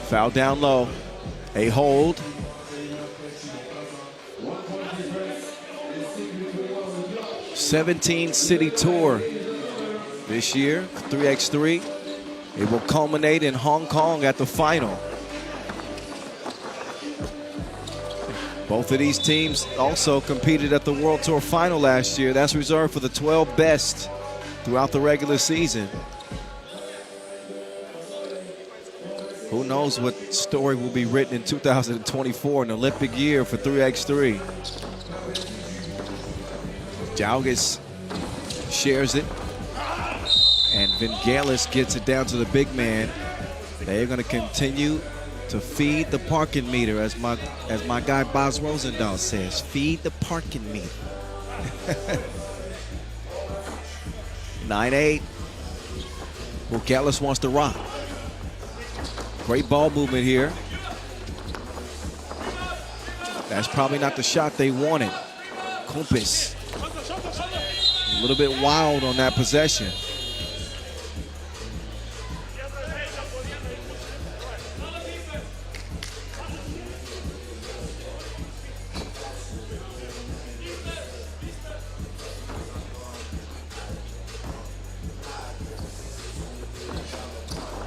Foul down low. A hold. 17 city tour this year, 3x3. It will culminate in Hong Kong at the final. Both of these teams also competed at the World Tour final last year. That's reserved for the 12 best throughout the regular season. Who knows what story will be written in 2024, an Olympic year for 3x3. Jalgis shares it, and Vingalis gets it down to the big man. They're going to continue to feed the parking meter, as my guy Boz Rosendahl says. Feed the parking meter. 9-8. Vingalis wants to rock. Great ball movement here. That's probably not the shot they wanted. Kumpis. A little bit wild on that possession.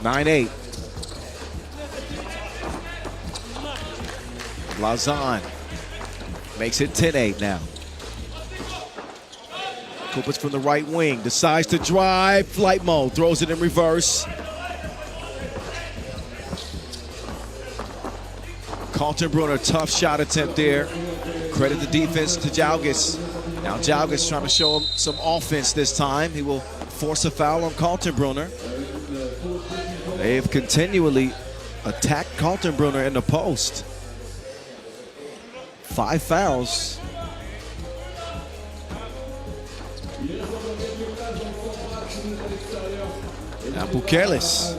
Nine-8. Blazon makes it 10-8 now. Kupis from the right wing, decides to drive. Flight mode, throws it in reverse. Kaltenbrunner, tough shot attempt there. Credit the defense to Jalgis. Now Jalgis trying to show him some offense this time. He will force a foul on Kaltenbrunner. They have continually attacked Kaltenbrunner in the post. 5 fouls. Now Bukelas.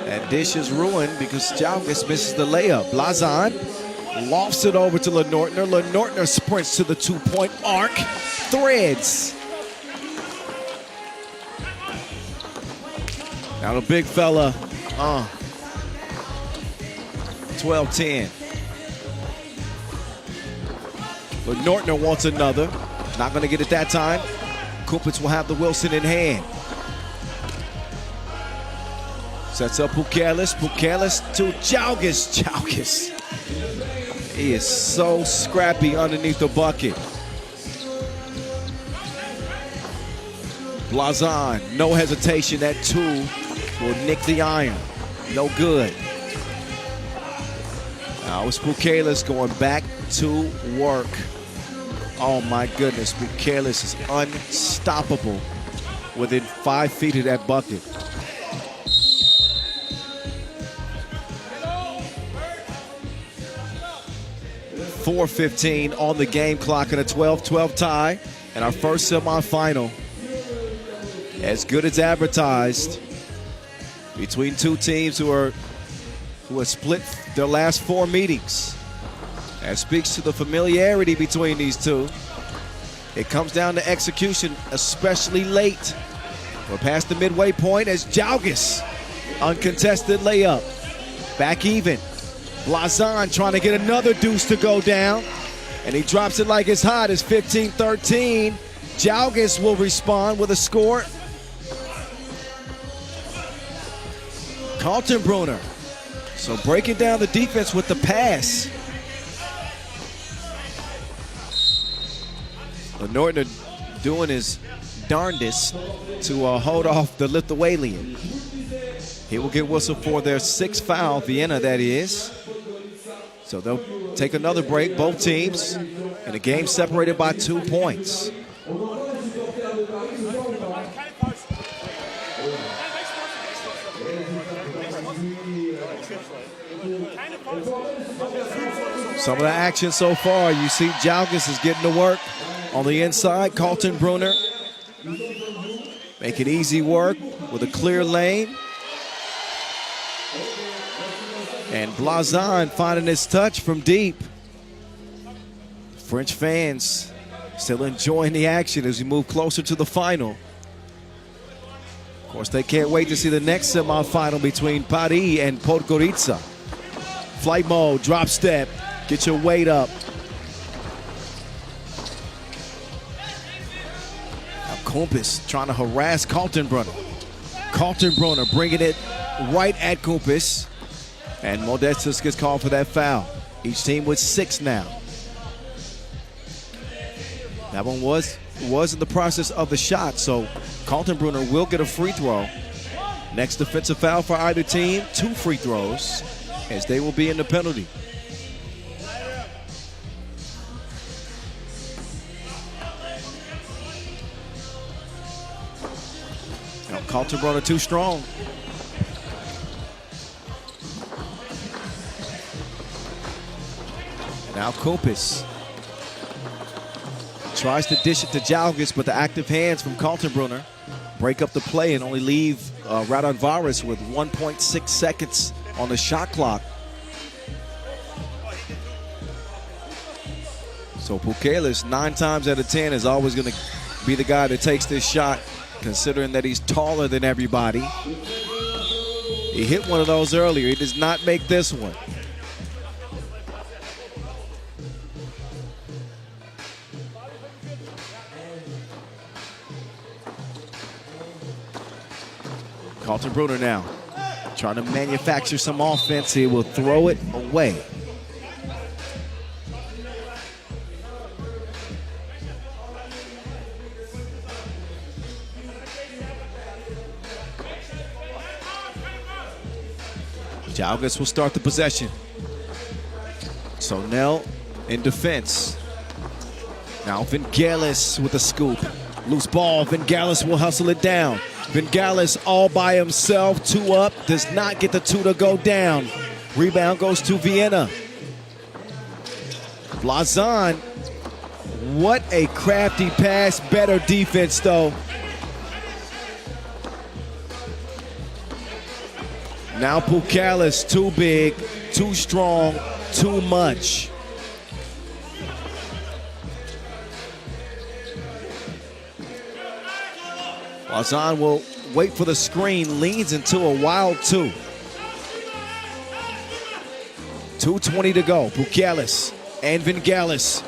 That dish is ruined because Jalgis misses the layup. Blazon lofts it over to Lenortner. Lenortner sprints to the two-point arc. Threads. Now the big fella, 12-10. Lenortner wants another. Not going to get it that time. Kupitz will have the Wilson in hand. Sets up Pukelis. Pukelis to Jalgis. Jalgis. He is so scrappy underneath the bucket. Blazon, no hesitation at 2. Will nick the iron. No good. Now it's Pukelis going back to work. Oh my goodness, Pukelis is unstoppable within 5 feet of that bucket. 4:15 on the game clock and a 12-12 tie. And our first semifinal, as good as advertised, between two teams who have split their last 4 meetings. That speaks to the familiarity between these two. It comes down to execution, especially late. We're past the midway point as Jalgis, uncontested layup. Back even. Blazon trying to get another deuce to go down. And he drops it like it's hot. It's 15-13. Jalgis will respond with a score. Kaltenbrunner. So breaking down the defense with the pass. Lenortner doing his darndest to hold off the Lithuanian. He will get whistled for their 6th foul, Vienna that is. So they'll take another break, both teams, and a game separated by 2 points. Some of the action so far, you see Jalgis is getting to work on the inside. Kaltenbrunner making easy work with a clear lane. And Blazon finding his touch from deep. French fans still enjoying the action as we move closer to the final. Of course, they can't wait to see the next semifinal between Paris and Podgorica. Flight mode, drop step, get your weight up. Now Kumpis trying to harass Kaltenbrunner. Kaltenbrunner bringing it right at Kumpis. And Modestus gets called for that foul. Each team with 6 now. That one was in the process of the shot, so Kaltenbrunner will get a free throw. Next defensive foul for either team, 2 free throws, as they will be in the penalty. Now Kaltenbrunner too strong. Now Kumpis tries to dish it to Jalgis, but the active hands from Kaltenbrunner break up the play and only leave Raudondvaris with 1.6 seconds on the shot clock. So Pukelis, 9 times out of 10, is always going to be the guy that takes this shot, considering that he's taller than everybody. He hit one of those earlier. He does not make this one. Kaltenbrunner now trying to manufacture some offense. He will throw it away. Jalgis will start the possession. So Nell in defense. Now Vangelis with a scoop. Loose ball, Vangelis will hustle it down. Vangelis all by himself, 2 up, does not get the 2 to go down. Rebound goes to Vienna. Blazon, what a crafty pass, better defense though. Now Pucalis, too big, too strong, too much. Wazan will wait for the screen, leans into a wild two. 2:20 to go. Pucalis and Vingalis.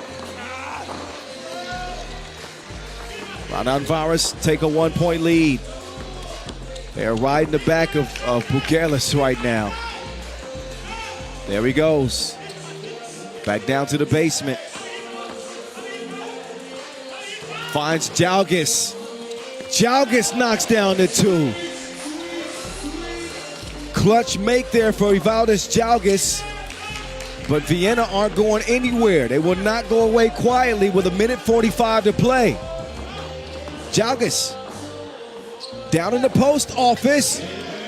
Raudondvaris take a 1-point lead. They're riding the back of Pucalis right now. There he goes. Back down to the basement. Finds Jalgis. Jalgis knocks down the two. Clutch make there for Ivaldis Jalgis. But Vienna aren't going anywhere. They will not go away quietly with 1:45 to play. Jalgis down in the post office,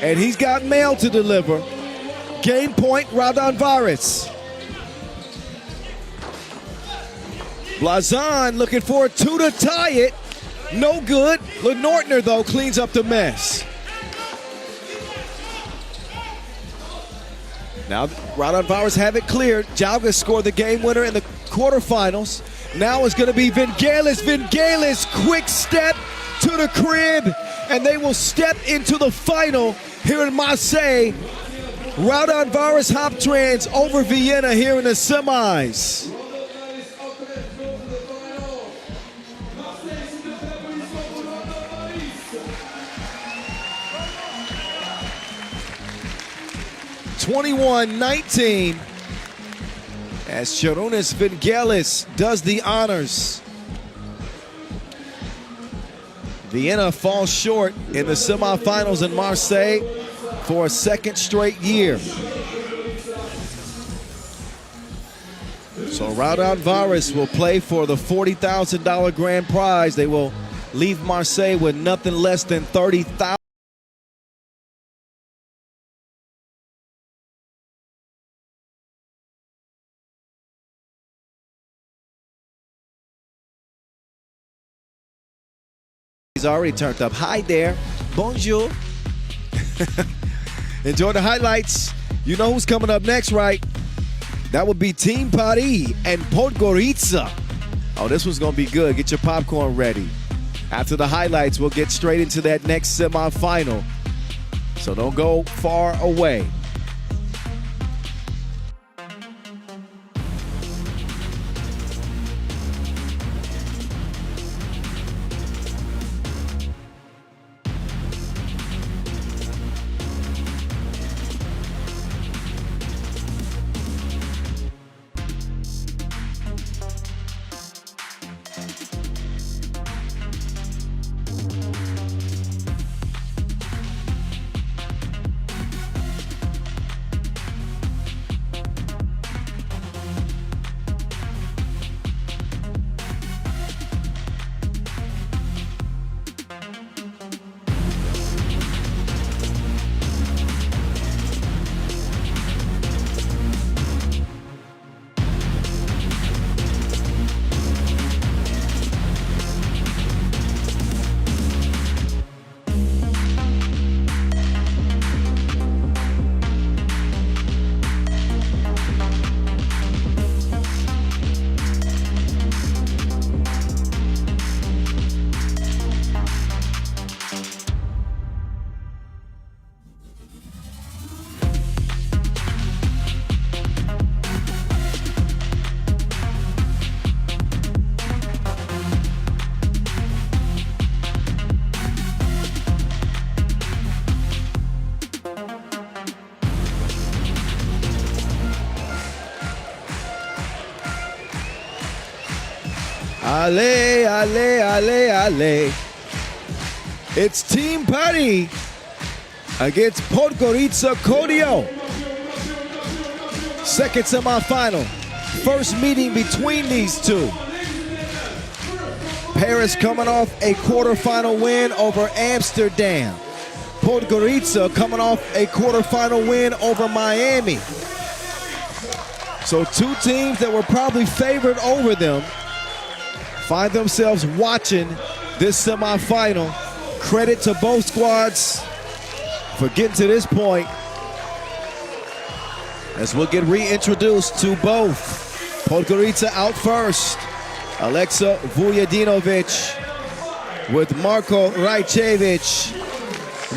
and he's got mail to deliver. Game point, Raudondvaris. Blazan looking for a two to tie it. No good. Lenortner, though, cleans up the mess. Now, Raudondvaris have it cleared. Jalgis scored the game winner in the quarterfinals. Now it's going to be Vingalis. Vingalis, quick step to the crib, and they will step into the final here in Marseille. Raudondvaris Hoptrans over Vienna here in the semis. (21-19) as Sharunas Vingalis does the honors. Vienna falls short in the semifinals in Marseille for a second straight year. So Raudondvaris will play for the $40,000 grand prize. They will leave Marseille with nothing less than $30,000. He's already turned up. Hi there. Bonjour. Enjoy the highlights. You know who's coming up next, right? That would be Team Paris and Podgorica. Oh, this one's going to be good. Get your popcorn ready. After the highlights, we'll get straight into that next semifinal. So don't go far away. Allez, allez, allez, allez. It's Team Paris against Podgorica Kodio. Second semifinal. First meeting between these two. Paris coming off a quarterfinal win over Amsterdam. Podgorica coming off a quarterfinal win over Miami. So two teams that were probably favored over them find themselves watching this semifinal. Credit to both squads for getting to this point. As we'll get reintroduced to both. Podgorica out first. Alexa Vujadinovic with Marko Rajcevic,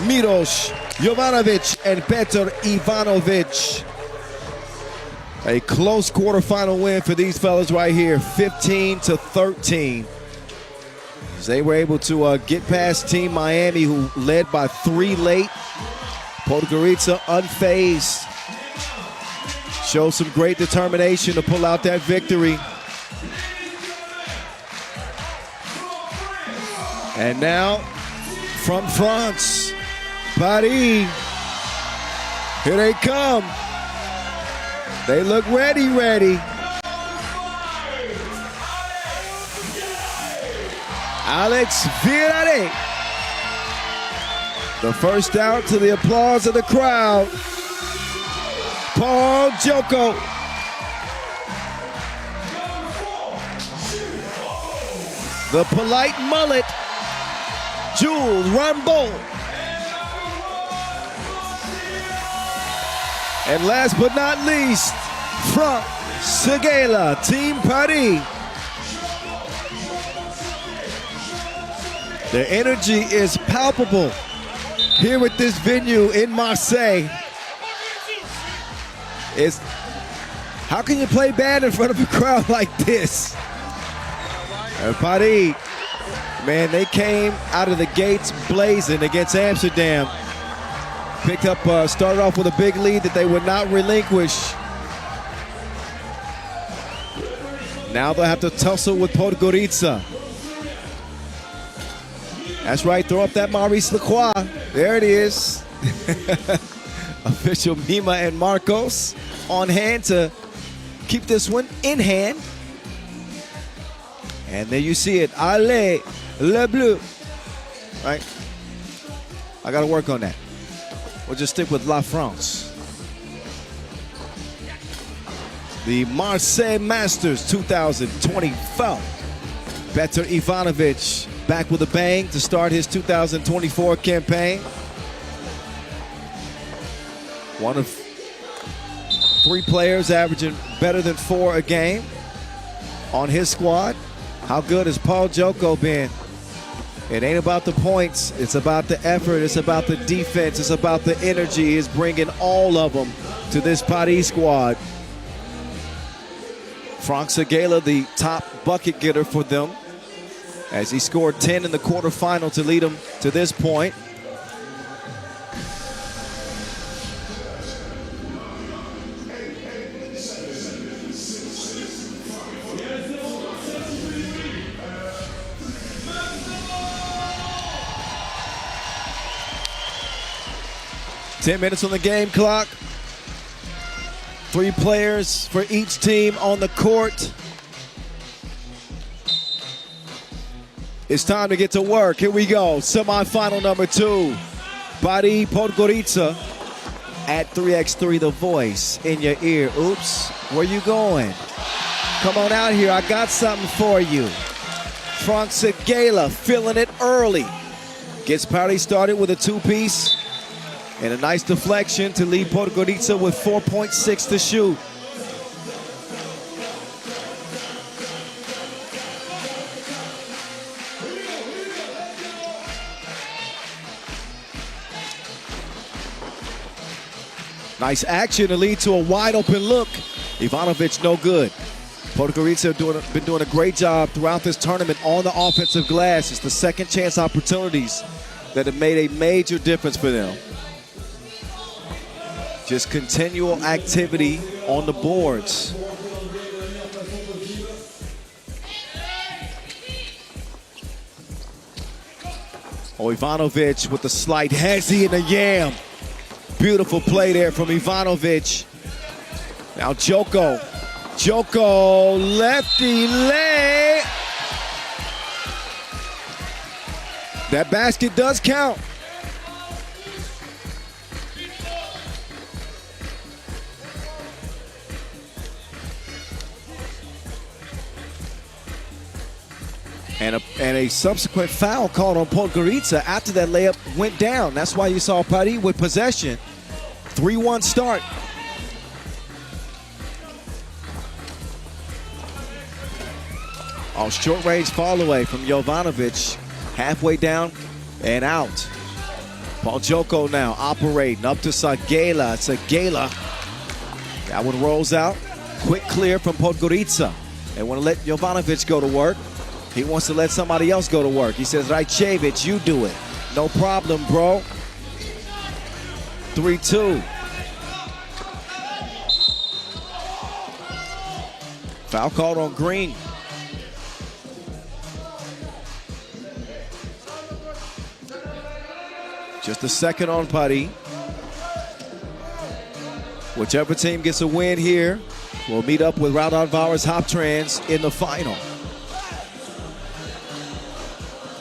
Miros Jovanovic, and Petar Ivanovic. A close quarterfinal win for these fellas right here, 15-13. As they were able to get past Team Miami, who led by 3 late. Podgorica unfazed. Showed some great determination to pull out that victory. And now, from France, Paris. Here they come. They look ready. Alex Virare. The first out to the applause of the crowd. Paul Joko. The polite mullet, Jules Rambeau. And last but not least, Franck Seguela, Team Paris. The energy is palpable here at this venue in Marseille. How can you play bad in front of a crowd like this? And Paris, man, they came out of the gates blazing against Amsterdam. Started off with a big lead that they would not relinquish. Now they'll have to tussle with Podgorica. That's right, throw up that Maurice Lacroix. There it is. Official Mima and Marcos on hand to keep this one in hand. And there you see it. Allez, le bleu. Right? I got to work on that. We'll just stick with La France. The Marseille Masters 2024. Petar Ivanovic back with a bang to start his 2024 campaign. One of 3 players averaging better than 4 a game on his squad. How good has Paul Joko been? It ain't about the points. It's about the effort. It's about the defense. It's about the energy. He's bringing all of them to this Paris squad. Franck Seguela, the top bucket getter for them, as he scored 10 in the quarterfinal to lead them to this point. Ten minutes on the game clock. 3 players for each team on the court. It's time to get to work. Here we go. Semifinal number 2. Paris Podgorica at 3x3, the voice in your ear. Oops, where you going? Come on out here. I got something for you. Franck Seguela feeling it early. Gets Paris started with a 2-piece. And a nice deflection to lead Podgorica with 4.6 to shoot. Nice action to lead to a wide open look. Ivanovic no good. Podgorica have been doing a great job throughout this tournament on the offensive glass. It's the second chance opportunities that have made a major difference for them. Just continual activity on the boards. Ivanovic with the slight hezzy and a yam. Beautiful play there from Ivanovic. Now Joko. Joko, lefty lay. That basket does count. And a subsequent foul called on Podgorica after that layup went down. That's why you saw Paris with possession. 3-1 start. On short range fall away from Jovanovic. Halfway down and out. Podgorica now operating up to Sagela. Sagela. That one rolls out. Quick clear from Podgorica. They want to let Jovanovic go to work. He wants to let somebody else go to work. He says, Rajcevic, you do it. No problem, bro. 3-2. Foul called on Green. Just a second on Putty. Whichever team gets a win here will meet up with Raudondvaris Hoptrans in the final.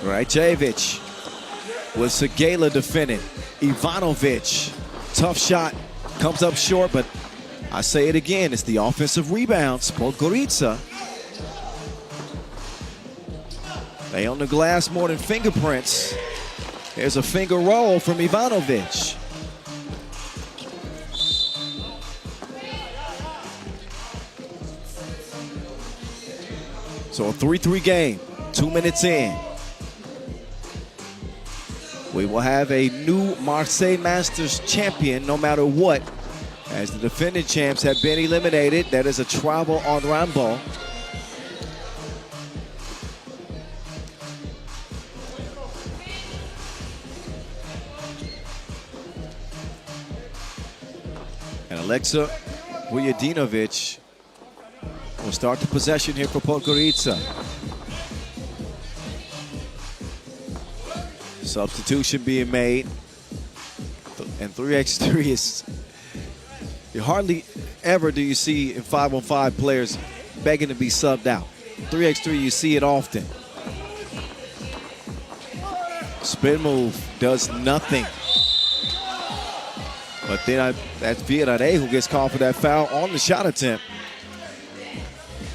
Rajcevic with Sagela defending. Ivanovic, tough shot, comes up short, but I say it again, it's the offensive rebounds. Podgorica. They own the glass more than fingerprints. There's a finger roll from Ivanovic. So a 3-3 game, 2 minutes in. We will have a new Marseille Masters champion no matter what, as the defending champs have been eliminated. That is a travel on Rambo. And Alexa Vujadinovic will start the possession here for Podgorica. Substitution being made. And 3x3 is, you hardly ever do you see in 5-on-5 players begging to be subbed out. 3x3, you see it often. Spin move does nothing. But then that's Vienna who gets called for that foul on the shot attempt.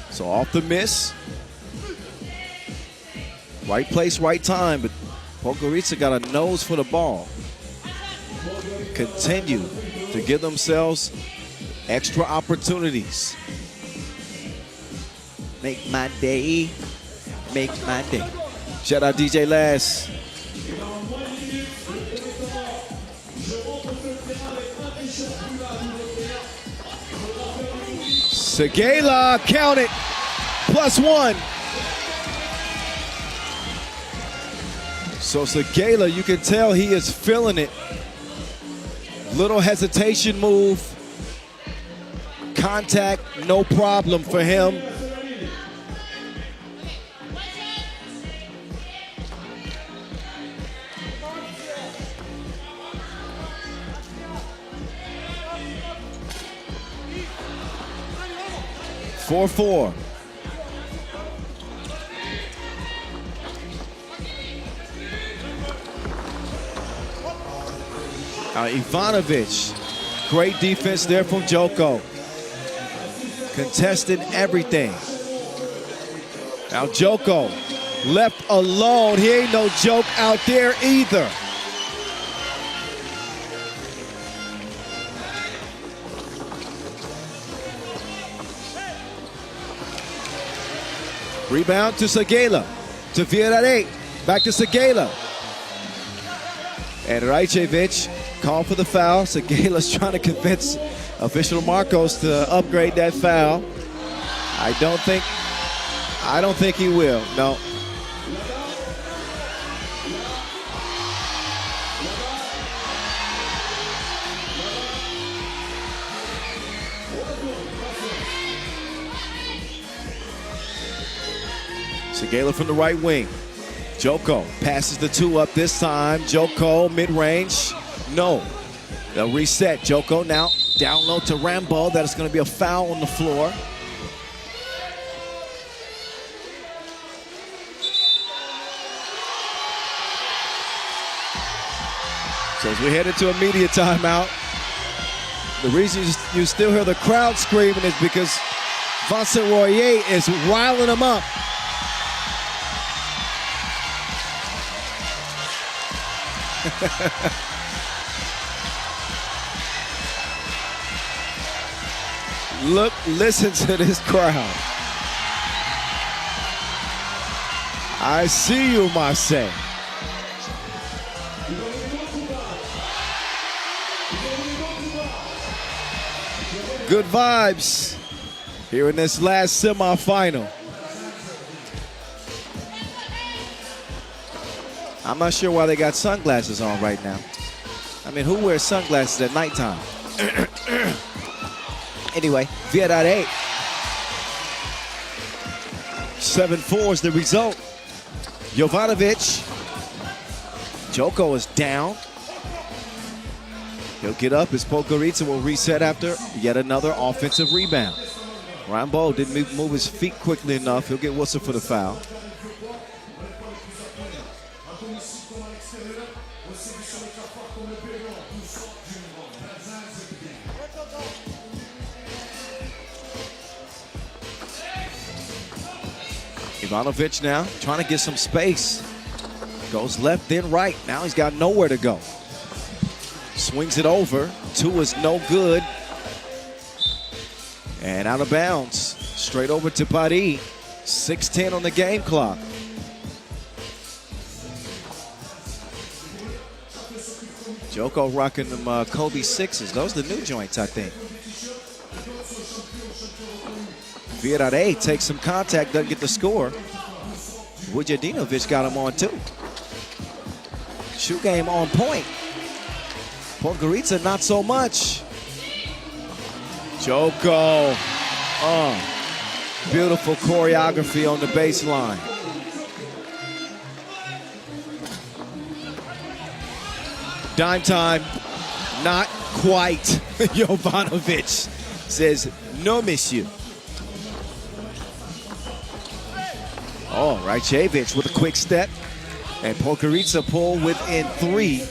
So off the miss. Right place, right time, but Podgorica got a nose for the ball. Continue to give themselves extra opportunities. Make my day, make my day. Shout out DJ Lass. Sagela, count it, +1. So Sagela, you can tell he is feeling it. Little hesitation move. Contact, no problem for him. (4-4). Ivanovic, great defense there from Joko. Contested everything. Now Joko, left alone. He ain't no joke out there either. Rebound to Sagela. To Vienna, back to Sagela. And Rajcevic called for the foul. Sagela's trying to convince official Marcos to upgrade that foul. I don't think he will. No. Sagela from the right wing. Joko passes the 2 up this time. Joko mid-range. No. They'll reset. Joko now down low to Rambo. That is going to be a foul on the floor. So as we head into a media timeout, the reason you still hear the crowd screaming is because Vincent Royer is riling them up. Look, listen to this crowd. I see you, Marseille. Good vibes here in this last semifinal. I'm not sure why they got sunglasses on right now. I mean, who wears sunglasses at nighttime? Anyway, Vienna 8. 7-4 is the result. Jovanovic. Joko is down. He'll get up as Podgorica will reset after yet another offensive rebound. Rambo didn't move his feet quickly enough. He'll get whistled for the foul. Ivanovic now trying to get some space. Goes left, then right. Now he's got nowhere to go. Swings it over. Two is no good. And out of bounds. Straight over to Paris. 6:10 on the game clock. Joko rocking them Kobe 6s. Those are the new joints, I think. Vienna takes some contact, doesn't get the score. Vujadinovic got him on too. Shoot game on point. Podgorica not so much. Joko. Beautiful choreography on the baseline. Dime time. Not quite. Jovanovic says, no monsieur. Oh, Rajcevic with a quick step. And Podgorica pull within 3.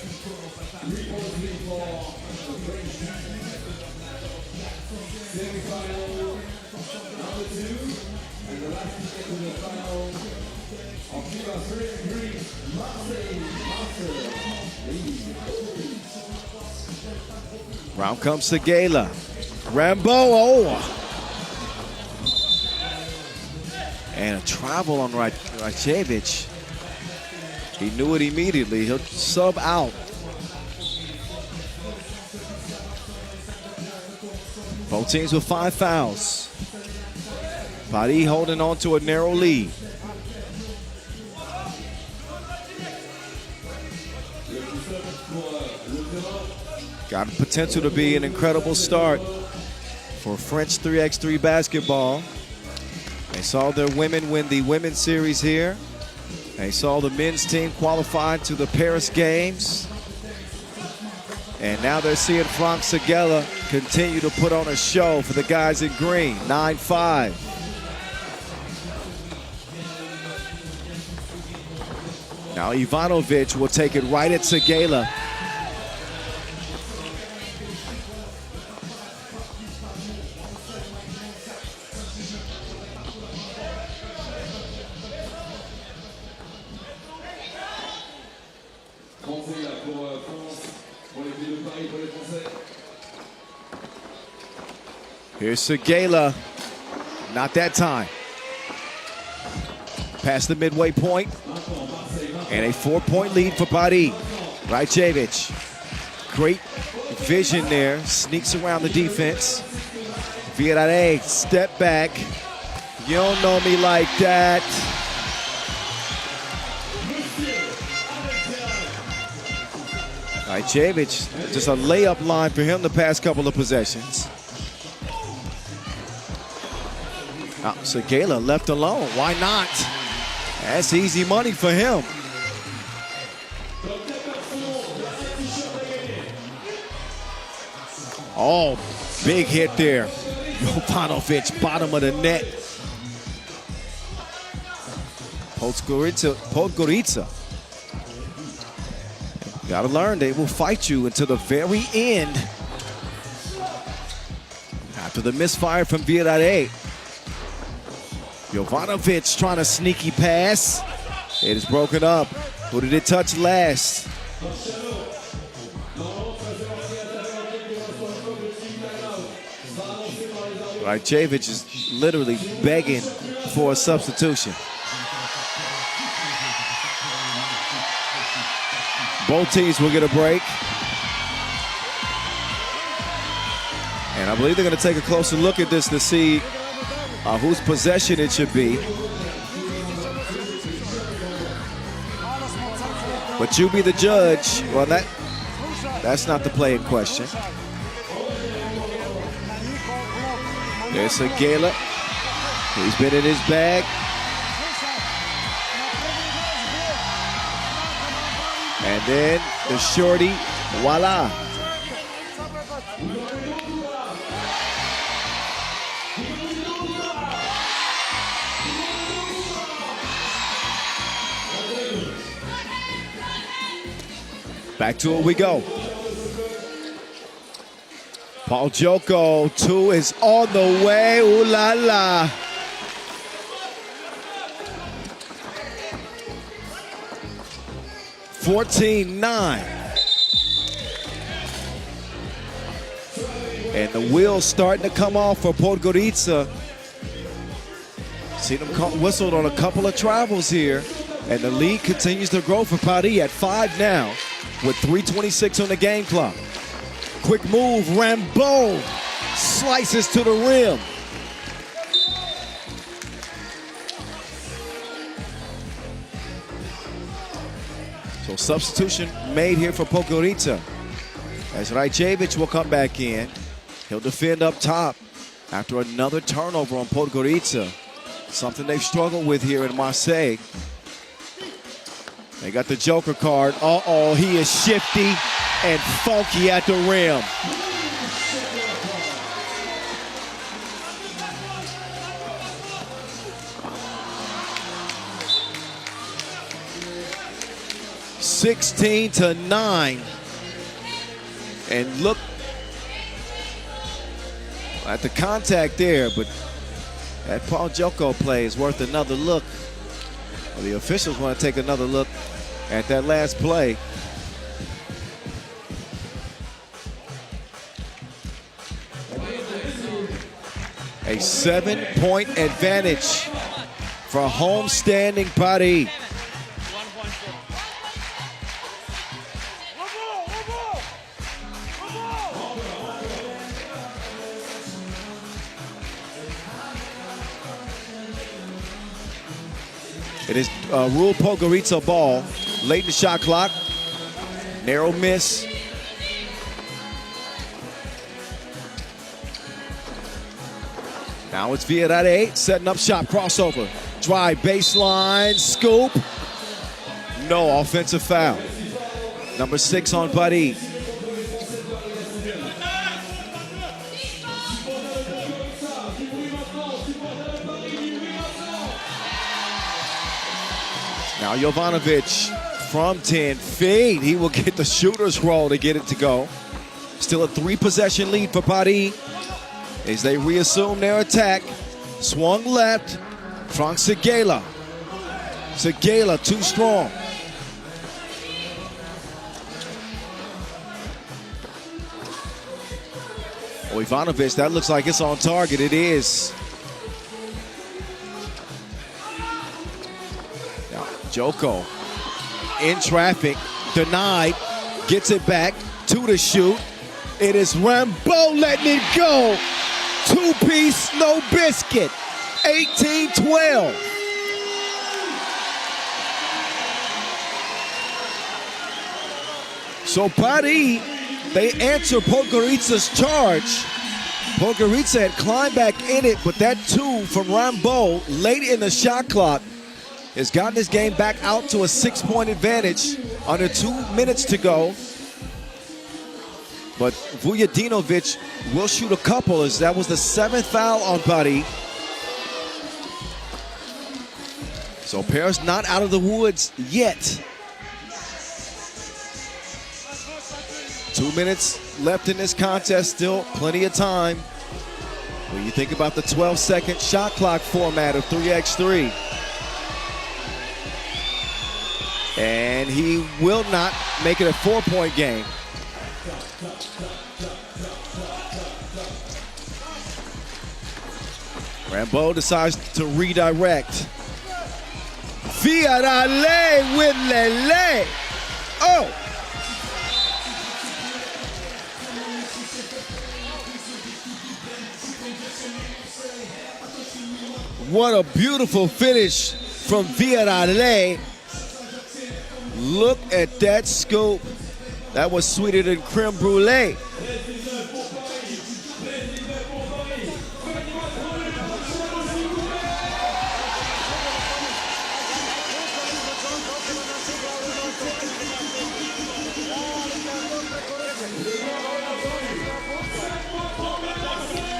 Round comes Segala. Rambo, And a travel on Rajcevic. He knew it immediately. He'll sub out. Both teams with 5 fouls. Paris holding on to a narrow lead. Got the potential to be an incredible start for French 3x3 basketball. They saw their women win the women's series here. They saw the men's team qualify to the Paris Games. And now they're seeing Franck Segala continue to put on a show for the guys in green. 9-5. Now Ivanovic will take it right at Segala. Here's Segala. Not that time. Past the midway point. And a 4-point lead for Paris. Rajcevic. Great vision there. Sneaks around the defense. Vienna, step back. You don't know me like that. Rajcevic, just a layup line for him the past couple of possessions. Segala left alone. Why not? That's easy money for him. Oh, big hit there. Jovanovic, bottom of the net. Podgorica. Gotta learn, they will fight you until the very end. After the misfire from Vienna. Jovanovic trying to sneaky pass. It is broken up. Who did it touch last? Rajcevic is literally begging for a substitution. Both teams will get a break. And I believe they're going to take a closer look at this to see whose possession it should be. But you be the judge. Well, that's not the play in question. There's a Gala. He's been in his bag. And then the shorty, voila. Back to it we go. Podgorica, 2 is on the way. Ooh la la. (14-9). And the wheels starting to come off for Podgorica. See them whistled on a couple of travels here. And the lead continues to grow for Paris at 5 now with 3:26 on the game clock. Quick move, Rambo slices to the rim. So substitution made here for Podgorica, as Rajcevic will come back in. He'll defend up top after another turnover on Podgorica, something they've struggled with here in Marseille. They got the Joker card. Uh-oh, he is shifty and funky at the rim. (16-9). And look at the contact there, but that Podgorica play is worth another look. Well, the officials want to take another look at that last play. A 7-point advantage for home-standing Paris. It is Rule Podgorica ball. Late in the shot clock. Narrow miss. Now it's Vienna setting up shot, crossover. Drive, baseline, scoop. No offensive foul. Number 6 on Paris. Now Jovanovic from 10 feet. He will get the shooter's roll to get it to go. Still a 3-possession lead for Paris as they reassume their attack. Swung left from Segala. Segala too strong. Oh, Ivanovic, that looks like it's on target. It is. Joko in traffic, denied, gets it back, 2 to shoot. It is Rambo letting it go. 2-piece, no biscuit. 18-12. So Paris, they answer Podgorica's charge. Podgorica had climbed back in it, but that 2 from Rambo late in the shot clock has gotten this game back out to a 6-point advantage under 2 minutes to go. But Vujadinovic will shoot a couple, as that was the 7th foul on Paris. So Paris not out of the woods yet. 2 minutes left in this contest, still plenty of time. When you think about the 12-second shot clock format of 3x3. And he will not make it a 4-point game. Rambo decides to redirect. Viadale with Lele. Oh, What a beautiful finish from Vienna. Look at that scoop. That was sweeter than creme brulee.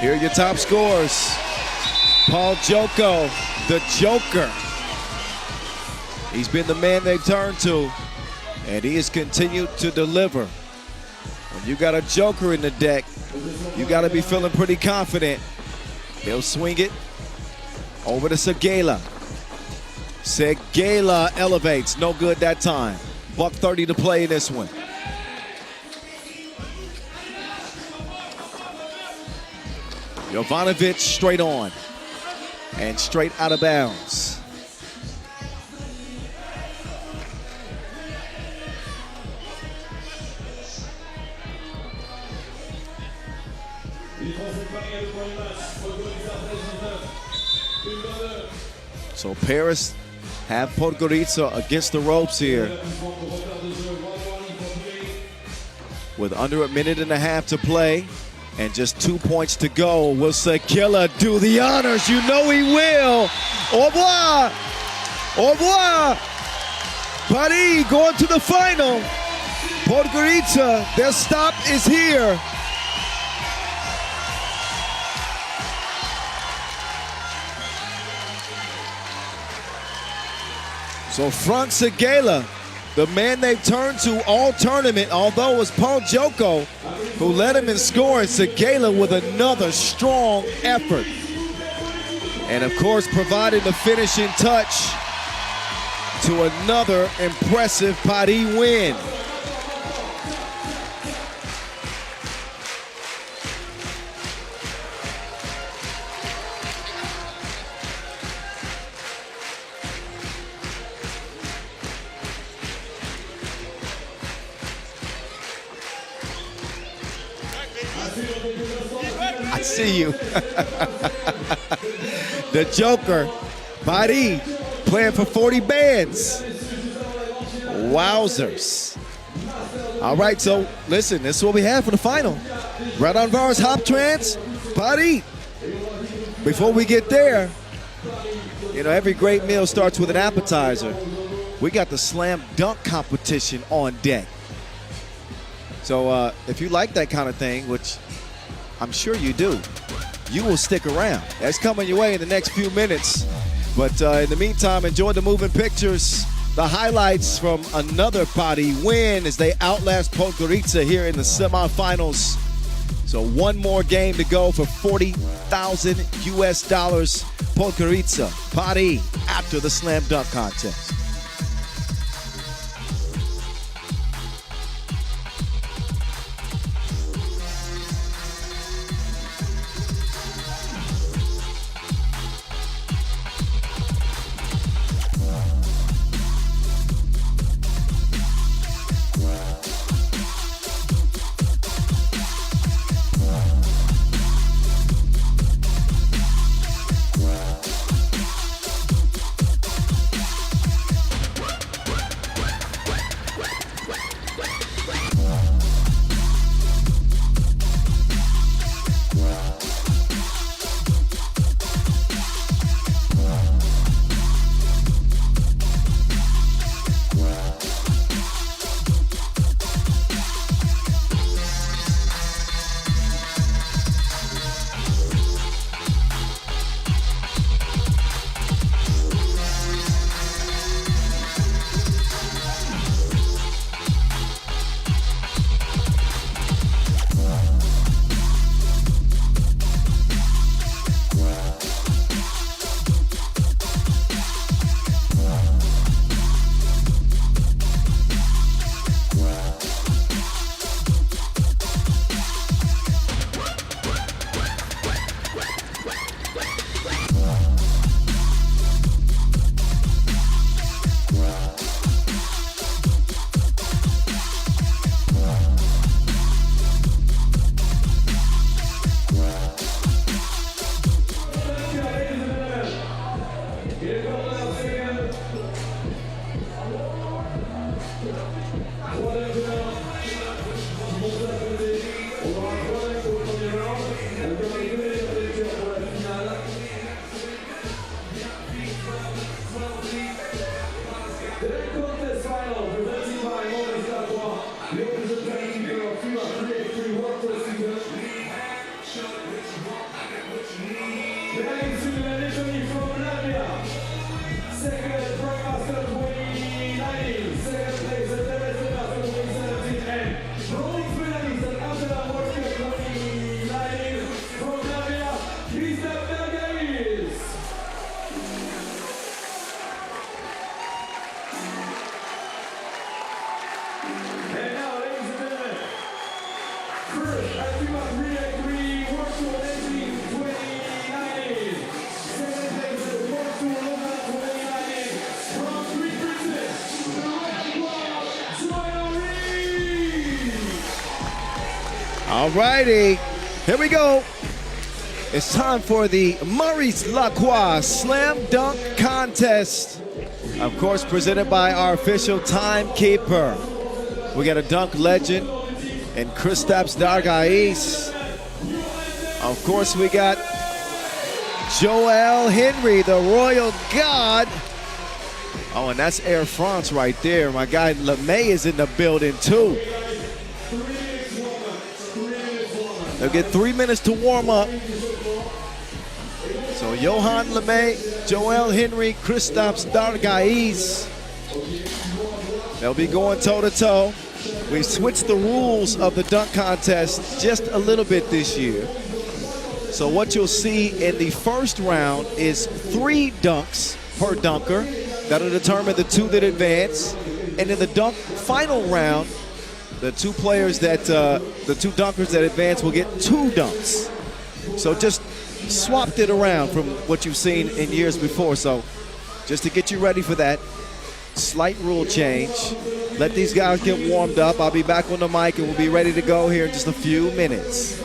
Here are your top scores. Paul Joko, the Joker. He's been the man they've turned to, and he has continued to deliver. When you got a Joker in the deck, you got to be feeling pretty confident. He'll swing it over to Segala. Segala elevates, no good that time. $130 to play in this one. Jovanovic straight on and straight out of bounds. So Paris have Podgorica against the ropes here. With under a minute and a half to play and just 2 points to go, will Segala do the honors? You know he will. Au revoir. Au revoir. Paris going to the final. Podgorica, their stop is here. So Frank Segala, the man they've turned to all tournament, although it was Paul Joko who led him in scoring, Segala with another strong effort. And of course, providing the finishing touch to another impressive Paris win. I see you. The Joker, Paris, playing for 40 bands. Wowzers. All right, so listen, this is what we have for the final. Raudondvaris, Hoptrans, Paris. Before we get there, you know, every great meal starts with an appetizer. We got the slam dunk competition on deck. So if you like that kind of thing, which I'm sure you do, you will stick around. That's coming your way in the next few minutes. But in the meantime, enjoy the moving pictures, the highlights from another Paris win as they outlast Podgorica here in the semifinals. So one more game to go for $40,000 US. Podgorica, Paris, after the slam dunk contest. All righty, here we go. It's time for the Maurice Lacroix Slam Dunk Contest. Of course, presented by our official timekeeper. We got a dunk legend and Kristaps Dargais. Of course, we got Joel Henry, the Royal God. Oh, and that's Air France right there. My guy LeMay is in the building too. They'll get 3 minutes to warm up. So Johan LeMay, Joel Henry, Kristaps Dargais. They'll be going toe-to-toe. We switched the rules of the dunk contest just a little bit this year. So what you'll see in the first round is 3 dunks per dunker. That'll determine the 2 that advance. And in the dunk final round, the 2 players that, the 2 dunkers that advance will get 2 dunks. So just swapped it around from what you've seen in years before. So just to get you ready for that, slight rule change. Let these guys get warmed up. I'll be back on the mic and we'll be ready to go here in just a few minutes.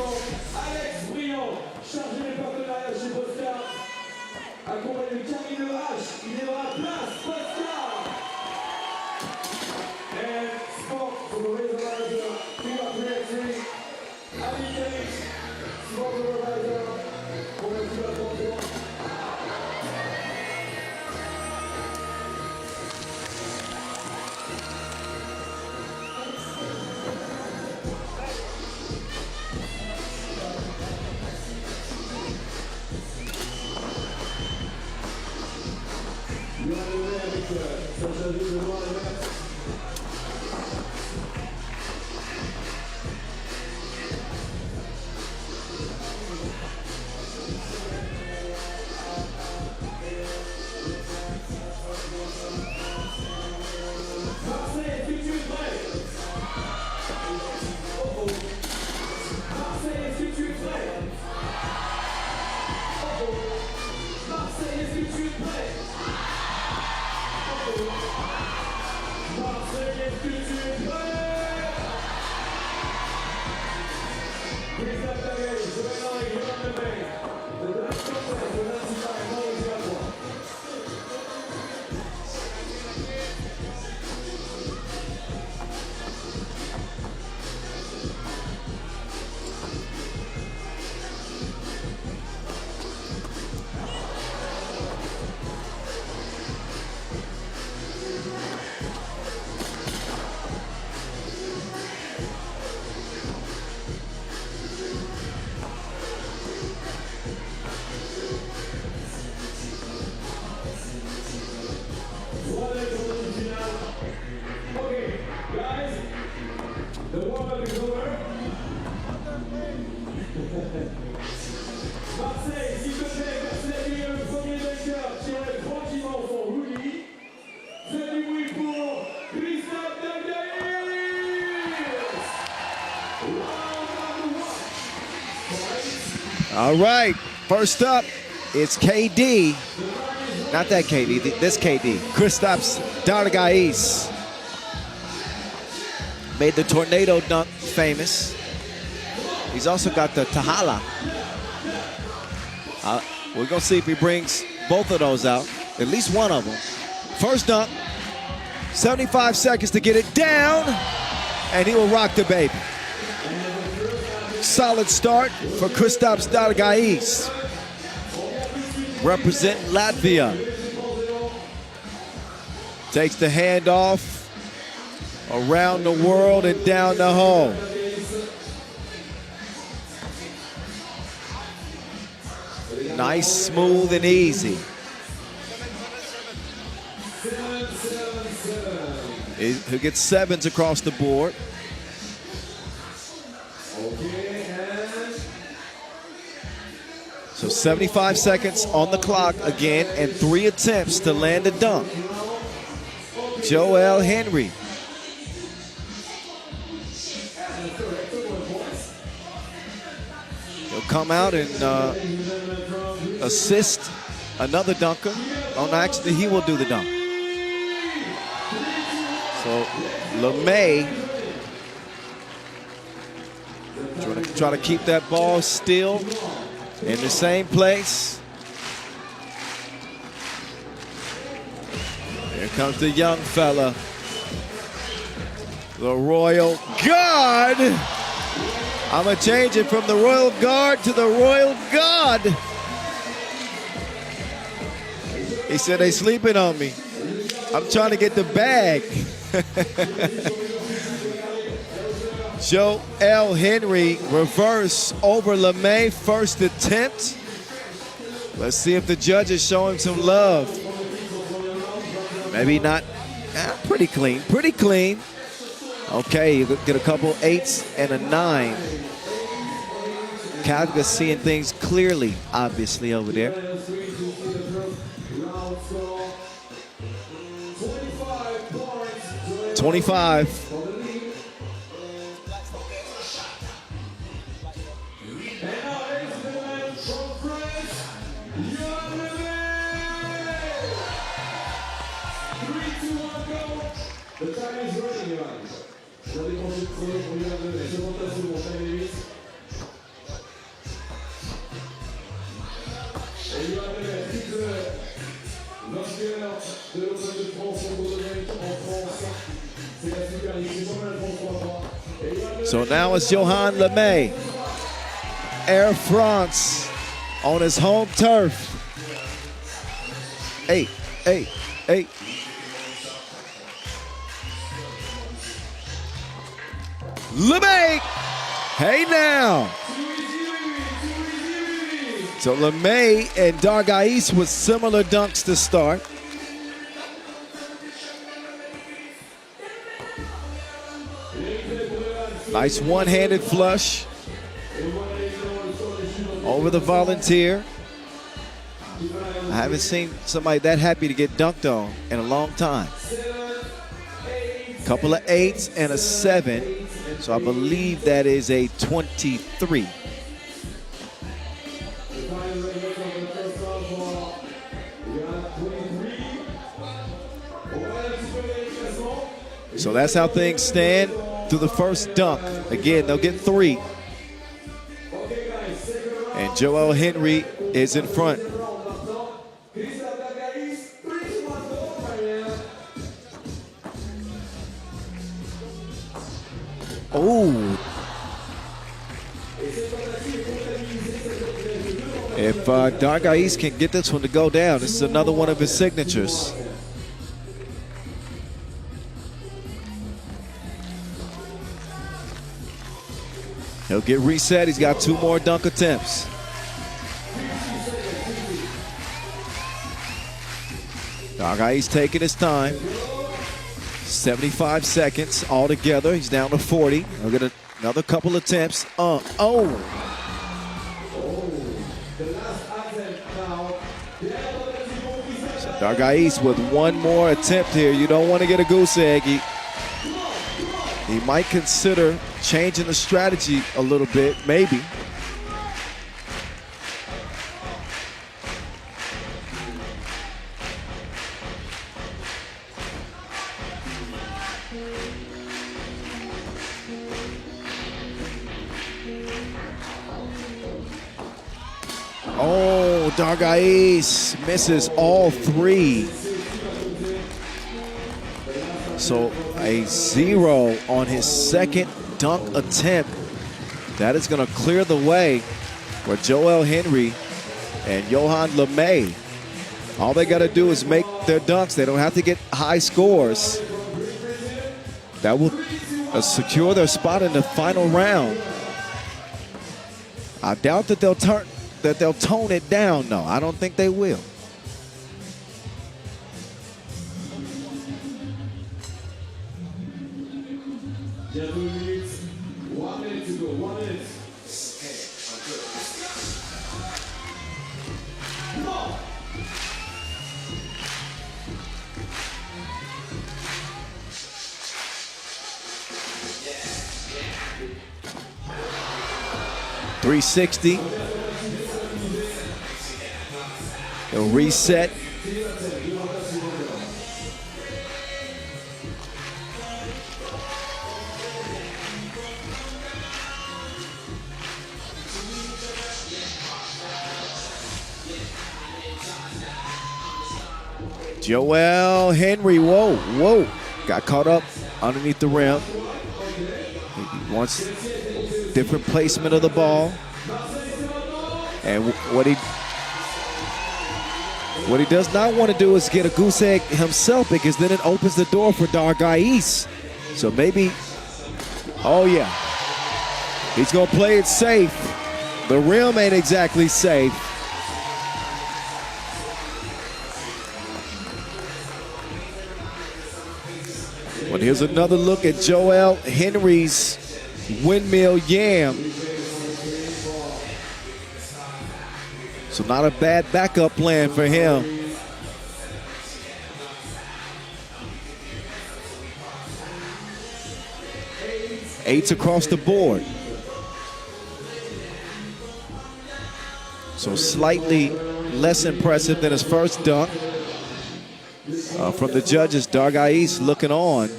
All right, first up, it's KD. Not that KD, this KD. Kristaps Dargais. Made the tornado dunk famous. He's also got the Tahala. We're going to see if he brings both of those out, at least one of them. First dunk, 75 seconds to get it down, and he will rock the baby. Solid start for Kristaps Dargais. Represent Latvia. Takes the handoff around the world and down the hole. Nice, smooth, and easy. Who gets 7s across the board. So 75 seconds on the clock again, and 3 attempts to land a dunk. Joel Henry. He'll come out and assist another dunker. Oh, no, actually, he will do the dunk. So LeMay try to keep that ball still in the same place. Here comes the young fella, the Royal Guard. I'm going to change it from the Royal Guard to the Royal God. He said, they sleeping on me. I'm trying to get the bag. Joel Henry reverse over LeMay, first attempt. Let's see if the judges show him some love. Maybe not. Pretty clean, pretty clean. Okay, you get a couple 8s and a 9. Calga's seeing things clearly, obviously, over there. 25. So now it's Johan LeMay, Air France, on his home turf. 8, 8, 8. LeMay, hey now. So LeMay and Dargais with similar dunks to start. Nice one-handed flush over the Volunteer. I haven't seen somebody that happy to get dunked on in a long time. Couple of 8s and a 7. So I believe that is a 23. So that's how things stand through the first dunk. Again, they'll get 3. And Joel Henry is in front. Oh. If Dargais can get this one to go down, this is another one of his signatures. He'll get reset. He's got 2 more dunk attempts. Dargais taking his time. 75 seconds altogether. He's down to 40. He'll get another couple attempts. So Dargais with 1 more attempt here. You don't want to get a goose egg. He might consider changing the strategy a little bit, maybe. Oh, Dargais misses all 3. So a 0 on his second dunk attempt. That is going to clear the way for Joel Henry and Johan LeMay. All they got to do is make their dunks. They don't have to get high scores. That will secure their spot in the final round. I doubt that they'll that they'll tone it down. No, I don't think they will. Il y a 2 minutes. 1 minute to go. 1 minute. .360. He'll reset. Joel Henry, whoa, got caught up underneath the rim. He wants different placement of the ball. And what he does not want to do is get a goose egg himself, because then it opens the door for Dargais. So maybe, oh yeah, he's gonna play it safe. The rim ain't exactly safe. But here's another look at Joel Henry's windmill yam. So not a bad backup plan for him. Eights across the board. So slightly less impressive than his first dunk. From the judges, Dargais looking on.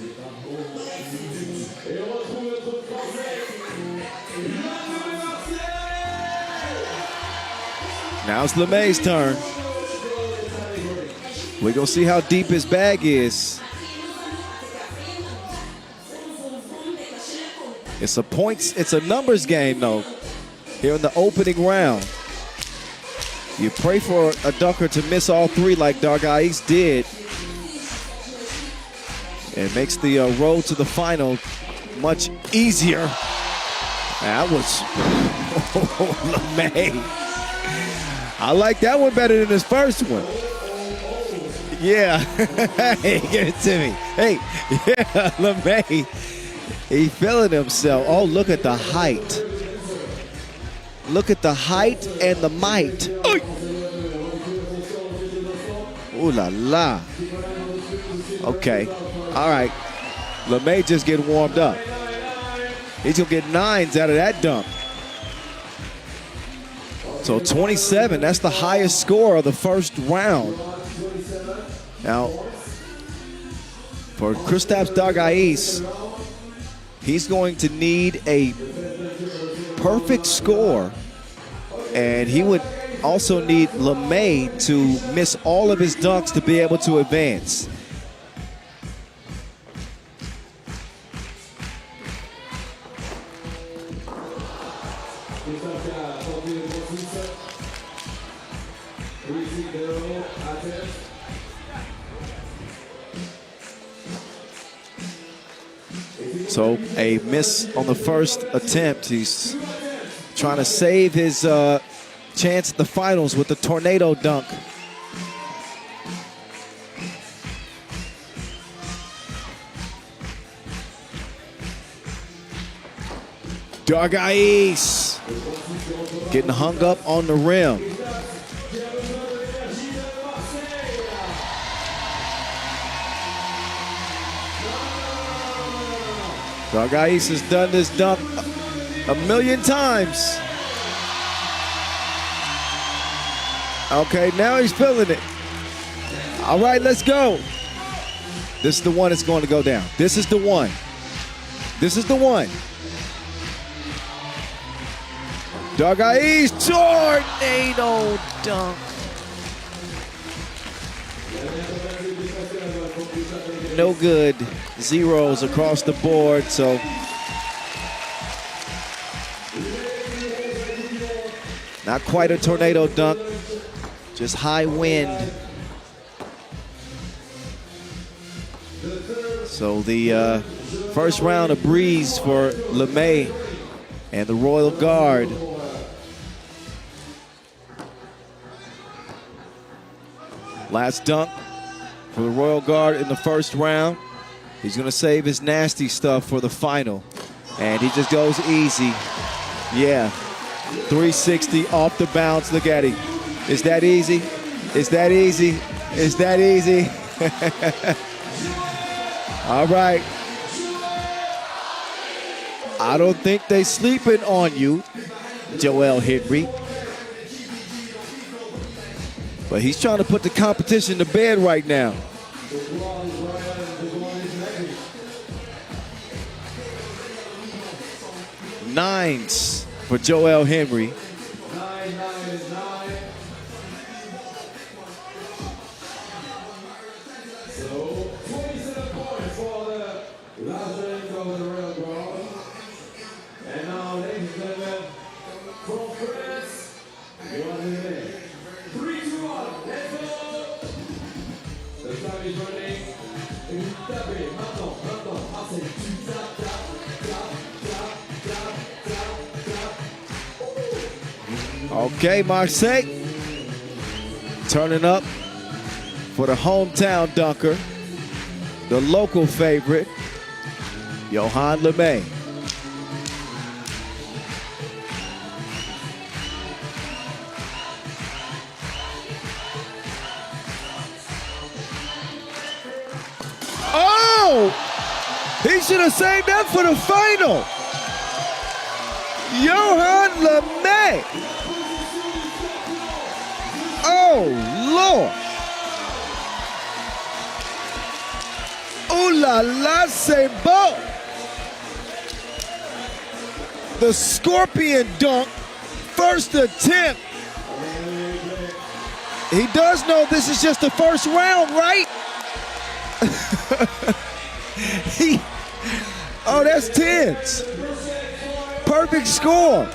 Now it's LeMay's turn. We're gonna see how deep his bag is. It's a points, it's a numbers game though, here in the opening round. You pray for a dunker to miss all three like Dargais did. It makes the road to the final much easier. That was LeMay. I like that one better than his first one. Yeah, hey, give it to me. Hey, yeah, LeMay, he feeling himself. Oh, look at the height. Look at the height and the might. Ooh la la. Okay, all right. LeMay just getting warmed up. He's gonna get 9s out of that dunk. So 27, that's the highest score of the first round. Now, for Kristaps Dargais, he's going to need a perfect score, and he would also need LeMay to miss all of his dunks to be able to advance. So a miss on the first attempt. He's trying to save his chance at the finals with the tornado dunk. Dargais getting hung up on the rim. Dargais has done this dunk a million times. Okay, now he's feeling it. All right, let's go. This is the one that's going to go down. This is the one. This is the one. Dargais, tornado dunk. No good. Zeros across the board, so not quite a tornado dunk, just high wind. So the first round a breeze for LeMay and the Royal Guard. Last dunk for the Royal Guard in the first round. He's going to save his nasty stuff for the final. And he just goes easy. Yeah. 360 off the bounce. Look at him. Is that easy? Is that easy? Is that easy? All right. I don't think they sleeping on you, Joel Henry. But he's trying to put the competition to bed right now. Nines for Joel Henry. Okay, Marseille turning up for the hometown dunker, the local favorite, Johan Liman. Oh! He should have saved that for the final. Johan Liman. Oh, Lord. Ooh la la, c'est beau. The scorpion dunk, first attempt. He does know this is just the first round, right? Oh, that's tens. Perfect score.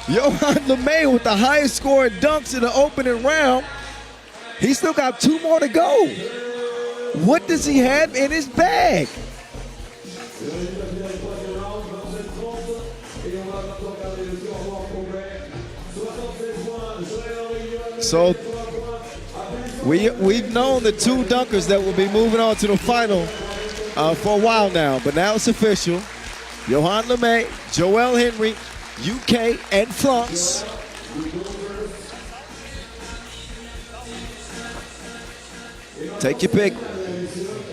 Johan Liman with the highest scoring dunks in the opening round. He still got 2 more to go. What does he have in his bag? So we've known the 2 dunkers that will be moving on to the final for a while now, but now it's official. Johan Liman, Joel Henry, UK and France. Take your pick.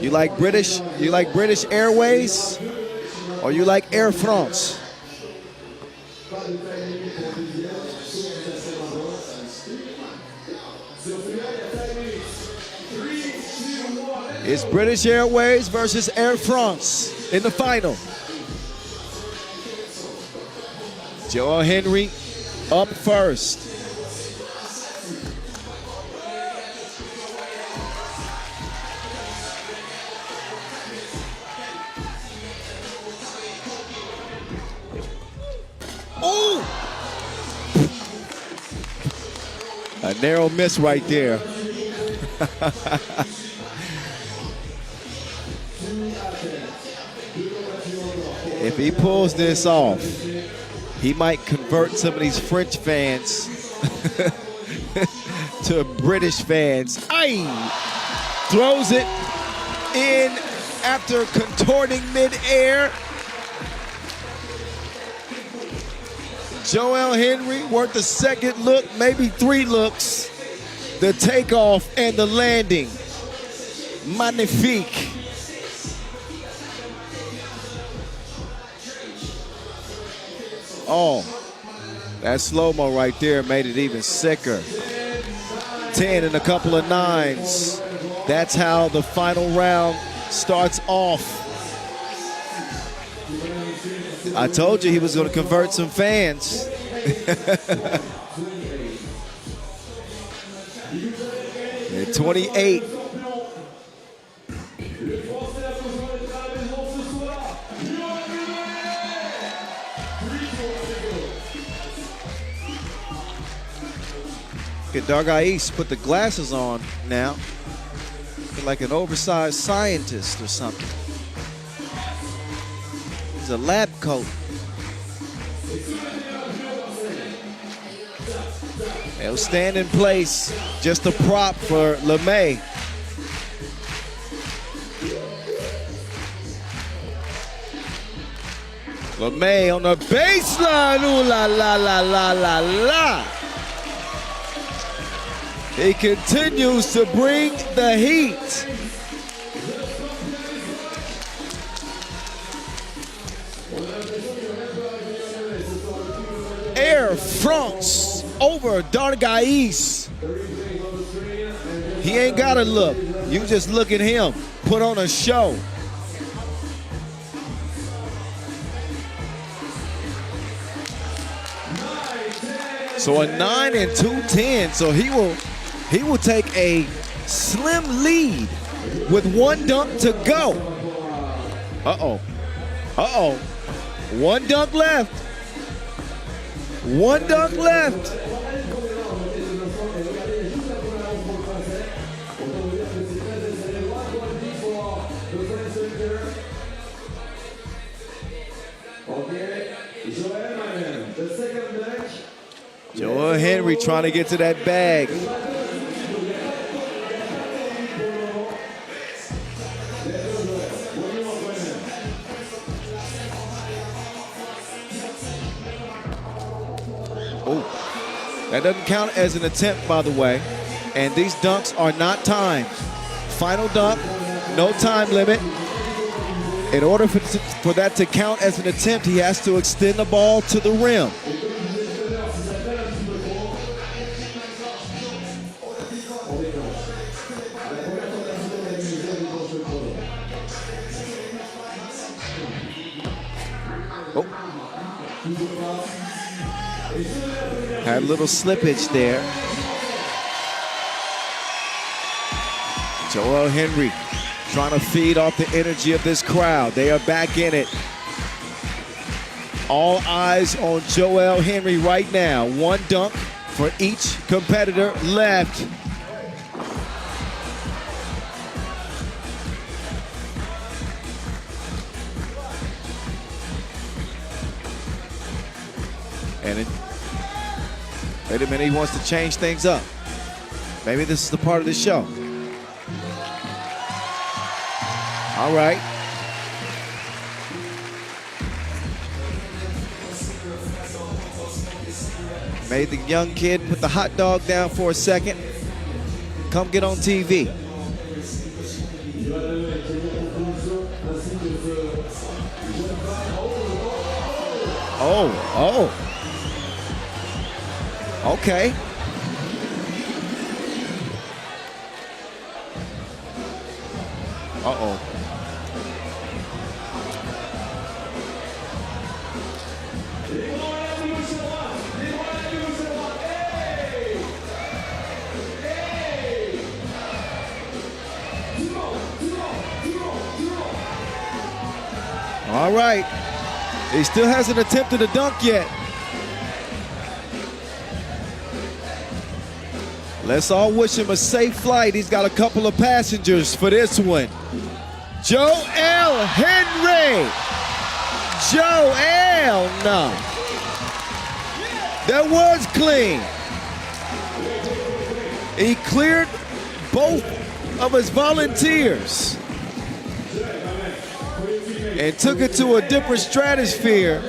You like British Airways or you like Air France? It's British Airways versus Air France in the final. Joel Henry up first. Oh! A narrow miss right there. If he pulls this off, he might convert some of these French fans to British fans. Aye! Throws it in after contorting midair. Joel Henry worth a second look, maybe 3 looks. The takeoff and the landing. Magnifique. Oh, that slow-mo right there made it even sicker. 10 and a couple of 9s. That's how the final round starts off. I told you he was going to convert some fans. At 28. Get Dargais put the glasses on now. Looking like an oversized scientist or something. It's a lab coat. He'll stand in place, just a prop for LeMay. LeMay on the baseline, ooh la la la la la la. He continues to bring the heat. Air France over Dargais. He ain't gotta look. You just look at him. Put on a show. So a 9 and 2-10. So he will take a slim lead with one dunk to go. Uh-oh. Uh-oh. One dunk left. One dunk left. Joel Henry trying to get to that bag. Oh, that doesn't count as an attempt, by the way. And these dunks are not timed. Final dunk, no time limit. In order for that to count as an attempt, he has to extend the ball to the rim. Had a little slippage there. Joel Henry trying to feed off the energy of this crowd. They are back in it. All eyes on Joel Henry right now. One dunk for each competitor left. And wait a minute, he wants to change things up. Maybe this is the part of the show. All right. Made the young kid put the hot dog down for a second. Come get on TV. Oh. Okay. Uh-oh. All right. He still hasn't attempted a dunk yet. Let's all wish him a safe flight. He's got a couple of passengers for this one. Joel Henry. Joel, no. That was clean. He cleared both of his volunteers and took it to a different stratosphere.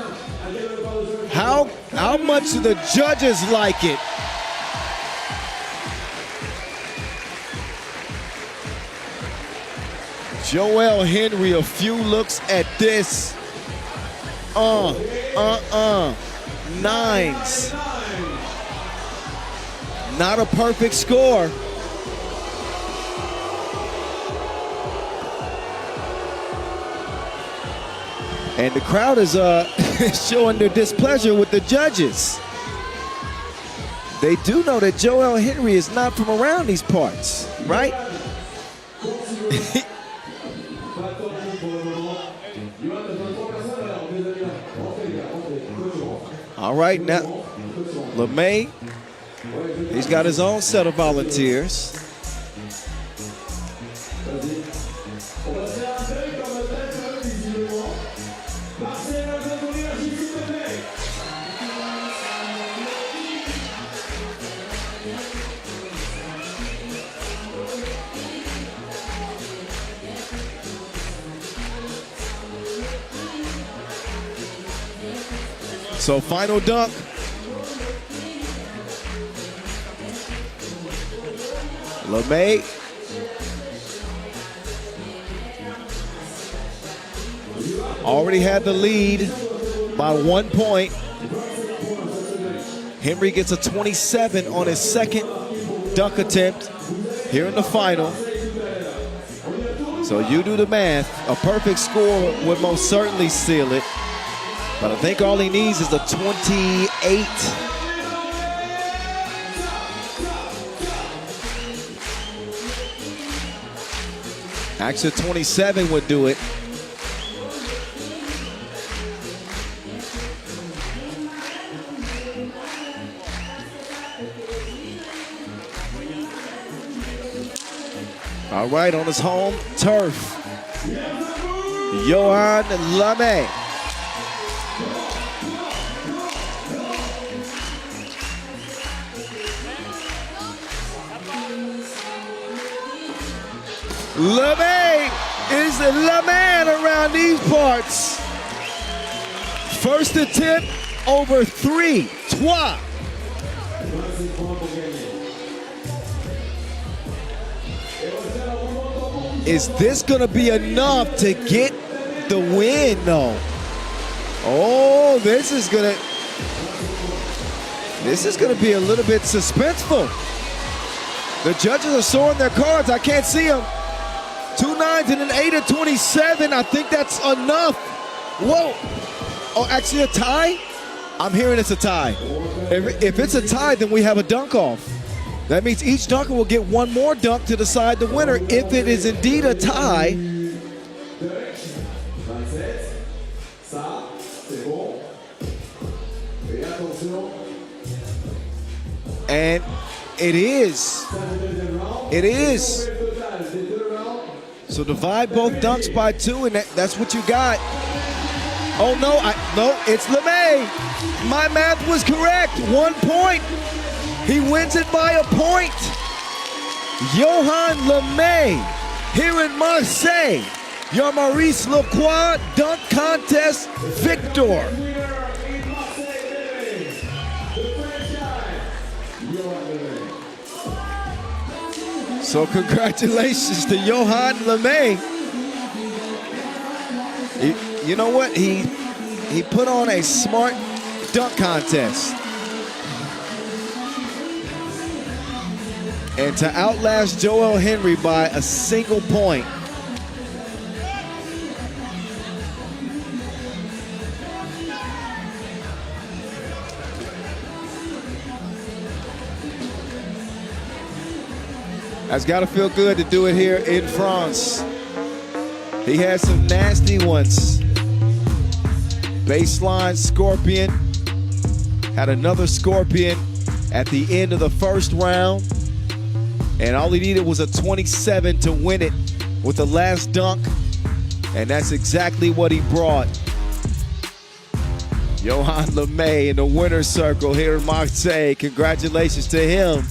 How much do the judges like it? Joel Henry, a few looks at this. Nines. Not a perfect score. And the crowd is showing their displeasure with the judges. They do know that Joel Henry is not from around these parts, right? All right, now, LeMay, he's got his own set of volunteers. So final dunk. LeMay. Already had the lead by 1 point. Henry gets a 27 on his second dunk attempt here in the final. So you do the math. A perfect score would most certainly seal it. But I think all he needs is a 28. Actually, 27 would do it. All right, on his home turf, Johan Liman. Liman is the man around these parts. First attempt over 3. Trois. Is this gonna be enough to get the win though? Oh, this is gonna be a little bit suspenseful. The judges are showing their cards. I can't see them. 2 9s and an 8 of 27. I think that's enough. Whoa. Oh, actually a tie? I'm hearing it's a tie. If it's a tie, then we have a dunk off. That means each dunker will get one more dunk to decide the winner. If it is indeed a tie, and it is. It is. So divide both dunks by 2, and that's what you got. Oh no, no, it's LeMay. My math was correct. 1 point. He wins it by a point. Johan Liman here in Marseille. Your Maurice Lacroix dunk contest victor. So congratulations to Johan Liman. You know what? He put on a smart dunk contest. And to outlast Joel Henry by a single point. That's got to feel good to do it here in France. He had some nasty ones. Baseline scorpion. Had another scorpion at the end of the first round. And all he needed was a 27 to win it with the last dunk. And that's exactly what he brought. Johan Liman in the winner's circle here in Marseille. Congratulations to him.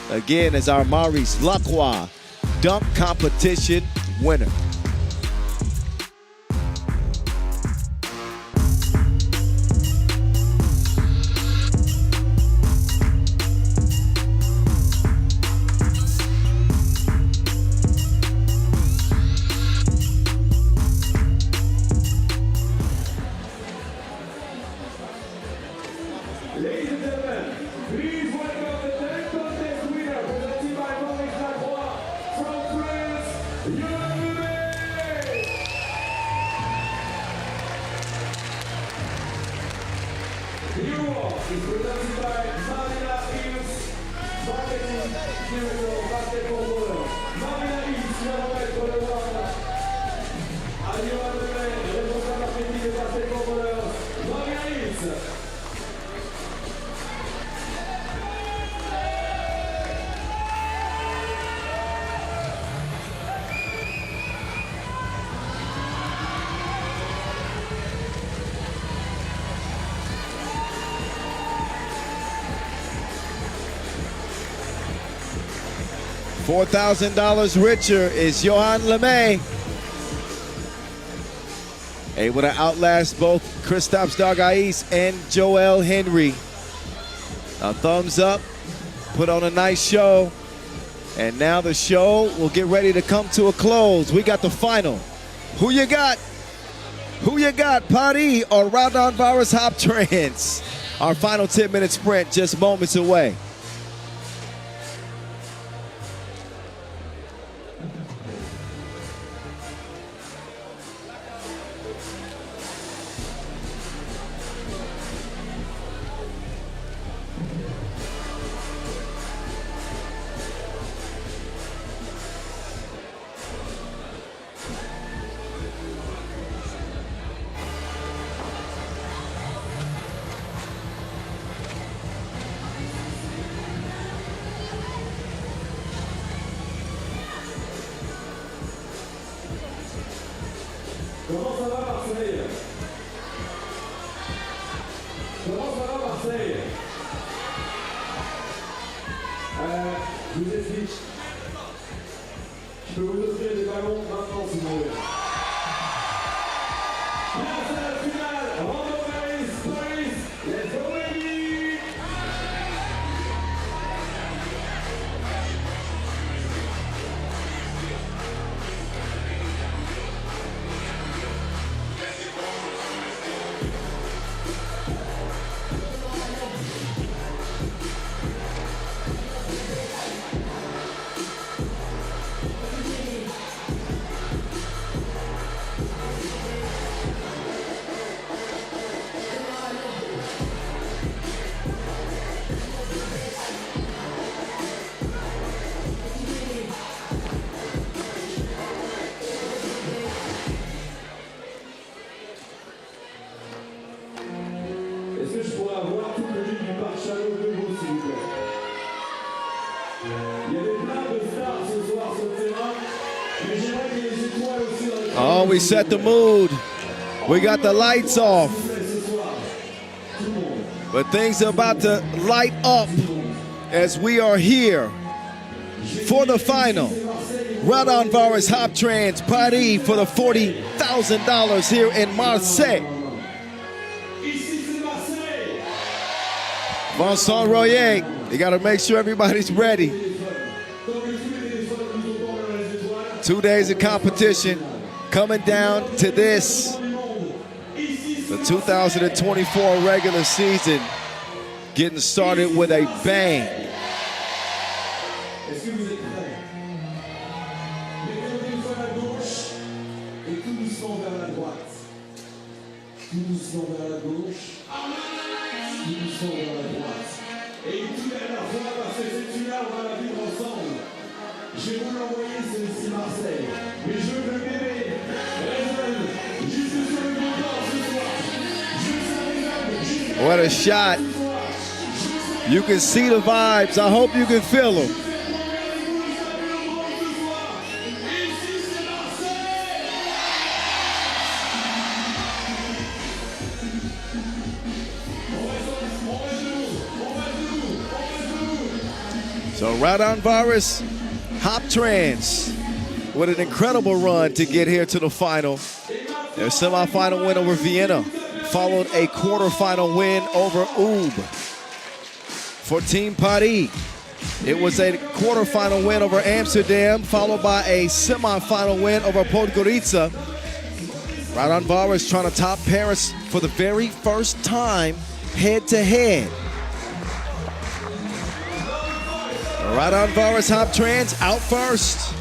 Again, as our Maurice Lacroix dunk competition winner. Ladies and gentlemen, please welcome the dunk contest winner presented by Maurice Lacroix from France, Johan Liman. The award is presented by Marina Hills, marketing director, basketball model. Marina Hills, la remettre le award à Johan Liman, responsable marketing et basketball model. Marina Hills. $4,000 richer is Johan Liman. Able to outlast both Kristaps Dargais and Joel Henry. A thumbs up, put on a nice show. And now the show will get ready to come to a close. We got the final. Who you got? Who you got, Paris or Raudondvaris Hoptrans? Our final 10-minute sprint just moments away. Comment ça va Marseille? Comment ça va Marseille? Je vous explique. Je peux vous offrir des ballons maintenant si vous voulez. Place à la finale, Raudondvaris, Paris, let's go baby! Est-ce que je pourrais avoir toute le ligne du parc Chalot debout, s'il vous plaît? Il y avait plein de stars ce soir sur le terrain, mais j'aimerais qu'il y ait les étoiles aussi dans le Oh, we set the mood. We got the lights off. But things are about to light up as we are here for the final. Raudondvaris Hoptrans Paris for the $40,000 here in Marseille. Ici, c'est Marseille! Vincent Royer, you got to make sure everybody's ready. Donc, tous les téléphones nous tombent dans les étoiles. 2 days of competition coming down to this. Ici, The 2024 regular season getting started with a bang. est-ce que vous êtes prêts? Mettez le téléphone à gauche et tout doucement vers la droite. Tout doucement vers la gauche. Tout doucement vers la droite. Et une toute dernière fois, parce que cette finale, on va la vivre ensemble. Je vais vous l'envoyer, c'est ici Marseille. Mais je veux que le bébé résonne jusque sur le grand corps ce soir. Jusqu'à résonne jusqu'à What a shot. You can see the vibes. I hope you can feel them. So Raudondvaris Hoptrans with an incredible run to get here to the final. Their semifinal win over Vienna followed a quarterfinal win over UB. For Team Paris, it was a quarterfinal win over Amsterdam, followed by a semifinal win over Podgorica. Raudondvaris trying to top Paris for the very first time head-to-head. Raudondvaris Hoptrans out first.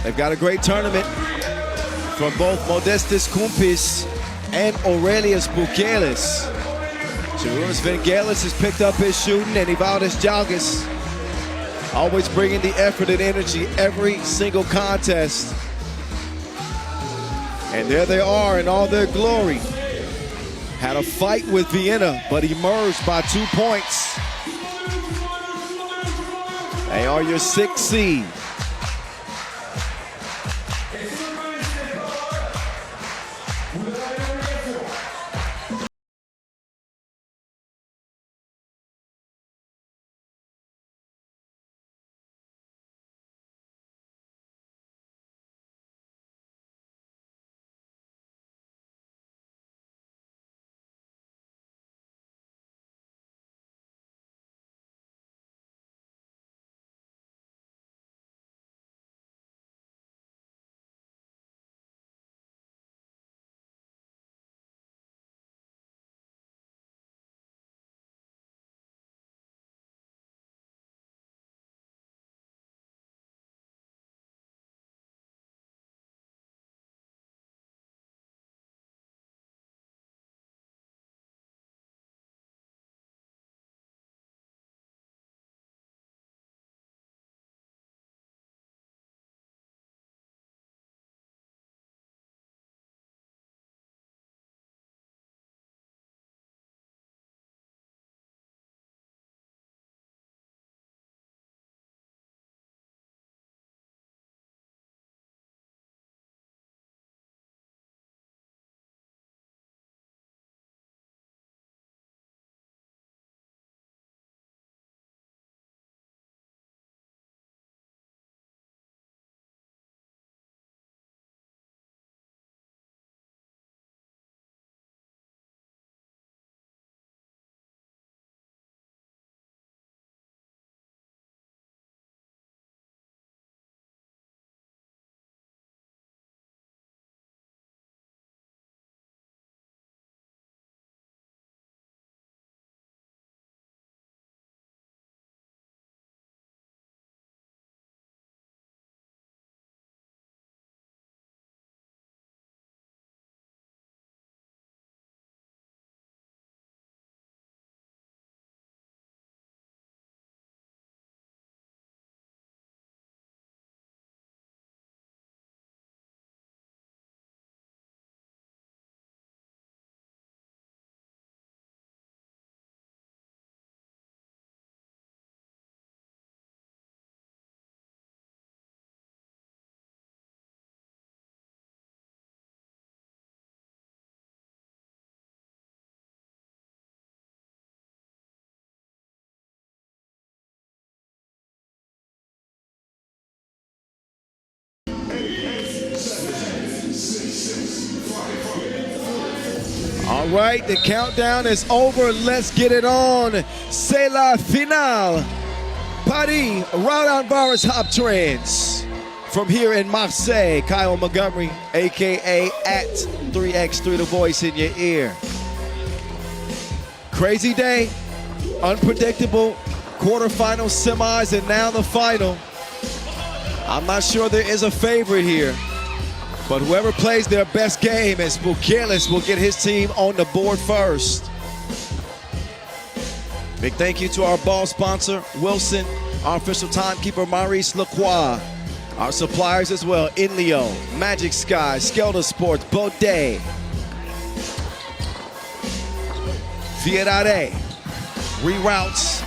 They've got a great tournament from both Modestas Kumpis and Aurelius Bukelis. Jeroens Vangelis has picked up his shooting, and Ivaldas Jalgis always bringing the effort and energy every single contest. And there they are in all their glory. Had a fight with Vienna, but emerged by 2 points. They are your 6th seed. All right, the countdown is over. Let's get it on. C'est la finale. Paris, Raudondvaris Hoptrans. From here in Marseille, Kyle Montgomery, AKA at 3x3, the voice in your ear. Crazy day, unpredictable, quarterfinal, semis, and now the final. I'm not sure there is a favorite here, but whoever plays their best game, as Bukelis will get his team on the board first. Big thank you to our ball sponsor, Wilson, our official timekeeper, Maurice Lacroix, our suppliers as well, Inleo, Magic Sky, Skelter Sports, Baudet, Vienna reroutes,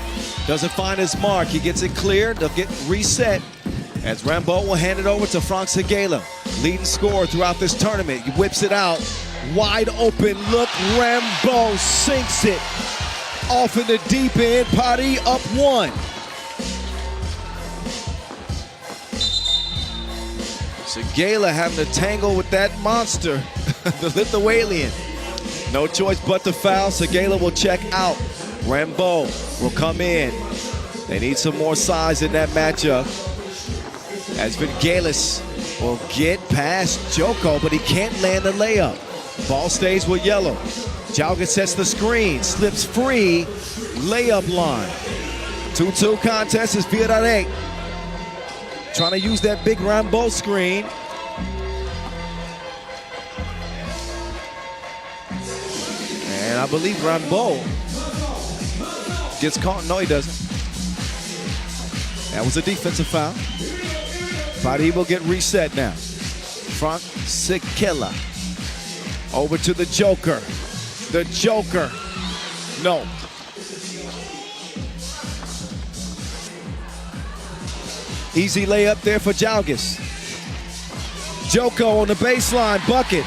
doesn't find his mark. He gets it cleared, they'll get reset as Rambo will hand it over to Frank Segala, leading scorer throughout this tournament. He whips it out, wide open look, Rambo sinks it off in the deep end. Paris up 1. Segala having to tangle with that monster, the Lithuanian. No choice but to foul. Segala will check out. Rambo will come in. They need some more size in that matchup. As Vingalis will get past Joko, but he can't land the layup. Ball stays with yellow. Jalga sets the screen, slips free, layup line. 2-2 contest is Vienna. Trying to use that big Rambo screen. And I believe Rambo gets caught. No, he doesn't. That was a defensive foul. Paris will get reset now. Frank Segala over to the Joker. The Joker. No. Easy layup there for Jalgis. Joko on the baseline, bucket.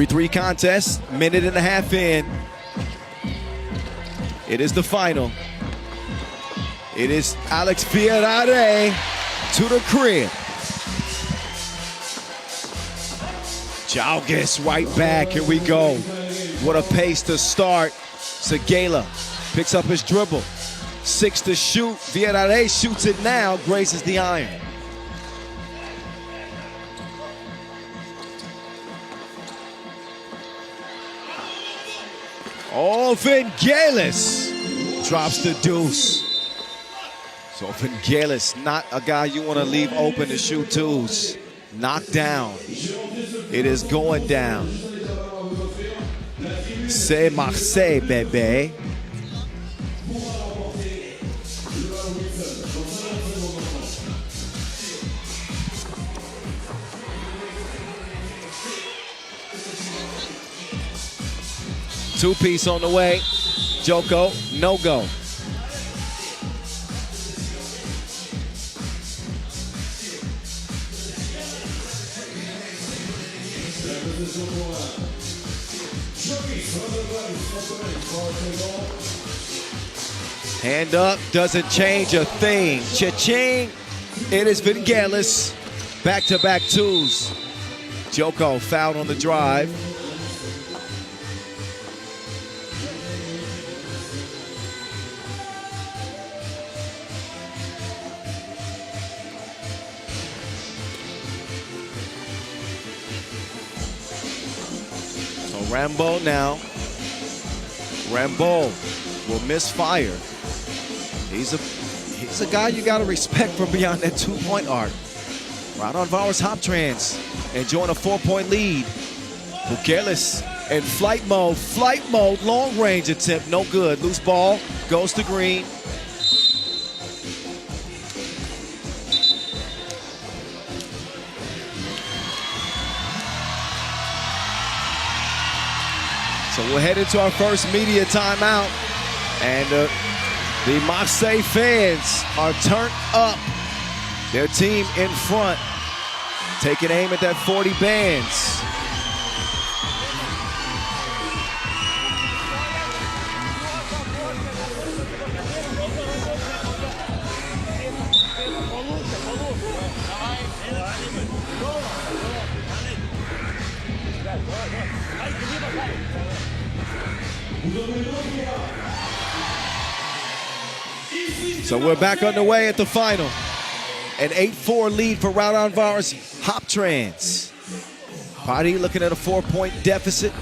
Three contest, minute and a half in. It is the final. It is Alex Vienna to the crib. Jalgis right back, here we go. What a pace to start. Segala picks up his dribble. 6 to shoot, Vienna shoots it now, grazes the iron. Oh, Vingalis drops the deuce. So Vingalis, not a guy you want to leave open to shoot twos. Knocked down. It is going down. C'est Marseille, baby. Two-piece on the way. Joko, no go. Hand up, doesn't change a thing. Cha-ching. It is Vingalis. Back-to-back twos. Joko fouled on the drive. Rambo now. Rambo will misfire. He's a guy you got to respect from beyond that two-point arc. Raudondvaris Hoptrans enjoying a 4-point lead. Bukelis in flight mode, long range attempt, no good. Loose ball, goes to Green. So we'll head into our first media timeout, and the Marseille fans are turned up. Their team in front, taking aim at that 40 bands. So we're back underway at the final. An 8-4 lead for Raudondvaris Hoptrans. Padi looking at a 4-point deficit.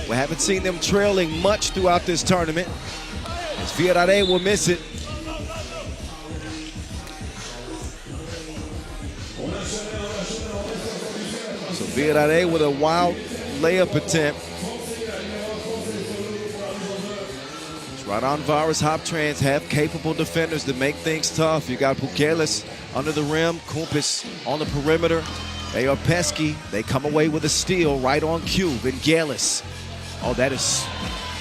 We haven't seen them trailing much throughout this tournament. As Vienna will miss it. So Vienna with a wild layup attempt. Raudondvaris Hoptrans have capable defenders that make things tough. You got Pukelis under the rim, Kumpis on the perimeter. They are pesky. They come away with a steal right on cue. Vingelis. Oh, that is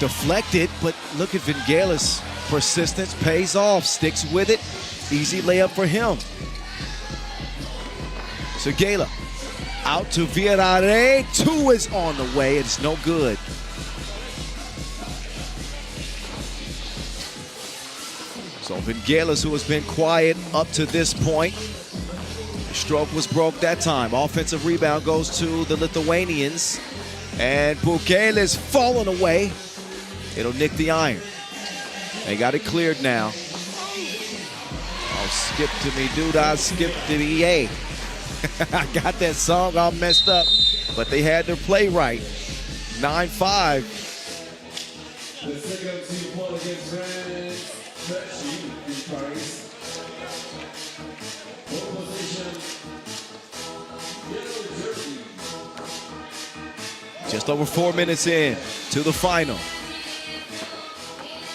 deflected, but look at Vingelis. Persistence pays off, sticks with it. Easy layup for him. So Gala out to Vienna. 2 is on the way. It's no good. So Vingelis, who has been quiet up to this point, stroke was broke that time. Offensive rebound goes to the Lithuanians. And Pukelis falling away. It'll nick the iron. They got it cleared now. Oh, skip to me, dude. I skip to me, yay. I got that song all messed up, but they had their play right. 9-5. The second team ball against France. Paris. Ball position. Yellow jersey. Just over 4 minutes in to the final.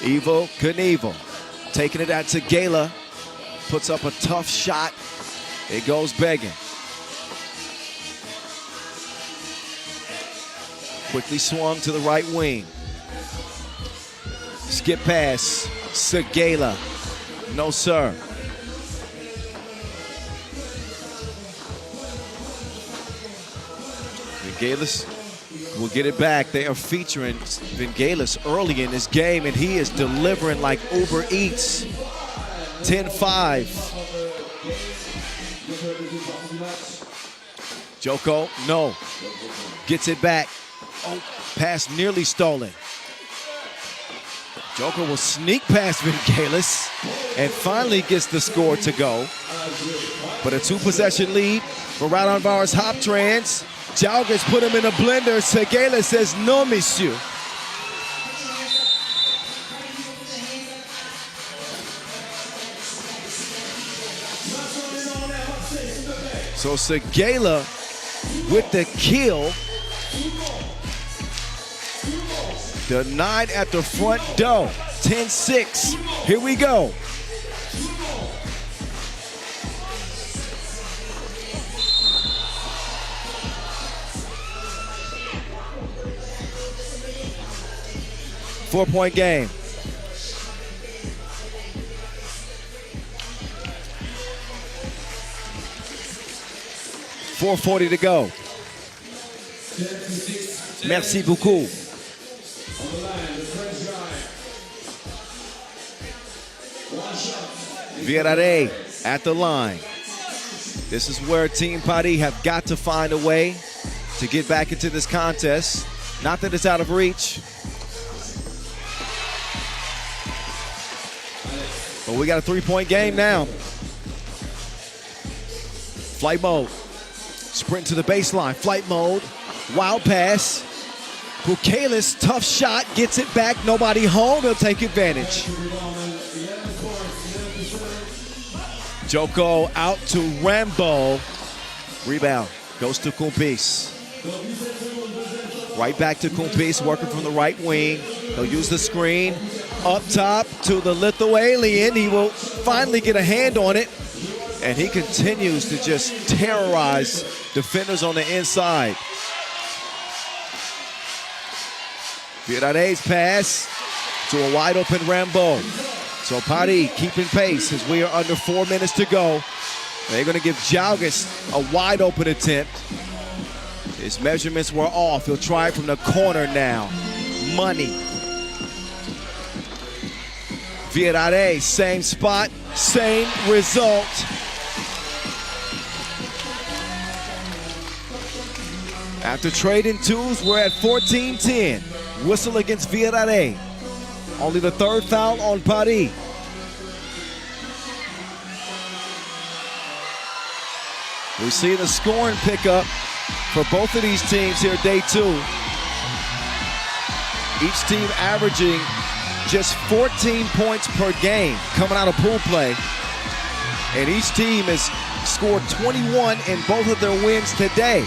Evo Knievel taking it out to Gala. Puts up a tough shot. It goes begging. Quickly swung to the right wing. Skip pass. Segala. No, sir. Vingelis will get it back. They are featuring Vingelis early in this game, and he is delivering like Uber Eats. 10-5. Joko, no. Gets it back. Oh, pass nearly stolen. Joker will sneak past Vingelis and finally gets the score to go. But a 2-possession lead for Raudondvaris Hoptrans. Jalgers put him in a blender. Segala says, no, monsieur. So Segala with the kill. Denied at the front door. 10-6. Here we go. Four-point game. .440 to go. Merci beaucoup. Vienna at the line. This is where Team Padi have got to find a way to get back into this contest. Not that it's out of reach. But we got a 3-point game now. Flight mode. Sprint to the baseline. Flight mode. Wild pass. Pukelis, tough shot. Gets it back. Nobody home. He'll take advantage. Joko out to Rambo. Rebound goes to Kumpis. Right back to Kumpis, working from the right wing. He'll use the screen. Up top to the Lithuanian. He will finally get a hand on it. And he continues to just terrorize defenders on the inside. Vienna's pass to a wide open Rambo. So Padi keeping pace as we are under 4 minutes to go. They're going to give Jalgis a wide open attempt. His measurements were off. He'll try it from the corner now. Money. Vienna, same spot, same result. After trading twos, we're at 14-10. Whistle against Vienna. Only the third foul on Padi. We see the scoring pickup for both of these teams here, day 2. Each team averaging just 14 points per game coming out of pool play. And each team has scored 21 in both of their wins today.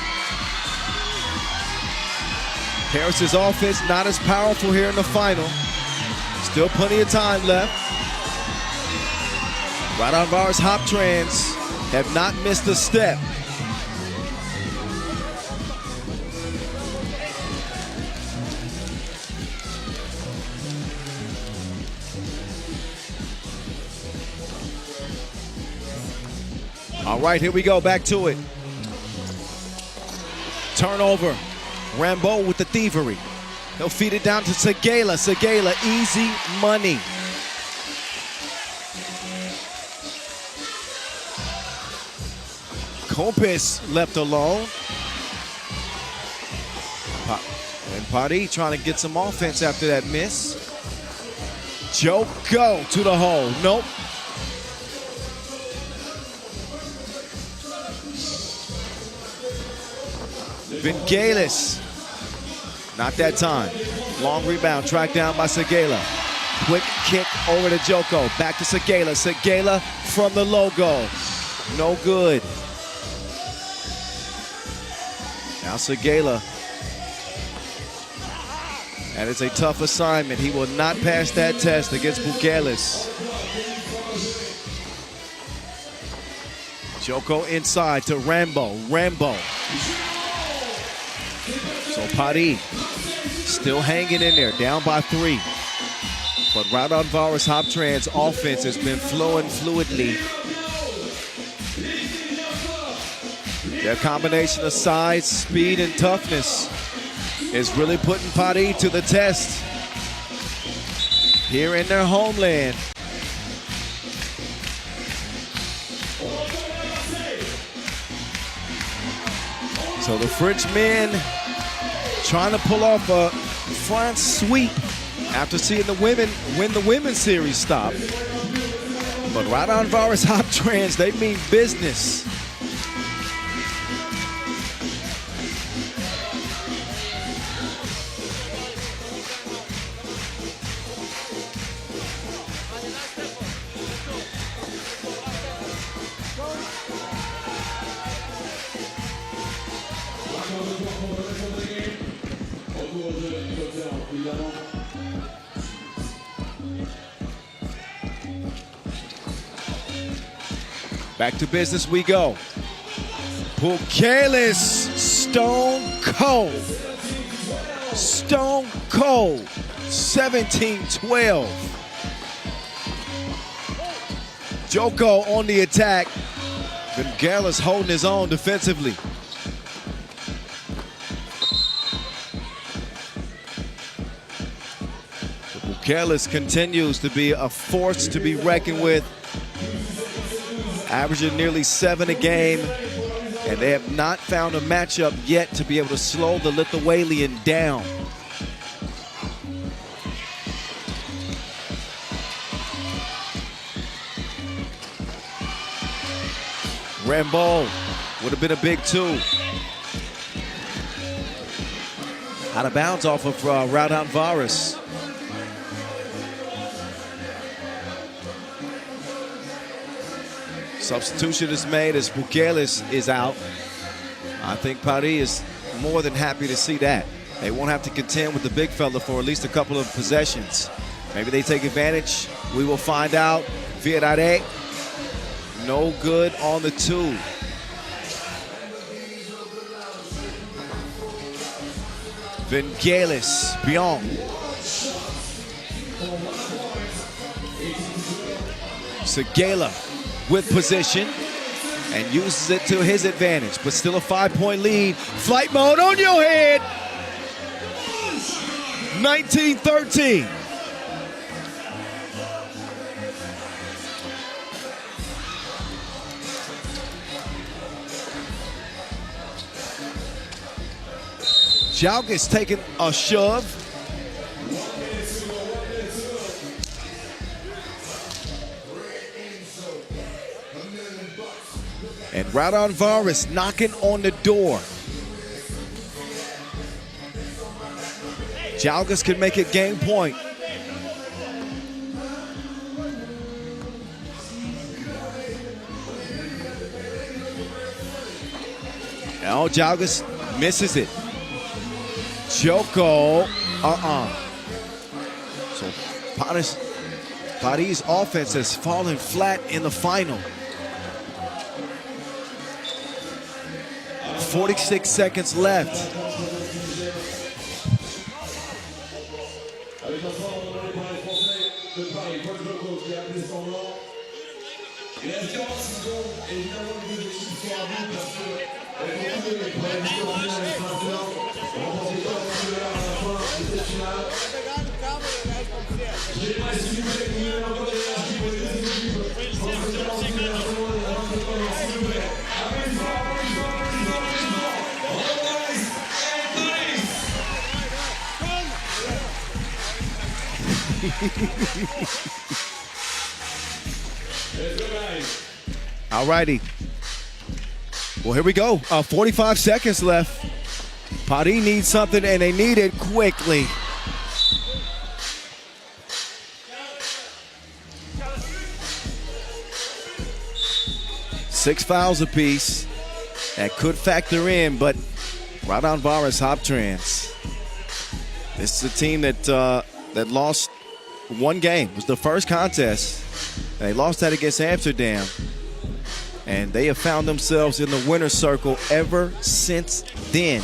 Paris's offense not as powerful here in the final. Still plenty of time left. Raudondvaris Hoptrans have not missed a step. All right, here we go, back to it. Turnover. Rambo with the thievery. He'll feed it down to Segala. Segala, easy money. Kompis left alone. And Pari trying to get some offense after that miss. Joko to the hole. Nope. Vingalis. Not that time. Long rebound, tracked down by Segala. Quick kick over to Joko. Back to Segala. Segala from the logo. No good. Now Segala. And it's a tough assignment. He will not pass that test against Bukelis. Joko inside to Rambo. Rambo. So Pari still hanging in there, down by 3. But Raudondvaris Hoptrans offense has been flowing fluidly. Their combination of size, speed, and toughness is really putting Pari to the test here in their homeland. So the French men trying to pull off a France sweep after seeing the women win the women's series stop. But Raudondvaris Hoptrans, they mean business. Back to business we go. Bukelis, stone cold. Stone cold. 17-12. Joko on the attack. Bukelis holding his own defensively. Bukelis continues to be a force to be reckoned with. Averaging nearly 7 a game, and they have not found a matchup yet to be able to slow the Lithuanian down. Rambo would have been a big 2. Out of bounds off of Raudondvaris. Substitution is made as Bukelis is out. I think Pari is more than happy to see that. They won't have to contend with the big fella for at least a couple of possessions. Maybe they take advantage. We will find out. Vienna, no good on the 2. Vingalis, beyond. Segala with position and uses it to his advantage, but still a 5-point lead. Flight mode on your head. 19-13. Jauk is taking a shove. And Raudondvaris knocking on the door. Jalgas can make it game point. Now Jalgas misses it. Joko, So Paris' offense has fallen flat in the final. 46 seconds left. Avec un fort dans les paris français de Paris, Podgorica qui a appelé son nom. Il reste 40 secondes et évidemment les deux équipes sont à bout parce qu'elles vont tous les problèmes sur la finale avec maintenant. Remporté $40 à la fin de cette finale. J'ai pas s'il vous plaît, vous mettez encore de l'énergie pour les deux équipes. Entre 40 et 21 secondes et 23 secondes, s'il vous plaît. Applaudissements, applaudissements, applaudissements, applaudissements. Raudondvaris and Paris. All righty. Well, here we go. 45 seconds left. Paris needs something, and they need it quickly. Six fouls apiece. That could factor in, but Raudondvaris Hoptrans. This is a team that lost one game. It was the first contest. They lost that against Amsterdam. And they have found themselves in the winner's circle ever since then.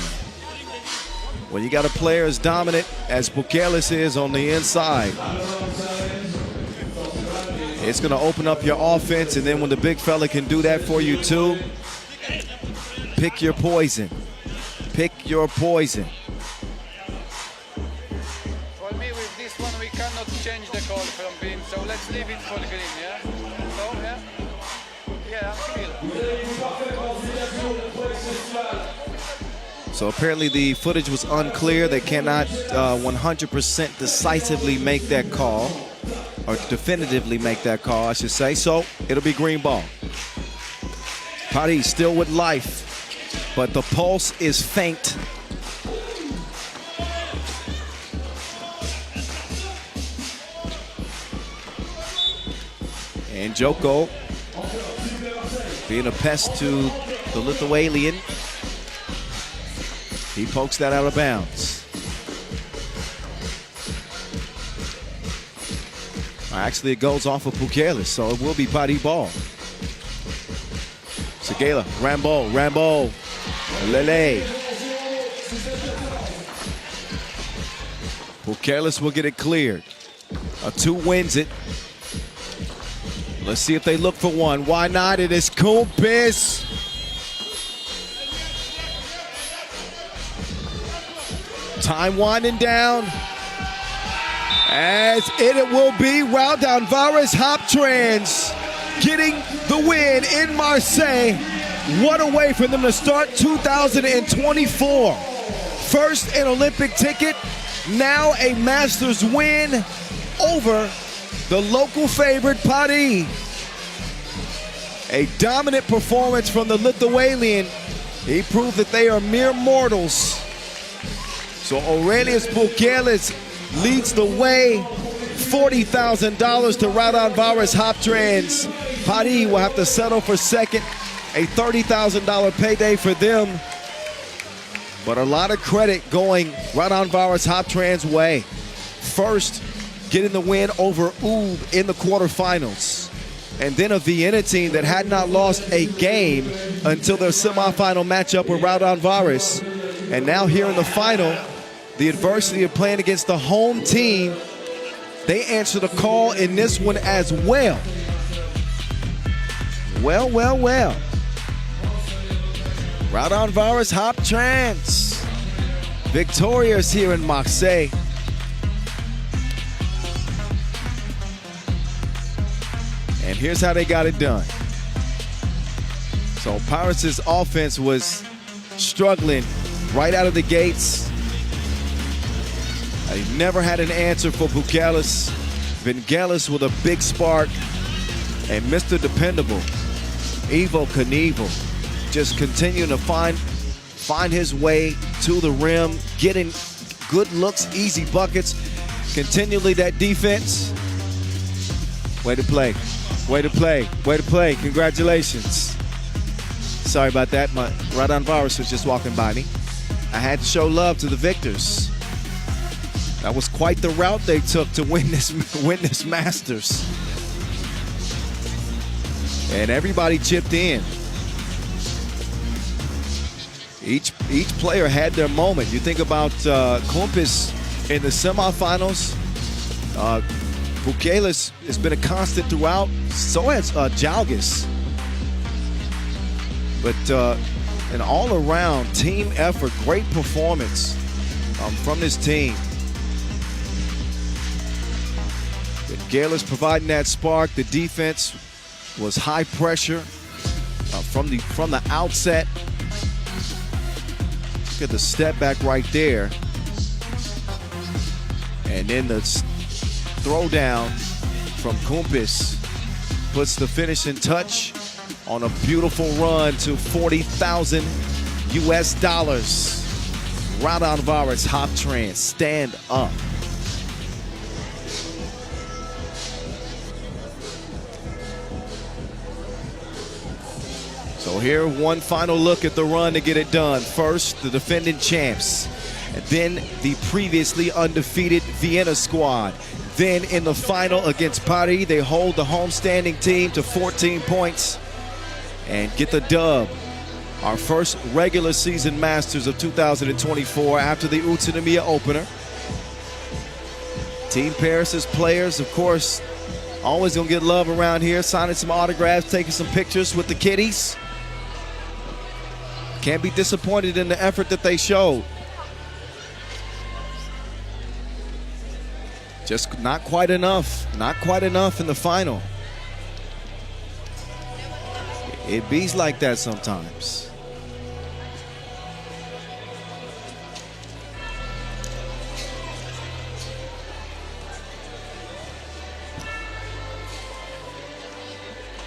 Well, you got a player as dominant as Bukelis is on the inside. It's going to open up your offense, and then when the big fella can do that for you too, pick your poison. Pick your poison. For me, with this one, we cannot change the call from beam, so let's leave it for green, yeah? So, yeah? Yeah, clear. So apparently the footage was unclear. They cannot 100% decisively make that call, or definitively make that call, I should say. So it'll be green ball. Paris still with life, but the pulse is faint. And Joko being a pest to the Lithuanian. He pokes that out of bounds. Actually, it goes off of Bukelis, so it will be Paris ball. Segala, Rambo, Lele. Bukelis will get it cleared. A two wins it. Let's see if they look for one. Why not? It is Kumpis. Time winding down. As it will be Raudondvaris Hoptrans getting the win in Marseille. What a way for them to start 2024. First an Olympic ticket, now a Masters win over the local favorite Paris. A dominant performance from the Lithuanian. He proved that they are mere mortals. So Aurelius Bukelis leads the way. $40,000 to Raudondvaris Hoptrans. Paris will have to settle for second. A $30,000 payday for them. But a lot of credit going Raudondvaris Hoptrans' way. First, getting the win over Ub in the quarterfinals. And then a Vienna team that had not lost a game until their semifinal matchup with Raudondvaris. And now here in the final, the adversity of playing against the home team, they answered a call in this one as well. Well. Raudondvaris Hoptrans victorious here in Marseille. And here's how they got it done. So Pirates' offense was struggling right out of the gates. They never had an answer for Bukelis. Vangelis with a big spark. And Mr. Dependable Evo Knievel just continuing to find his way to the rim, getting good looks, easy buckets, continually that defense. Way to play, way to play, way to play. Congratulations. Sorry about that, my Raudondvaris was just walking by me. I had to show love to the victors. That was quite the route they took to win this Masters. And everybody chipped in. Each player had their moment. You think about Kumpis in the semifinals. Pukelis has been a constant throughout. So has Jalgis. But an all-around team effort, great performance from this team. Galis providing that spark. The defense was high pressure from the outset. Look at the step back right there. And then the throw down from Kumpis puts the finishing touch on a beautiful run to $40,000 US. Raudondvaris, Hoptrans, stand up. So here, one final look at the run to get it done. First, the defending champs. And then the previously undefeated Vienna squad. Then in the final against Paris, they hold the homestanding team to 14 points and get the dub. Our first regular season Masters of 2024 after the Utsunomiya opener. Team Paris's players, of course, always gonna get love around here, signing some autographs, taking some pictures with the kiddies. Can't be disappointed in the effort that they showed. Just not quite enough in the final. It bees like that sometimes.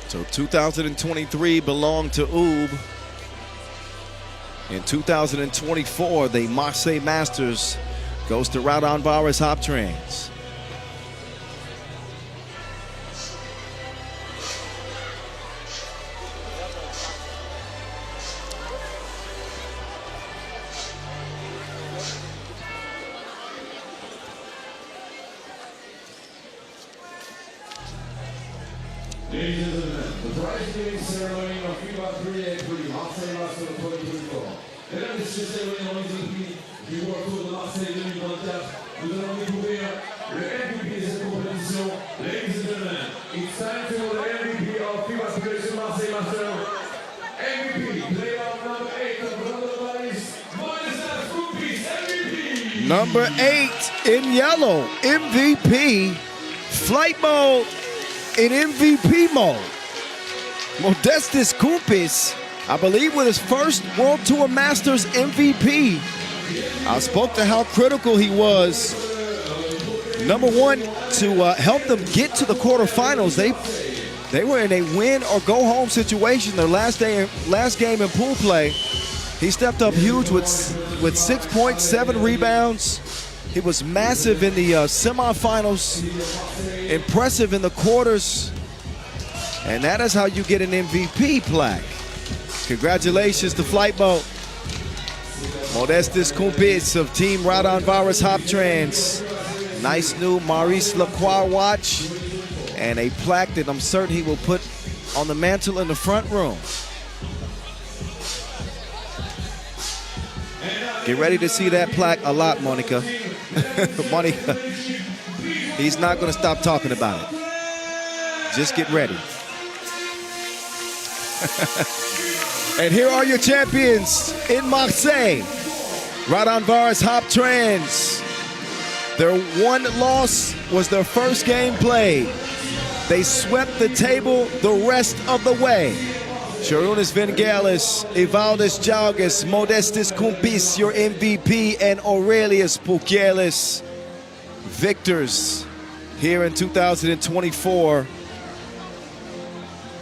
So 2023 belonged to Oob. In 2024, the Marseille Masters goes to Raudondvaris Hoptrans. Ladies and gentlemen, the prize giving ceremony of FIBA 3x3 Marseille Masters 2024. Mesdames et messieurs, cérémonie en Éthiopie du World Tour de Marseille 2024. Nous allons découvrir le MVP de cette compétition. Ladies and gentlemen, it's time to the MVP of FIBA 3x3 Marseille Masters. MVP, player number 8 of Raudondvaris, MVP. Number 8 in yellow, MVP, flight mode in MVP mode. Modestis Kumpis, I believe, with his first World Tour Masters MVP. I spoke to how critical he was. Number one, to help them get to the quarterfinals. They were in a win or go home situation their last game in pool play. He stepped up huge with 6 points, 7 rebounds. He was massive in the semifinals, impressive in the quarters, and that is how you get an MVP plaque. Congratulations to Flight Boat. Modestis Kumpis of Team Raudondvaris Hoptrans. Nice new Maurice Lacroix watch and a plaque that I'm certain he will put on the mantle in the front room. Get ready to see that plaque a lot, Monica. Monica, he's not going to stop talking about it. Just get ready. And here are your champions in Marseille. Raudondvaris Hoptrans. Their one loss was their first game played. They swept the table the rest of the way. Sharunas Vingalis, Evaldis Jalgis, Modestis Kumpis, your MVP, and Aurelius Pukelis, victors here in 2024.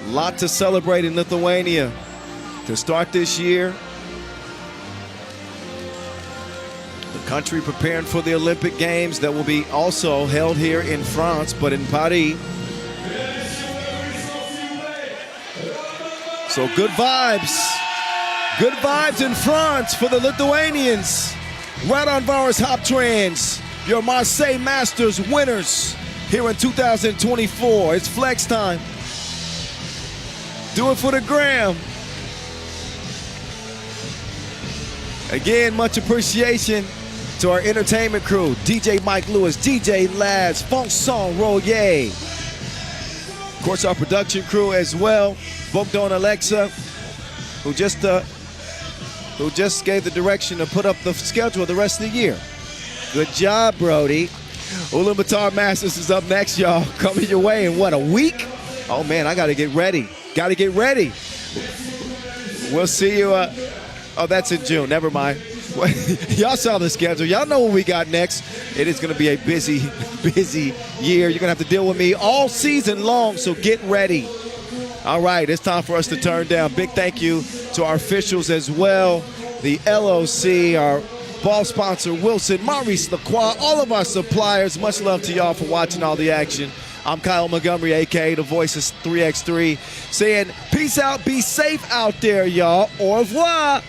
A lot to celebrate in Lithuania to start this year. The country preparing for the Olympic Games that will be also held here in France, but in Paris. So good vibes. Good vibes in France for the Lithuanians. Raudondvaris Hoptrans, your Marseille Masters winners here in 2024. It's flex time. Do it for the gram. Again, much appreciation to our entertainment crew. DJ Mike Lewis, DJ Laz, Vincent Royer. Of course, our production crew as well. Bogdan Alexa, who just gave the direction to put up the schedule the rest of the year. Good job, Brody. Ulaanbaatar Masters is up next, y'all. Coming your way in what, a week? Oh man, I gotta get ready. Gotta get ready. We'll see you. Oh, that's in June. Never mind. Y'all saw the schedule. Y'all know what we got next. It is gonna be a busy, busy year. You're gonna have to deal with me all season long, so get ready. All right, it's time for us to turn down. Big thank you to our officials as well. The LOC, our ball sponsor, Wilson, Maurice Lacroix, all of our suppliers. Much love to y'all for watching all the action. I'm Kyle Montgomery, a.k.a. the voice of 3x3, saying peace out, be safe out there, y'all. Au revoir.